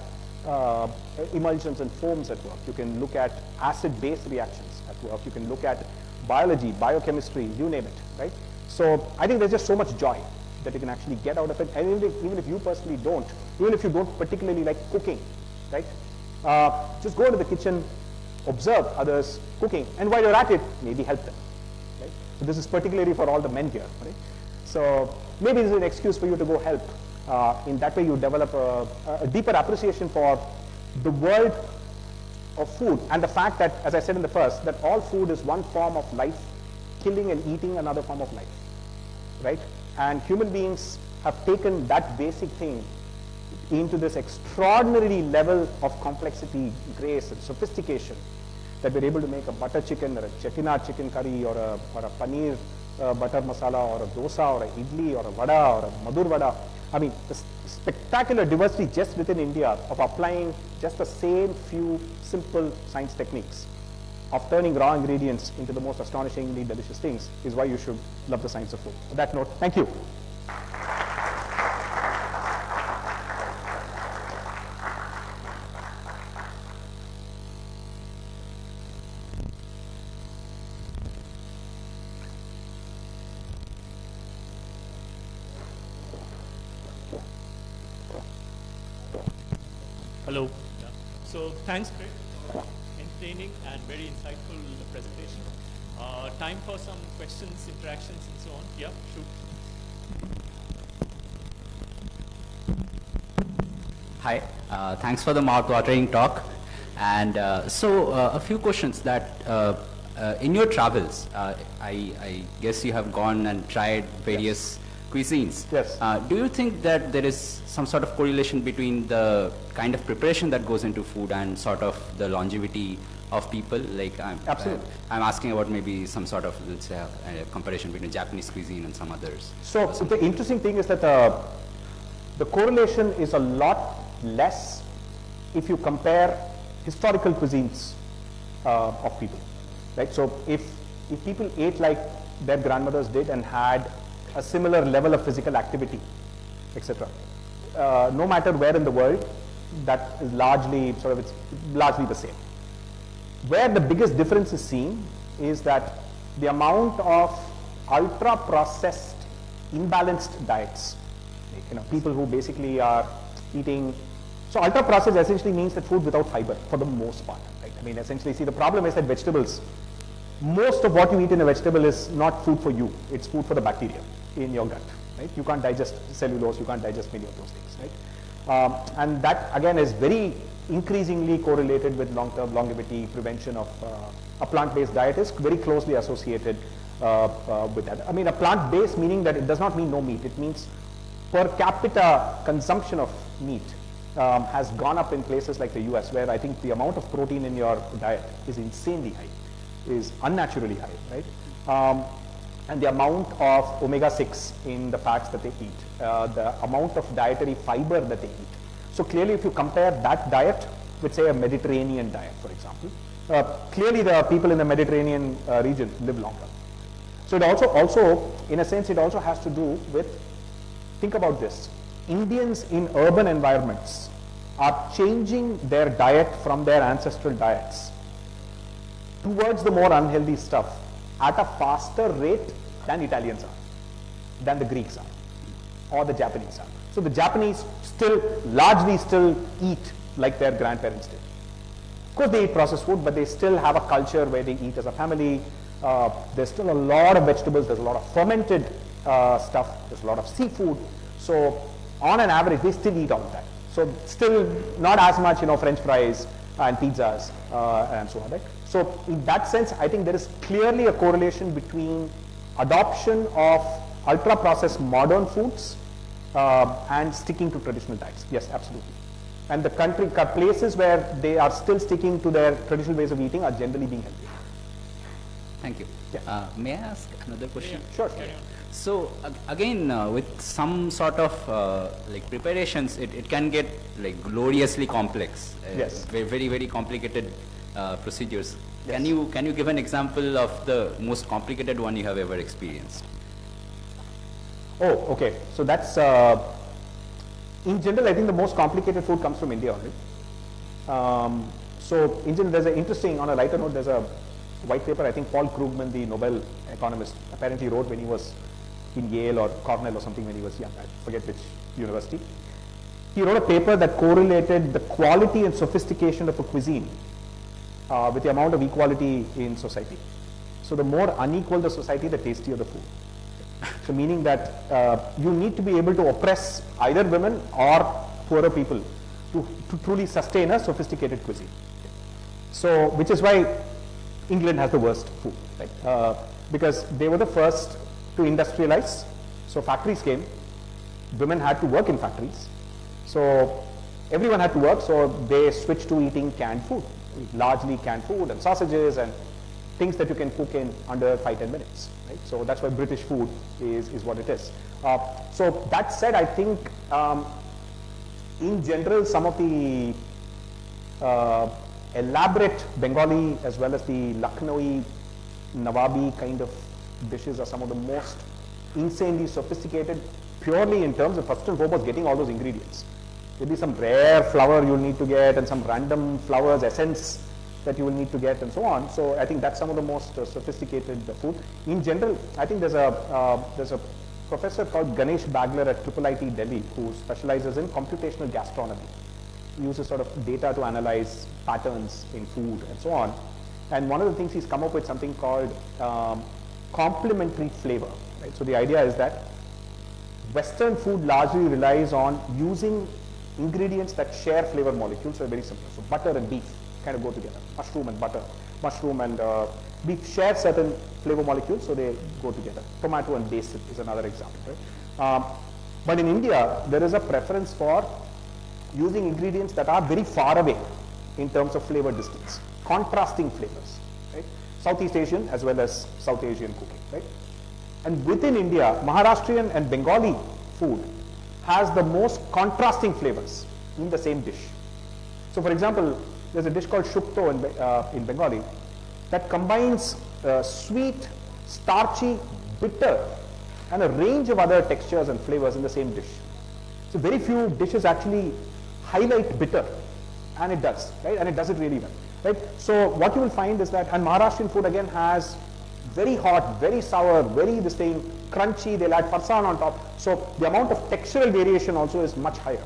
emulsions and foams at work, you can look at acid-base reactions at work, you can look at biology, biochemistry, you name it, right? So I think there's just so much joy that you can actually get out of it, and even if you personally don't, even if you don't particularly like cooking, right? Just go into the kitchen, observe others cooking, and while you're at it, maybe help them, right? So this is particularly for all the men here, right? So maybe this is an excuse for you to go help. In that way, you develop a deeper appreciation for the world of food, and the fact that, as I said in the first, that all food is one form of life, killing and eating another form of life, right? And human beings have taken that basic thing into this extraordinary level of complexity, grace, and sophistication, that we're able to make a butter chicken or a chettinad chicken curry or a paneer butter masala or a dosa or a idli or a vada or a madur vada. I mean, the spectacular diversity just within India of applying just the same few simple science techniques of turning raw ingredients into the most astonishingly delicious things is why you should love the science of food. On that note, thank you. Hello. Yeah. So thanks, Craig, for entertaining and very insightful presentation. Time for some questions, interactions, and so on. Yeah, shoot. Hi. Thanks for the mouth-watering talk. And a few questions that in your travels, I guess you have gone and tried various cuisines. Yes. Do you think that there is some sort of correlation between the kind of preparation that goes into food and sort of the longevity of people? Like Absolutely. I'm asking about maybe some sort of, let's say, a comparison between Japanese cuisine and some others. So the interesting thing is that the correlation is a lot less if you compare historical cuisines of people, right? So if people ate like their grandmothers did and had a similar level of physical activity, etc., no matter where in the world, that is largely it's largely the same. Where the biggest difference is seen is that the amount of ultra processed, imbalanced diets, people who basically are eating. So ultra processed essentially means that food without fiber for the most part, right? I mean, essentially, see, the problem is that vegetables, most of what you eat in a vegetable is not food for you, it's food for the bacteria in your gut, right? You can't digest cellulose, you can't digest many of those things, right? And that again is very increasingly correlated with long-term longevity, prevention of a plant-based diet is very closely associated with that. I mean, a plant-based meaning that it does not mean no meat, it means per capita consumption of meat has gone up in places like the US, where I think the amount of protein in your diet is insanely high, is unnaturally high, right? And the amount of omega-6 in the fats that they eat, the amount of dietary fiber that they eat. So clearly, if you compare that diet with, say, a Mediterranean diet, for example, clearly the people in the Mediterranean region live longer. So it also, in a sense, it also has to do with, think about this, Indians in urban environments are changing their diet from their ancestral diets towards the more unhealthy stuff at a faster rate than Italians are, than the Greeks are, or the Japanese are. So the Japanese largely still eat like their grandparents did. Of course they eat processed food, but they still have a culture where they eat as a family. There's still a lot of vegetables, there's a lot of fermented stuff, there's a lot of seafood. So on an average, they still eat all of that. So still not as much, French fries and pizzas and so on, right? So in that sense, I think there is clearly a correlation between adoption of ultra-processed modern foods and sticking to traditional diets. Yes, absolutely. And the places where they are still sticking to their traditional ways of eating are generally being healthy. Thank you. Yeah. May I ask another question? Sure. So again, with some sort of like preparations, it can get like gloriously complex. Yes. Very, very complicated procedures. Yes. Can you give an example of the most complicated one you have ever experienced? Oh, okay. So that's, in general, I think the most complicated food comes from India only. So in general, there's an interesting, on a lighter note, there's a white paper, I think Paul Krugman, the Nobel economist, apparently wrote when he was in Yale or Cornell or something when he was young, I forget which university. He wrote a paper that correlated the quality and sophistication of a cuisine with the amount of equality in society. So the more unequal the society, the tastier the food. So meaning that you need to be able to oppress either women or poorer people to truly sustain a sophisticated cuisine. So, which is why England has the worst food, right? Because they were the first to industrialize. So factories came, women had to work in factories. So everyone had to work, so they switched to eating canned food, largely canned food and sausages and things that you can cook in under 5-10 minutes, right? So that's why British food is what it is. So that said, I think in general, some of the elaborate Bengali as well as the Lucknowi, Nawabi kind of dishes are some of the most insanely sophisticated, purely in terms of first and foremost getting all those ingredients. There'll be some rare flour you'll need to get and some random flowers essence that you will need to get and so on. So I think that's some of the most sophisticated food. In general, I think there's a professor called Ganesh Bagler at IIIT Delhi who specializes in computational gastronomy. He uses sort of data to analyze patterns in food and so on. And one of the things he's come up with something called complementary flavor. Right? So the idea is that Western food largely relies on using ingredients that share flavor molecules. So very simple. So butter and beef kind of go together. Mushroom and butter, mushroom and beef share certain flavor molecules, so they go together. Tomato and basil is another example, right? But in India, there is a preference for using ingredients that are very far away in terms of flavor distance, contrasting flavors, right? Southeast Asian as well as South Asian cooking, right? And within India, Maharashtrian and Bengali food has the most contrasting flavors in the same dish. So for example, there's a dish called shukto in Bengali that combines sweet, starchy, bitter, and a range of other textures and flavors in the same dish. So very few dishes actually highlight bitter, and it does, right? And it does it really well, right? So what you will find is that, and Maharashtrian food again has very hot, very sour, very this thing, crunchy, they'll add farsan on top. So the amount of textural variation also is much higher.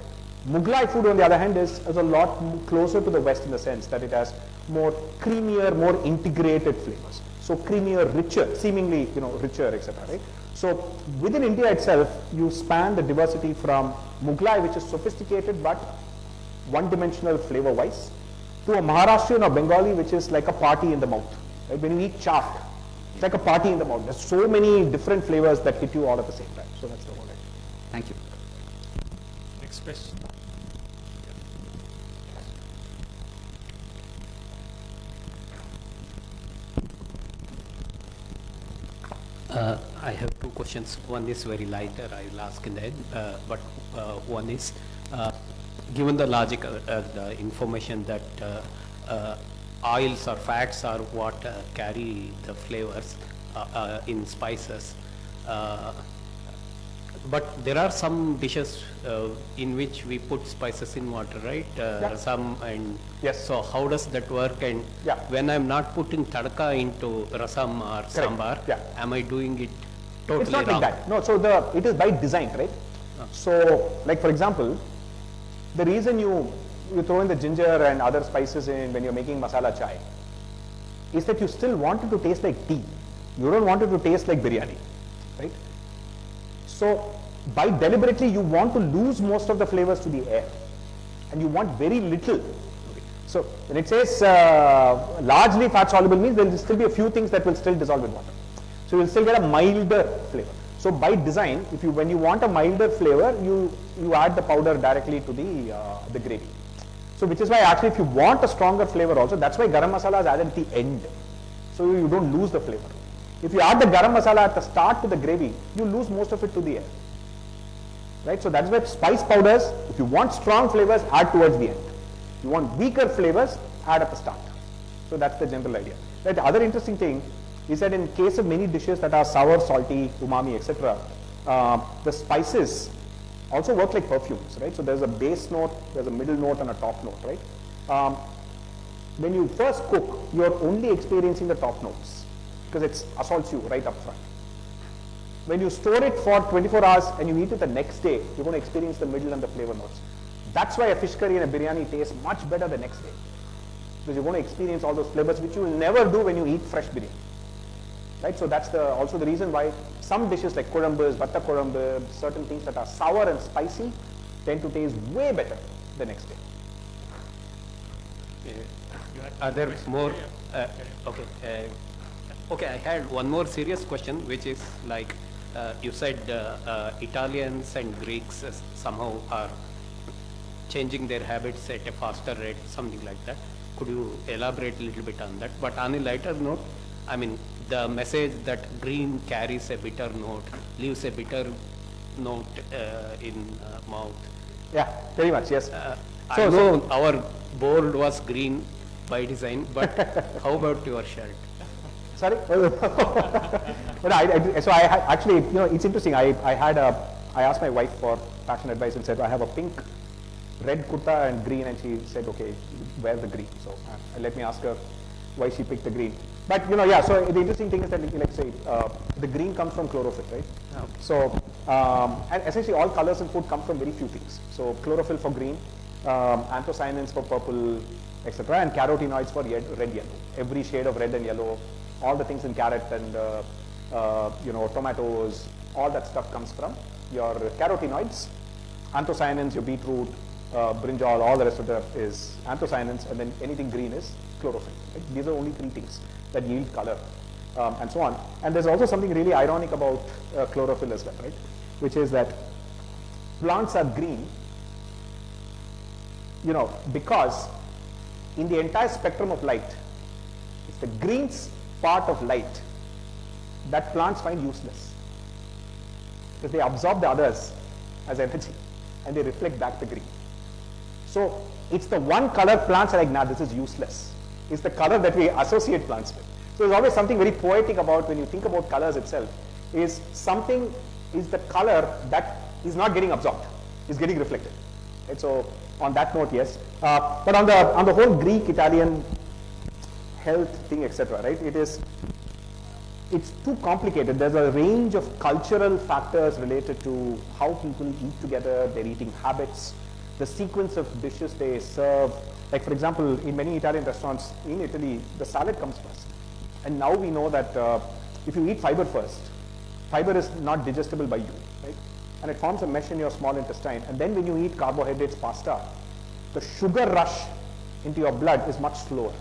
Mughlai food on the other hand is a lot closer to the West in the sense that it has more creamier, more integrated flavors. So creamier, richer, seemingly, richer, etc., right? So within India itself, you span the diversity from Mughlai, which is sophisticated but one-dimensional flavor-wise, to a Maharashtrian or Bengali, which is like a party in the mouth. Right? When you eat chaat, it's like a party in the mouth. There's so many different flavors that hit you all at the same time. So that's the whole idea. Thank you. Next question. I have two questions. One is very lighter, I will ask in the end, but one is, given the logic, the information that oils or fats are what carry the flavors in spices, but there are some dishes in which we put spices in water, right? Rasam and yes. So how does that work? And when I'm not putting tadka into rasam or sambar, am I doing it totally It's not wrong? like that. No, so it is by design, right? So, like for example, the reason you throw in the ginger and other spices in when you're making masala chai is that you still want it to taste like tea. You don't want it to taste like biryani, right? So, by deliberately you want to lose most of the flavors to the air, and you want very little. So, when it says largely fat soluble means there will still be a few things that will still dissolve in water. So, you will still get a milder flavor. So, by design, when you want a milder flavor, you add the powder directly to the gravy. So, which is why actually if you want a stronger flavor also, that's why garam masala is added at the end. So, you don't lose the flavor. If you add the garam masala at the start to the gravy, you lose most of it to the air. Right? So that's why spice powders, if you want strong flavors, add towards the end. You want weaker flavors, add at the start. So that's the general idea. Right? The other interesting thing is that in case of many dishes that are sour, salty, umami, etc., the spices also work like perfumes, right? So there's a base note, there's a middle note, and a top note, right? When you first cook, you're only experiencing the top notes because it assaults you right up front. When you store it for 24 hours and you eat it the next day, you're going to experience the middle and the flavor notes. That's why a fish curry and a biryani taste much better the next day, because you're going to experience all those flavors which you will never do when you eat fresh biryani. Right? So that's also the reason why some dishes like korambas, vatta koramba, certain things that are sour and spicy tend to taste way better the next day. Are there more? Okay, I had one more serious question, which is like you said Italians and Greeks somehow are changing their habits at a faster rate, something like that. Could you elaborate a little bit on that? But on a lighter note, I mean, the message that green carries a bitter note, leaves a bitter note in mouth. Yeah, very much, yes. I know our board was green by design, but how about your shirt? Sorry? But actually, it's interesting. I asked my wife for fashion advice and said, I have a pink, red kurta and green, and she said, okay, wear the green. So let me ask her why she picked the green. But so the interesting thing is that, like say, the green comes from chlorophyll, right? Okay. So, and essentially all colors in food come from very few things. So chlorophyll for green, anthocyanins for purple, etc., and carotenoids for red, yellow. Every shade of red and yellow, all the things in carrot and tomatoes, all that stuff comes from your carotenoids, anthocyanins, your beetroot, brinjal, all the rest of that is anthocyanins, and then anything green is chlorophyll. Right? These are only three things that yield color, and so on. And there's also something really ironic about chlorophyll as well, right? Which is that plants are green, because in the entire spectrum of light, it's the green part of light that plants find useless, because they absorb the others as energy and they reflect back the green. So it's the one color plants are like, nah, this is useless. It's the color that we associate plants with. So there's always something very poetic about when you think about colors itself, is something is the color that is not getting absorbed, is getting reflected. Right? So on that note, yes. But on the whole Greek, Italian health thing, etc., right? It's too complicated. There's a range of cultural factors related to how people eat together, their eating habits, the sequence of dishes they serve. Like for example, in many Italian restaurants in Italy, the salad comes first. And now we know that if you eat fiber first, fiber is not digestible by you, right? And it forms a mesh in your small intestine. And then when you eat carbohydrates, pasta, the sugar rush into your blood is much slower.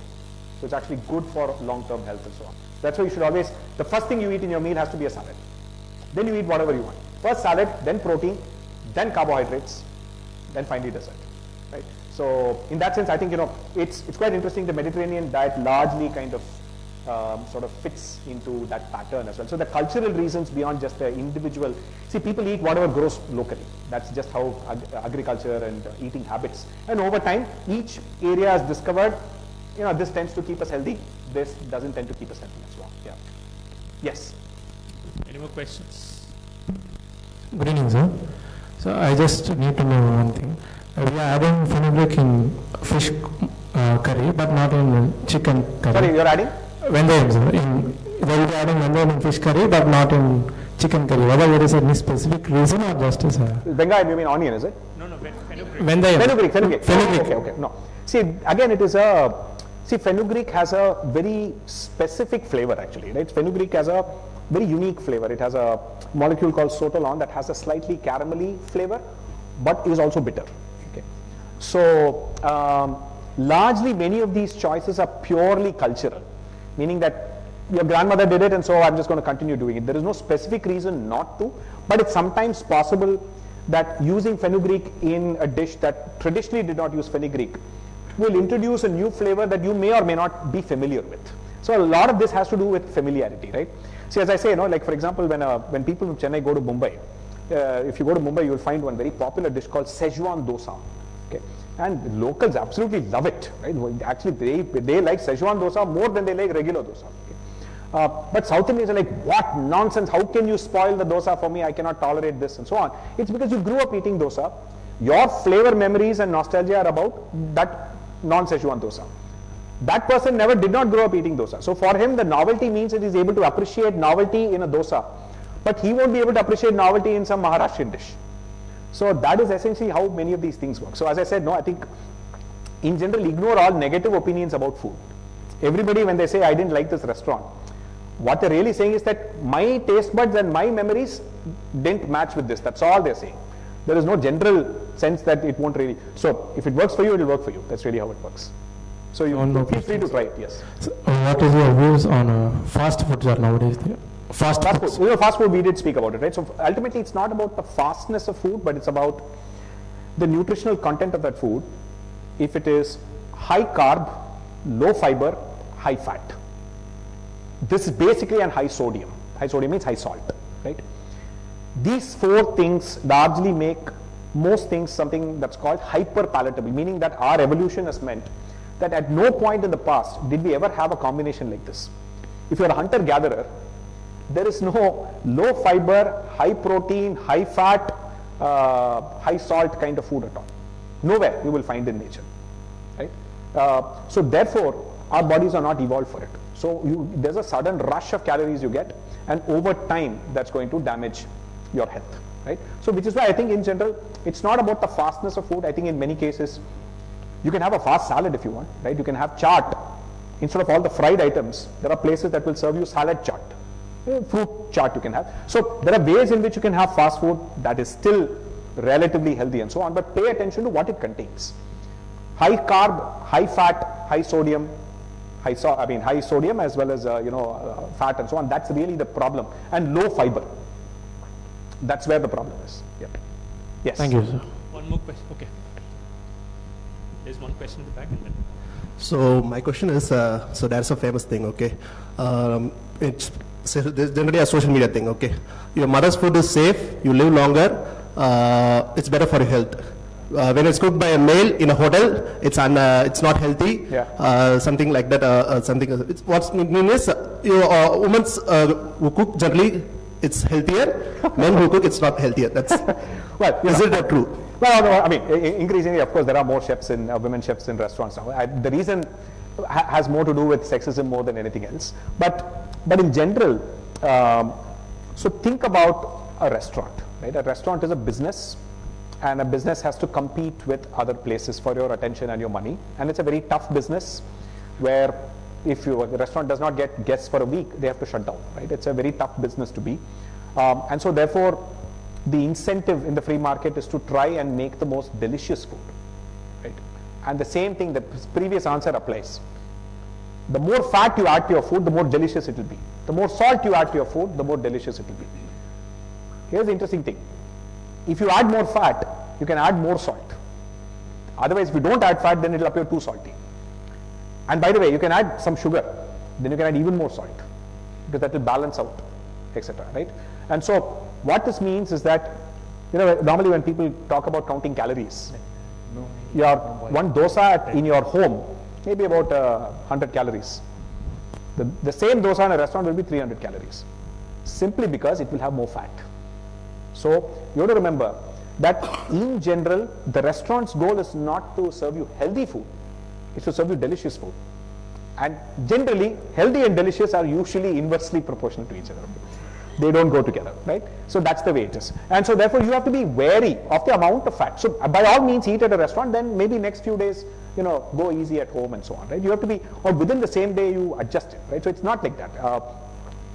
So it's actually good for long-term health and so on. That's why you should always, the first thing you eat in your meal has to be a salad. Then you eat whatever you want. First salad, then protein, then carbohydrates, then finally dessert, right? So in that sense, I think, it's quite interesting. The Mediterranean diet largely kind of sort of fits into that pattern as well. So the cultural reasons beyond just the individual, see, people eat whatever grows locally. That's just how agriculture and eating habits. And over time, each area has discovered, this tends to keep us healthy. This doesn't tend to keep us healthy as well. Yeah. Yes. Any more questions? Good evening, sir. So I just need to know one thing. We are adding fenugreek in fish curry, but not in chicken curry. Sorry, you're adding? Vendoyam, sir. They will be adding vendoyam in fish curry, but not in chicken curry. Whether there is any specific reason or just as a... Venga, you mean onion, is it? No, fenugreek. Vendoyam. Fenugreek. Okay. No. See, again, it is a... See, fenugreek has a very specific flavor actually, right? Fenugreek has a very unique flavor. It has a molecule called sotalol that has a slightly caramelly flavor, but is also bitter. Okay. So, largely many of these choices are purely cultural, meaning that your grandmother did it and so I'm just going to continue doing it. There is no specific reason not to, but it's sometimes possible that using fenugreek in a dish that traditionally did not use fenugreek will introduce a new flavor that you may or may not be familiar with. So a lot of this has to do with familiarity, right? See, as I say, like for example, when people from Chennai go to Mumbai, if you go to Mumbai, you will find one very popular dish called Szechuan dosa. Okay, and locals absolutely love it, right? Actually, they like Szechuan dosa more than they like regular dosa. Okay? But South Indians are like, what nonsense? How can you spoil the dosa for me? I cannot tolerate this and so on. It's because you grew up eating dosa. Your flavor memories and nostalgia are about that non-Szechuan dosa. That person did not grow up eating dosa. So for him, the novelty means that he's able to appreciate novelty in a dosa, but he won't be able to appreciate novelty in some Maharashtrian dish. So that is essentially how many of these things work. So as I said, I think in general, ignore all negative opinions about food. Everybody, when they say, I didn't like this restaurant, what they're really saying is that my taste buds and my memories didn't match with this. That's all they're saying. There is no general sense that it won't really. So if it works for you, it will work for you. That's really how it works. So you feel free to try it. Yes. So, what is your views on fast foods are nowadays? Fast food. Fast food, we did speak about it, right? So ultimately, it's not about the fastness of food, but it's about the nutritional content of that food. If it is high carb, low fiber, high fat. This is basically an high sodium. High sodium means high salt, right? These four things largely make most things something that's called hyper palatable, meaning that our evolution has meant that at no point in the past did we ever have a combination like this. If you're a hunter-gatherer, there is no low fiber, high protein, high fat, high salt kind of food at all. Nowhere you will find in nature, right? So therefore, our bodies are not evolved for it. So there's a sudden rush of calories you get, and over time, that's going to damage your health, right? So which is why I think in general, it's not about the fastness of food. I think in many cases, you can have a fast salad if you want, right? You can have chaat. Instead of all the fried items, there are places that will serve you salad chaat. Fruit chaat you can have. So there are ways in which you can have fast food that is still relatively healthy and so on, but pay attention to what it contains. High carb, high fat, high sodium, high sodium as well as fat and so on. That's really the problem. And low fiber. That's where the problem is. Yeah. Yes. Thank you, sir. One more question. Okay. There's one question in the back. And then. So my question is, so there's a famous thing, okay? It's generally a social media thing, okay? Your mother's food is safe, you live longer, it's better for your health. When it's cooked by a male in a hotel, it's not healthy. Yeah. Something like that. Something. What mean is, women who cook generally, it's healthier. Men who cook, it's not healthier. That's well. Is it true? Well, no, I mean, increasingly, of course, there are more chefs women chefs in restaurants now. The reason has more to do with sexism more than anything else. But in general, so think about a restaurant, right? A restaurant is a business, and a business has to compete with other places for your attention and your money. And it's a very tough business where if the restaurant does not get guests for a week, they have to shut down, right? It's a very tough business to be. And so therefore, the incentive in the free market is to try and make the most delicious food, right? And the same thing, the previous answer applies. The more fat you add to your food, the more delicious it will be. The more salt you add to your food, the more delicious it will be. Here's the interesting thing. If you add more fat, you can add more salt. Otherwise, if you don't add fat, then it will appear too salty. And by the way, you can add some sugar, then you can add even more salt, because that will balance out, etc. Right? And so, what this means is that, normally when people talk about counting calories, your one dosa in your home may be about 100 calories. The same dosa in a restaurant will be 300 calories, simply because it will have more fat. So you have to remember that in general, the restaurant's goal is not to serve you healthy food, it's to serve you delicious food. And generally, healthy and delicious are usually inversely proportional to each other. They don't go together, right? So that's the way it is. And so therefore, you have to be wary of the amount of fat. So by all means, eat at a restaurant, then maybe next few days, go easy at home and so on, right? You have to be, or within the same day, you adjust it, right? So it's not like that.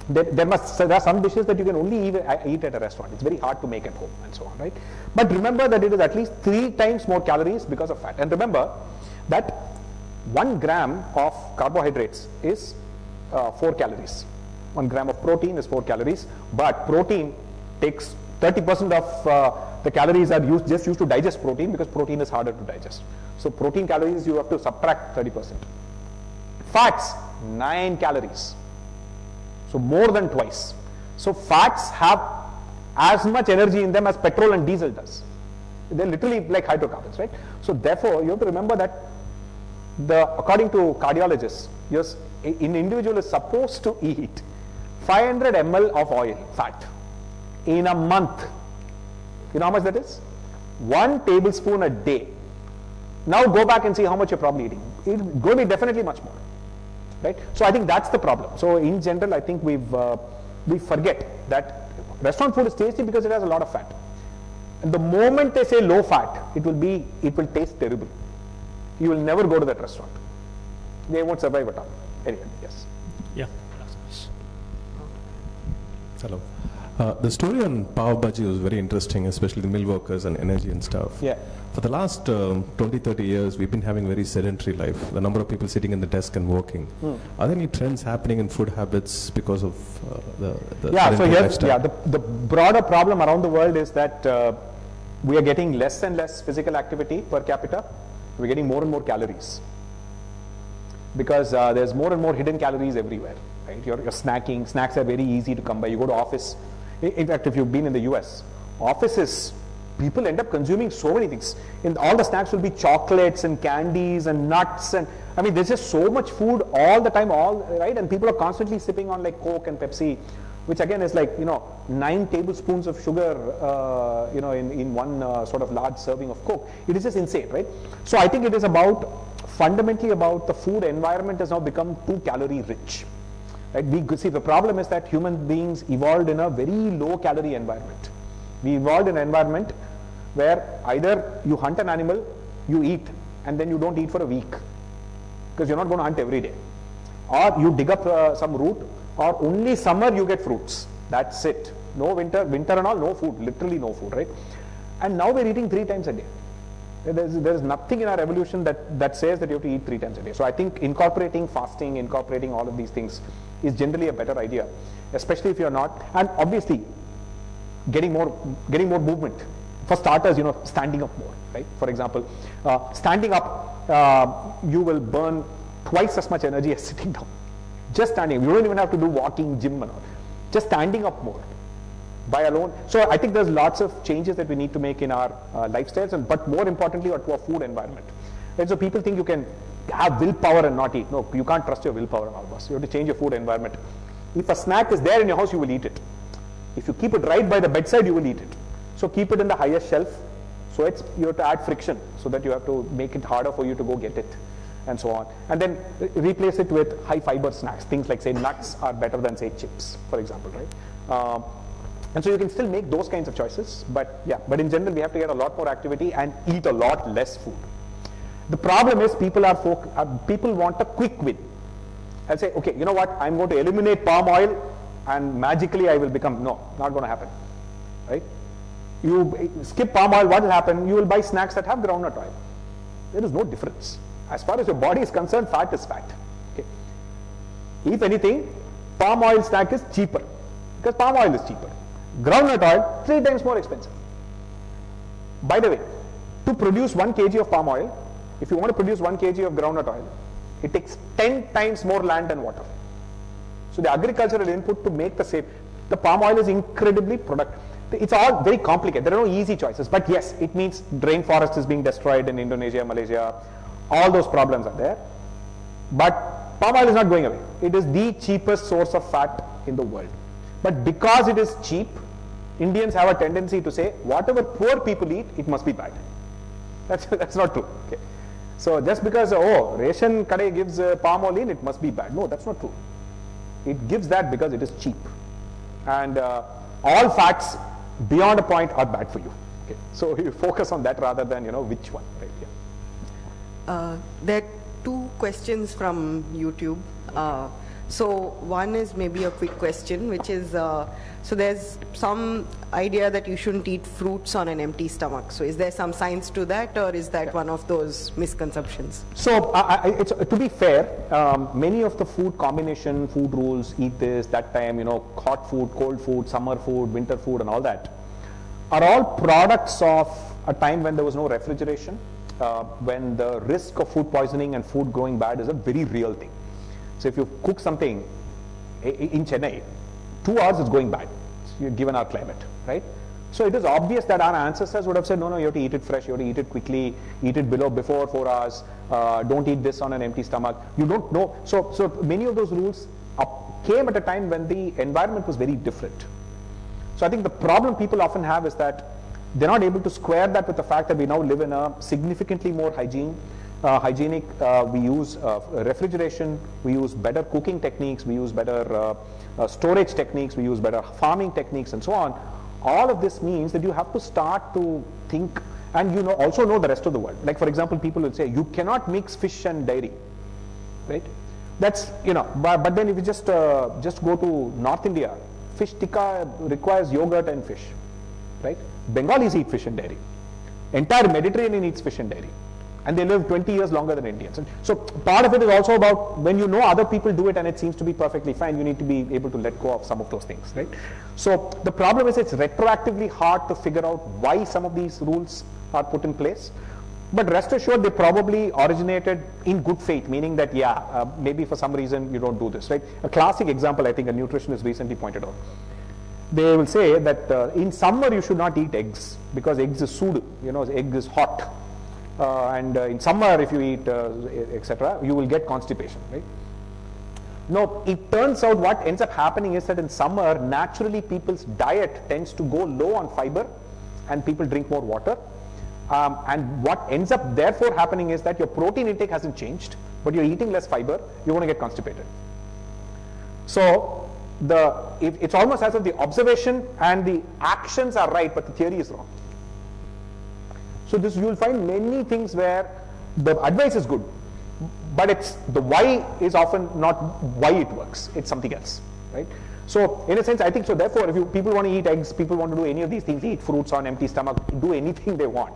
There are some dishes that you can only eat at a restaurant. It's very hard to make at home and so on, right? But remember that it is at least 3 times more calories because of fat. And remember that 1 gram of carbohydrates is 4 calories. 1 gram of protein is 4 calories, but protein takes 30% of the calories are used to digest protein, because protein is harder to digest. So protein calories you have to subtract 30%. Fats, 9 calories. So more than twice. So fats have as much energy in them as petrol and diesel does. They're literally like hydrocarbons, right? So therefore, you have to remember that according to cardiologists, an individual is supposed to eat 500 ml of oil, fat, in a month. You know how much that is? 1 tablespoon a day. Now go back and see how much you're probably eating. It's going to be definitely much more. Right? So I think that's the problem. So in general, I think we forget that restaurant food is tasty because it has a lot of fat. And the moment they say low fat, it will taste terrible. You will never go to that restaurant. They won't survive at all. Anyway, yes. Yeah. Hello. The story on Pav Bhaji was very interesting, especially the mill workers and energy and stuff. Yeah. For the last 20, 30 years, we've been having very sedentary life. The number of people sitting in the desk and working. Are there any trends happening in food habits because of the the broader problem around the world is that we are getting less and less physical activity per capita. We're getting more and more calories. Because there's more and more hidden calories everywhere. Right? You're snacking. Snacks are very easy to come by. You go to office. In fact, if you've been in the US, offices, people end up consuming so many things. All the snacks will be chocolates and candies and nuts, and I mean, there's just so much food all the time, right? And people are constantly sipping on like Coke and Pepsi, which again is like 9 tablespoons of sugar, in one sort of large serving of Coke. It is just insane, right? So I think it is fundamentally about the food environment has now become too calorie rich. Right? The problem is that human beings evolved in a very low calorie environment. We evolved in an environment where either you hunt an animal, you eat, and then you don't eat for a week, because you're not going to hunt every day. Or you dig up some root, or only summer you get fruits. That's it. No winter and all, no food, literally no food, right? And now we're eating 3 times a day. There is nothing in our evolution that says that you have to eat 3 times a day. So I think incorporating fasting, incorporating all of these things is generally a better idea, especially if you're not, and obviously getting more movement. For starters, standing up more, right? For example, standing up, you will burn twice as much energy as sitting down. Just standing. You don't even have to do walking, gym and all. Just standing up more by alone. So I think there's lots of changes that we need to make in our lifestyles, but more importantly, to our food environment. Right? So people think you can have willpower and not eat. No, you can't trust your willpower and all this. You have to change your food environment. If a snack is there in your house, you will eat it. If you keep it right by the bedside, you will eat it. So keep it in the highest shelf. So you have to add friction, so that you have to make it harder for you to go get it, and so on. And then replace it with high fiber snacks. Things like, say, nuts are better than, say, chips, for example, right? And so you can still make those kinds of choices, but in general, we have to get a lot more activity and eat a lot less food. The problem is people want a quick win. I'll say, okay, you know what? I'm going to eliminate palm oil, and magically I will become. No, not going to happen, right? You skip palm oil, what will happen? You will buy snacks that have groundnut oil. There is no difference. As far as your body is concerned, fat is fat. Okay. If anything, palm oil snack is cheaper, because palm oil is cheaper. Groundnut oil, 3 times more expensive. By the way, to produce 1 kg of palm oil, if you want to produce 1 kg of groundnut oil, it takes 10 times more land and water. So the agricultural input to make the palm oil is incredibly productive. It's all very complicated. There are no easy choices. But yes, it means rainforest is being destroyed in Indonesia, Malaysia. All those problems are there. But palm oil is not going away. It is the cheapest source of fat in the world. But because it is cheap, Indians have a tendency to say, whatever poor people eat, it must be bad. That's not true. Okay. So just because, ration kadai gives palm oil in, it must be bad. No, that's not true. It gives that because it is cheap. And all fats beyond a point are bad for you. Okay. So you focus on that rather than, which one. Right? Yeah. There are 2 questions from YouTube. So one is maybe a quick question, which is, so there's some idea that you shouldn't eat fruits on an empty stomach. So is there some science to that, or is that one of those misconceptions? So to be fair, many of the food combination, food rules, eat this, that time, hot food, cold food, summer food, winter food and all that, are all products of a time when there was no refrigeration, when the risk of food poisoning and food going bad is a very real thing. So if you cook something in Chennai, 2 hours it's going bad, given our climate, right? So it is obvious that our ancestors would have said, no, you have to eat it fresh, you have to eat it quickly, eat it before 4 hours, don't eat this on an empty stomach. You don't know. So many of those rules came at a time when the environment was very different. So I think the problem people often have is that they're not able to square that with the fact that we now live in a significantly more hygienic, we use refrigeration, we use better cooking techniques, we use better storage techniques, we use better farming techniques and so on. All of this means that you have to start to think, and also know the rest of the world. Like, for example, people will say you cannot mix fish and dairy, right? That's, but then if you just go to North India, fish tikka requires yogurt and fish, right? Bengalis eat fish and dairy. Entire Mediterranean eats fish and dairy. And they live 20 years longer than Indians. And so part of it is also about when you know other people do it and it seems to be perfectly fine, you need to be able to let go of some of those things, right? So the problem is it's retroactively hard to figure out why some of these rules are put in place. But rest assured, they probably originated in good faith, meaning that, maybe for some reason you don't do this, right? A classic example, I think a nutritionist recently pointed out. They will say that in summer you should not eat eggs because eggs is sood, egg is hot. And in summer, if you eat, etc., you will get constipation, right? No, it turns out what ends up happening is that in summer, naturally people's diet tends to go low on fiber and people drink more water. And what ends up therefore happening is that your protein intake hasn't changed, but you're eating less fiber, you're going to get constipated. So it's almost as if the observation and the actions are right, but the theory is wrong. So you will find many things where the advice is good, but the why is often not why it works, it's something else, right? So in a sense, I think, so therefore, if people want to eat eggs, people want to do any of these things, eat fruits on empty stomach, do anything they want,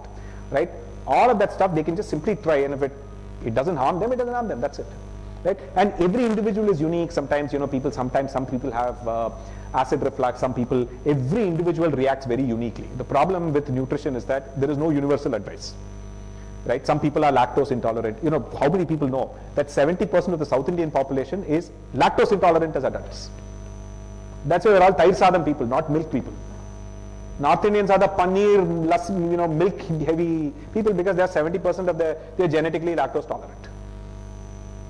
right? All of that stuff, they can just simply try, and if it doesn't harm them, it doesn't harm them, that's it, right? And every individual is unique. Sometimes, some people have acid reflux, every individual reacts very uniquely. The problem with nutrition is that there is no universal advice, right? Some people are lactose intolerant. How many people know that 70% of the South Indian population is lactose intolerant as adults? That's why we're all Tair Sadam people, not milk people. North Indians are the paneer, milk heavy people because they are 70% of they're genetically lactose tolerant.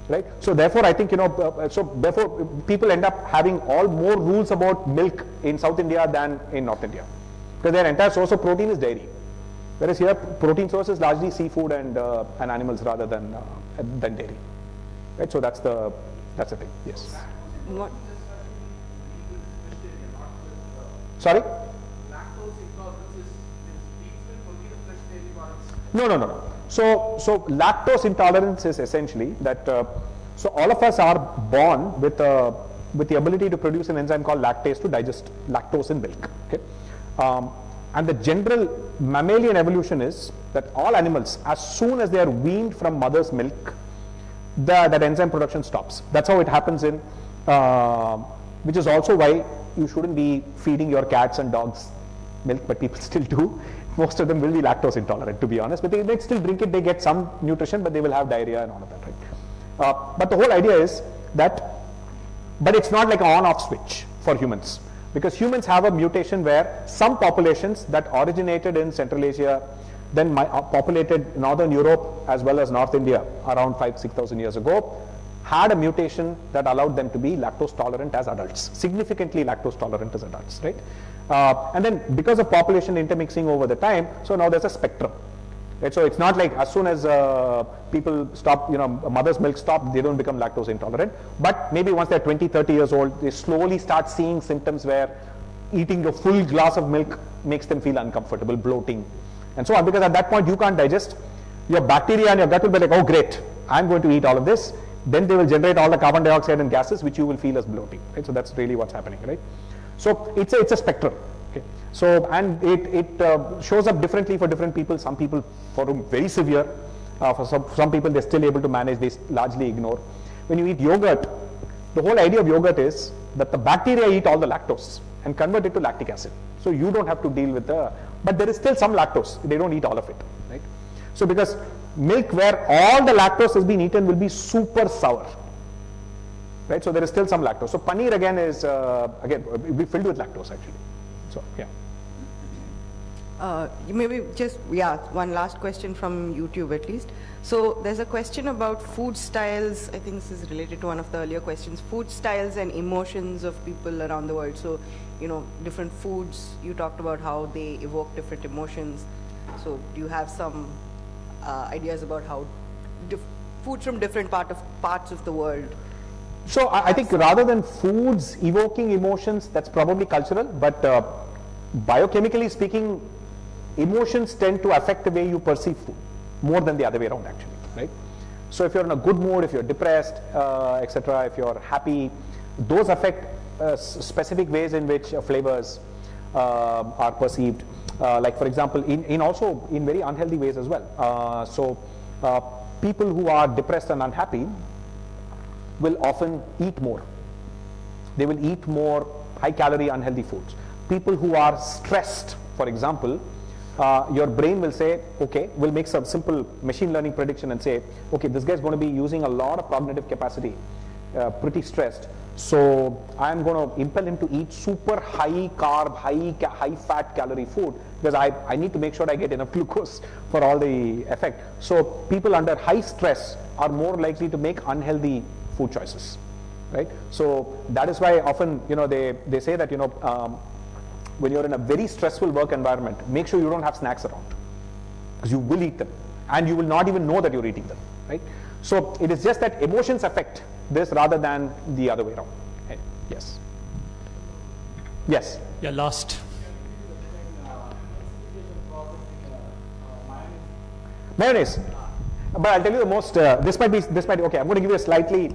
Right? So therefore I think, therefore people end up having more rules about milk in South India than in North India. Because their entire source of protein is dairy. Whereas here protein source is largely seafood and animals rather than dairy. Right? So that's the thing. Yes. What? Sorry? No. So lactose intolerance is essentially that, so all of us are born with the ability to produce an enzyme called lactase to digest lactose in milk. Okay? And the general mammalian evolution is that all animals, as soon as they are weaned from mother's milk, that enzyme production stops. That's how it happens which is also why you shouldn't be feeding your cats and dogs milk, but people still do. Most of them will be lactose intolerant, to be honest, but they still drink it. They get some nutrition, but they will have diarrhea and all of that, right? But the whole idea is that, but it's not like an on-off switch for humans, because humans have a mutation where some populations that originated in Central Asia, then populated Northern Europe as well as North India around 5,000-6,000 years ago, had a mutation that allowed them to be lactose tolerant as adults, significantly lactose tolerant as adults, right? And then because of population intermixing over the time, so now there's a spectrum, right? So it's not like as soon as people stop, mother's milk stop, they don't become lactose intolerant, but maybe once they're 20-30 years old, they slowly start seeing symptoms where eating a full glass of milk makes them feel uncomfortable, bloating, and so on, because at that point you can't digest. Your bacteria and your gut will be like, oh great, I'm going to eat all of this. Then they will generate all the carbon dioxide and gases which you will feel as bloating, right? So that's really what's happening, right? So it's a spectrum, okay? So, and it shows up differently for different people. Some people for very severe, for some people they're still able to manage, they largely ignore. When you eat yogurt, the whole idea of yogurt is that the bacteria eat all the lactose and convert it to lactic acid. So you don't have to deal with but there is still some lactose, they don't eat all of it, right? So because milk where all the lactose has been eaten will be super sour, right? So there is still some lactose. So paneer again is will be filled with lactose actually. So yeah. Maybe just one last question from YouTube at least. So there's a question about food styles. I think this is related to one of the earlier questions. Food styles and emotions of people around the world. So different foods. You talked about how they evoke different emotions. So do you have some ideas about how foods from different parts of the world? So I think rather than foods evoking emotions, that's probably cultural, but biochemically speaking, emotions tend to affect the way you perceive food more than the other way around actually, right? So if you're in a good mood, if you're depressed, etc., if you're happy, those affect specific ways in which flavors are perceived. Like for example, in also in very unhealthy ways as well. So people who are depressed and unhappy will often eat more. They will eat more high calorie unhealthy foods. People who are stressed, for example, your brain will say, okay, we'll make some simple machine learning prediction and say, okay, this guy's going to be using a lot of cognitive capacity, pretty stressed. So I'm going to impel him to eat super high carb, high fat calorie food because I need to make sure I get enough glucose for all the effect. So people under high stress are more likely to make unhealthy food choices, right? So that is why often, they say that, when you're in a very stressful work environment, make sure you don't have snacks around because you will eat them and you will not even know that you're eating them, right? So it is just that emotions affect this rather than the other way around. Okay. Yes. Yes. Yeah, last. Mayonnaise. But I'll tell you the most, this might be, okay, I'm going to give you a slightly,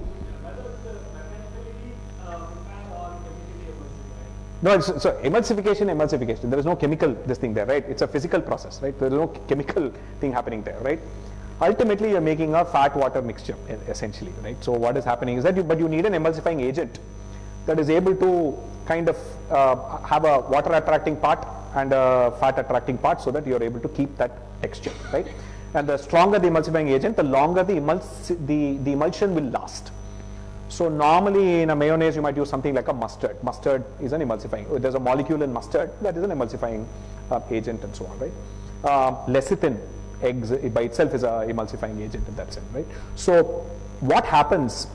No, so emulsification, there is no chemical this thing there, right? It's a physical process, right? There is no chemical thing happening there, right? Ultimately, you're making a fat-water mixture, essentially, right? So what is happening is that you need an emulsifying agent that is able to kind of have a water-attracting part and a fat-attracting part, so that you're able to keep that texture, right? And the stronger the emulsifying agent, the longer the emulsion will last. So normally in a mayonnaise you might use something like a mustard. Mustard is an emulsifying. There's a molecule in mustard that is an emulsifying agent and so on, right? Lecithin, eggs by itself is an emulsifying agent in that sense, right? So what happens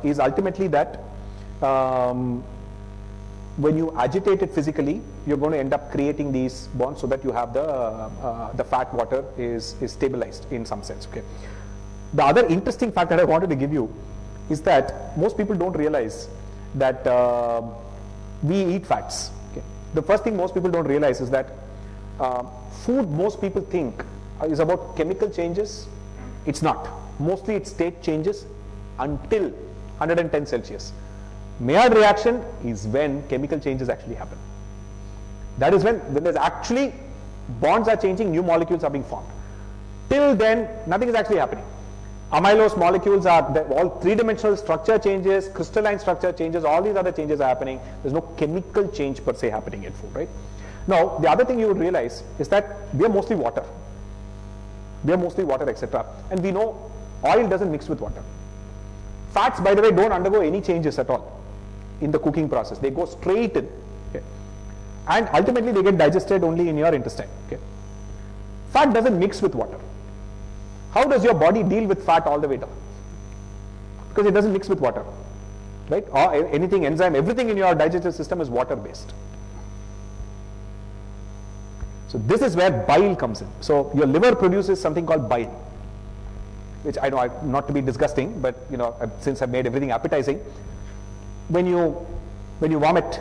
is ultimately that when you agitate it physically, you're going to end up creating these bonds so that you have the fat water is stabilized in some sense. Okay. The other interesting fact that I wanted to give you is that most people don't realize that we eat fats. Okay. The first thing most people don't realize is that food most people think is about chemical changes. It's not. Mostly it's state changes until 110 Celsius. Maillard reaction is when chemical changes actually happen. That is when there's actually bonds are changing, new molecules are being formed. Till then, nothing is actually happening. Amylose molecules are, all three-dimensional structure changes, crystalline structure changes, all these other changes are happening. There's no chemical change per se happening in food, right? Now, the other thing you would realize is that we are mostly water. We are mostly water, etc. And we know oil doesn't mix with water. Fats, by the way, don't undergo any changes at all in the cooking process. They go straight in. Okay. And ultimately they get digested only in your intestine. Okay. Fat doesn't mix with water. How does your body deal with fat all the way down? Because it doesn't mix with water, right? Or anything, enzyme, everything in your digestive system is water based. So this is where bile comes in. So your liver produces something called bile, which I know not to be disgusting, but you know, since I've made everything appetizing, when you vomit,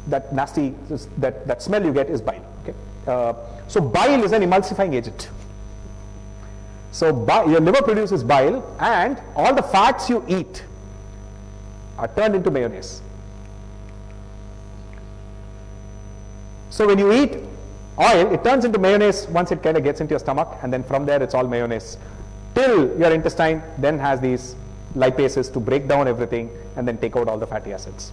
that nasty, that smell you get is bile. Okay. So bile is an emulsifying agent. So your liver produces bile, and all the fats you eat are turned into mayonnaise. So when you eat oil, it turns into mayonnaise once it kind of gets into your stomach, and then from there it's all mayonnaise. Till your intestine then has these lipases to break down everything and then take out all the fatty acids.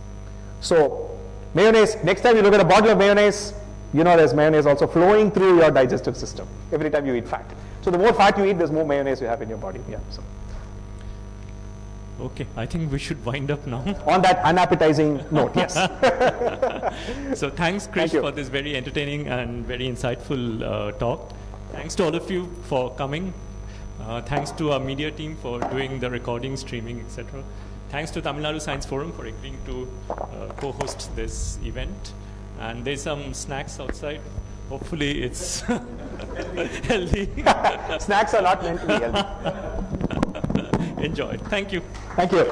So mayonnaise, next time you look at a bottle of mayonnaise, you know there's mayonnaise also flowing through your digestive system every time you eat fat. So the more fat you eat, there's more mayonnaise you have in your body. Yeah. So. Okay, I think we should wind up now. On that unappetizing note, yes. So thanks, Krish, for this very entertaining and very insightful talk. Thanks to all of you for coming. Thanks to our media team for doing the recording, streaming, etc. Thanks to Tamil Nadu Science Forum for agreeing to co-host this event. And there's some snacks outside. Hopefully it's healthy. Snacks are not meant to be healthy. Enjoy. Thank you. Thank you.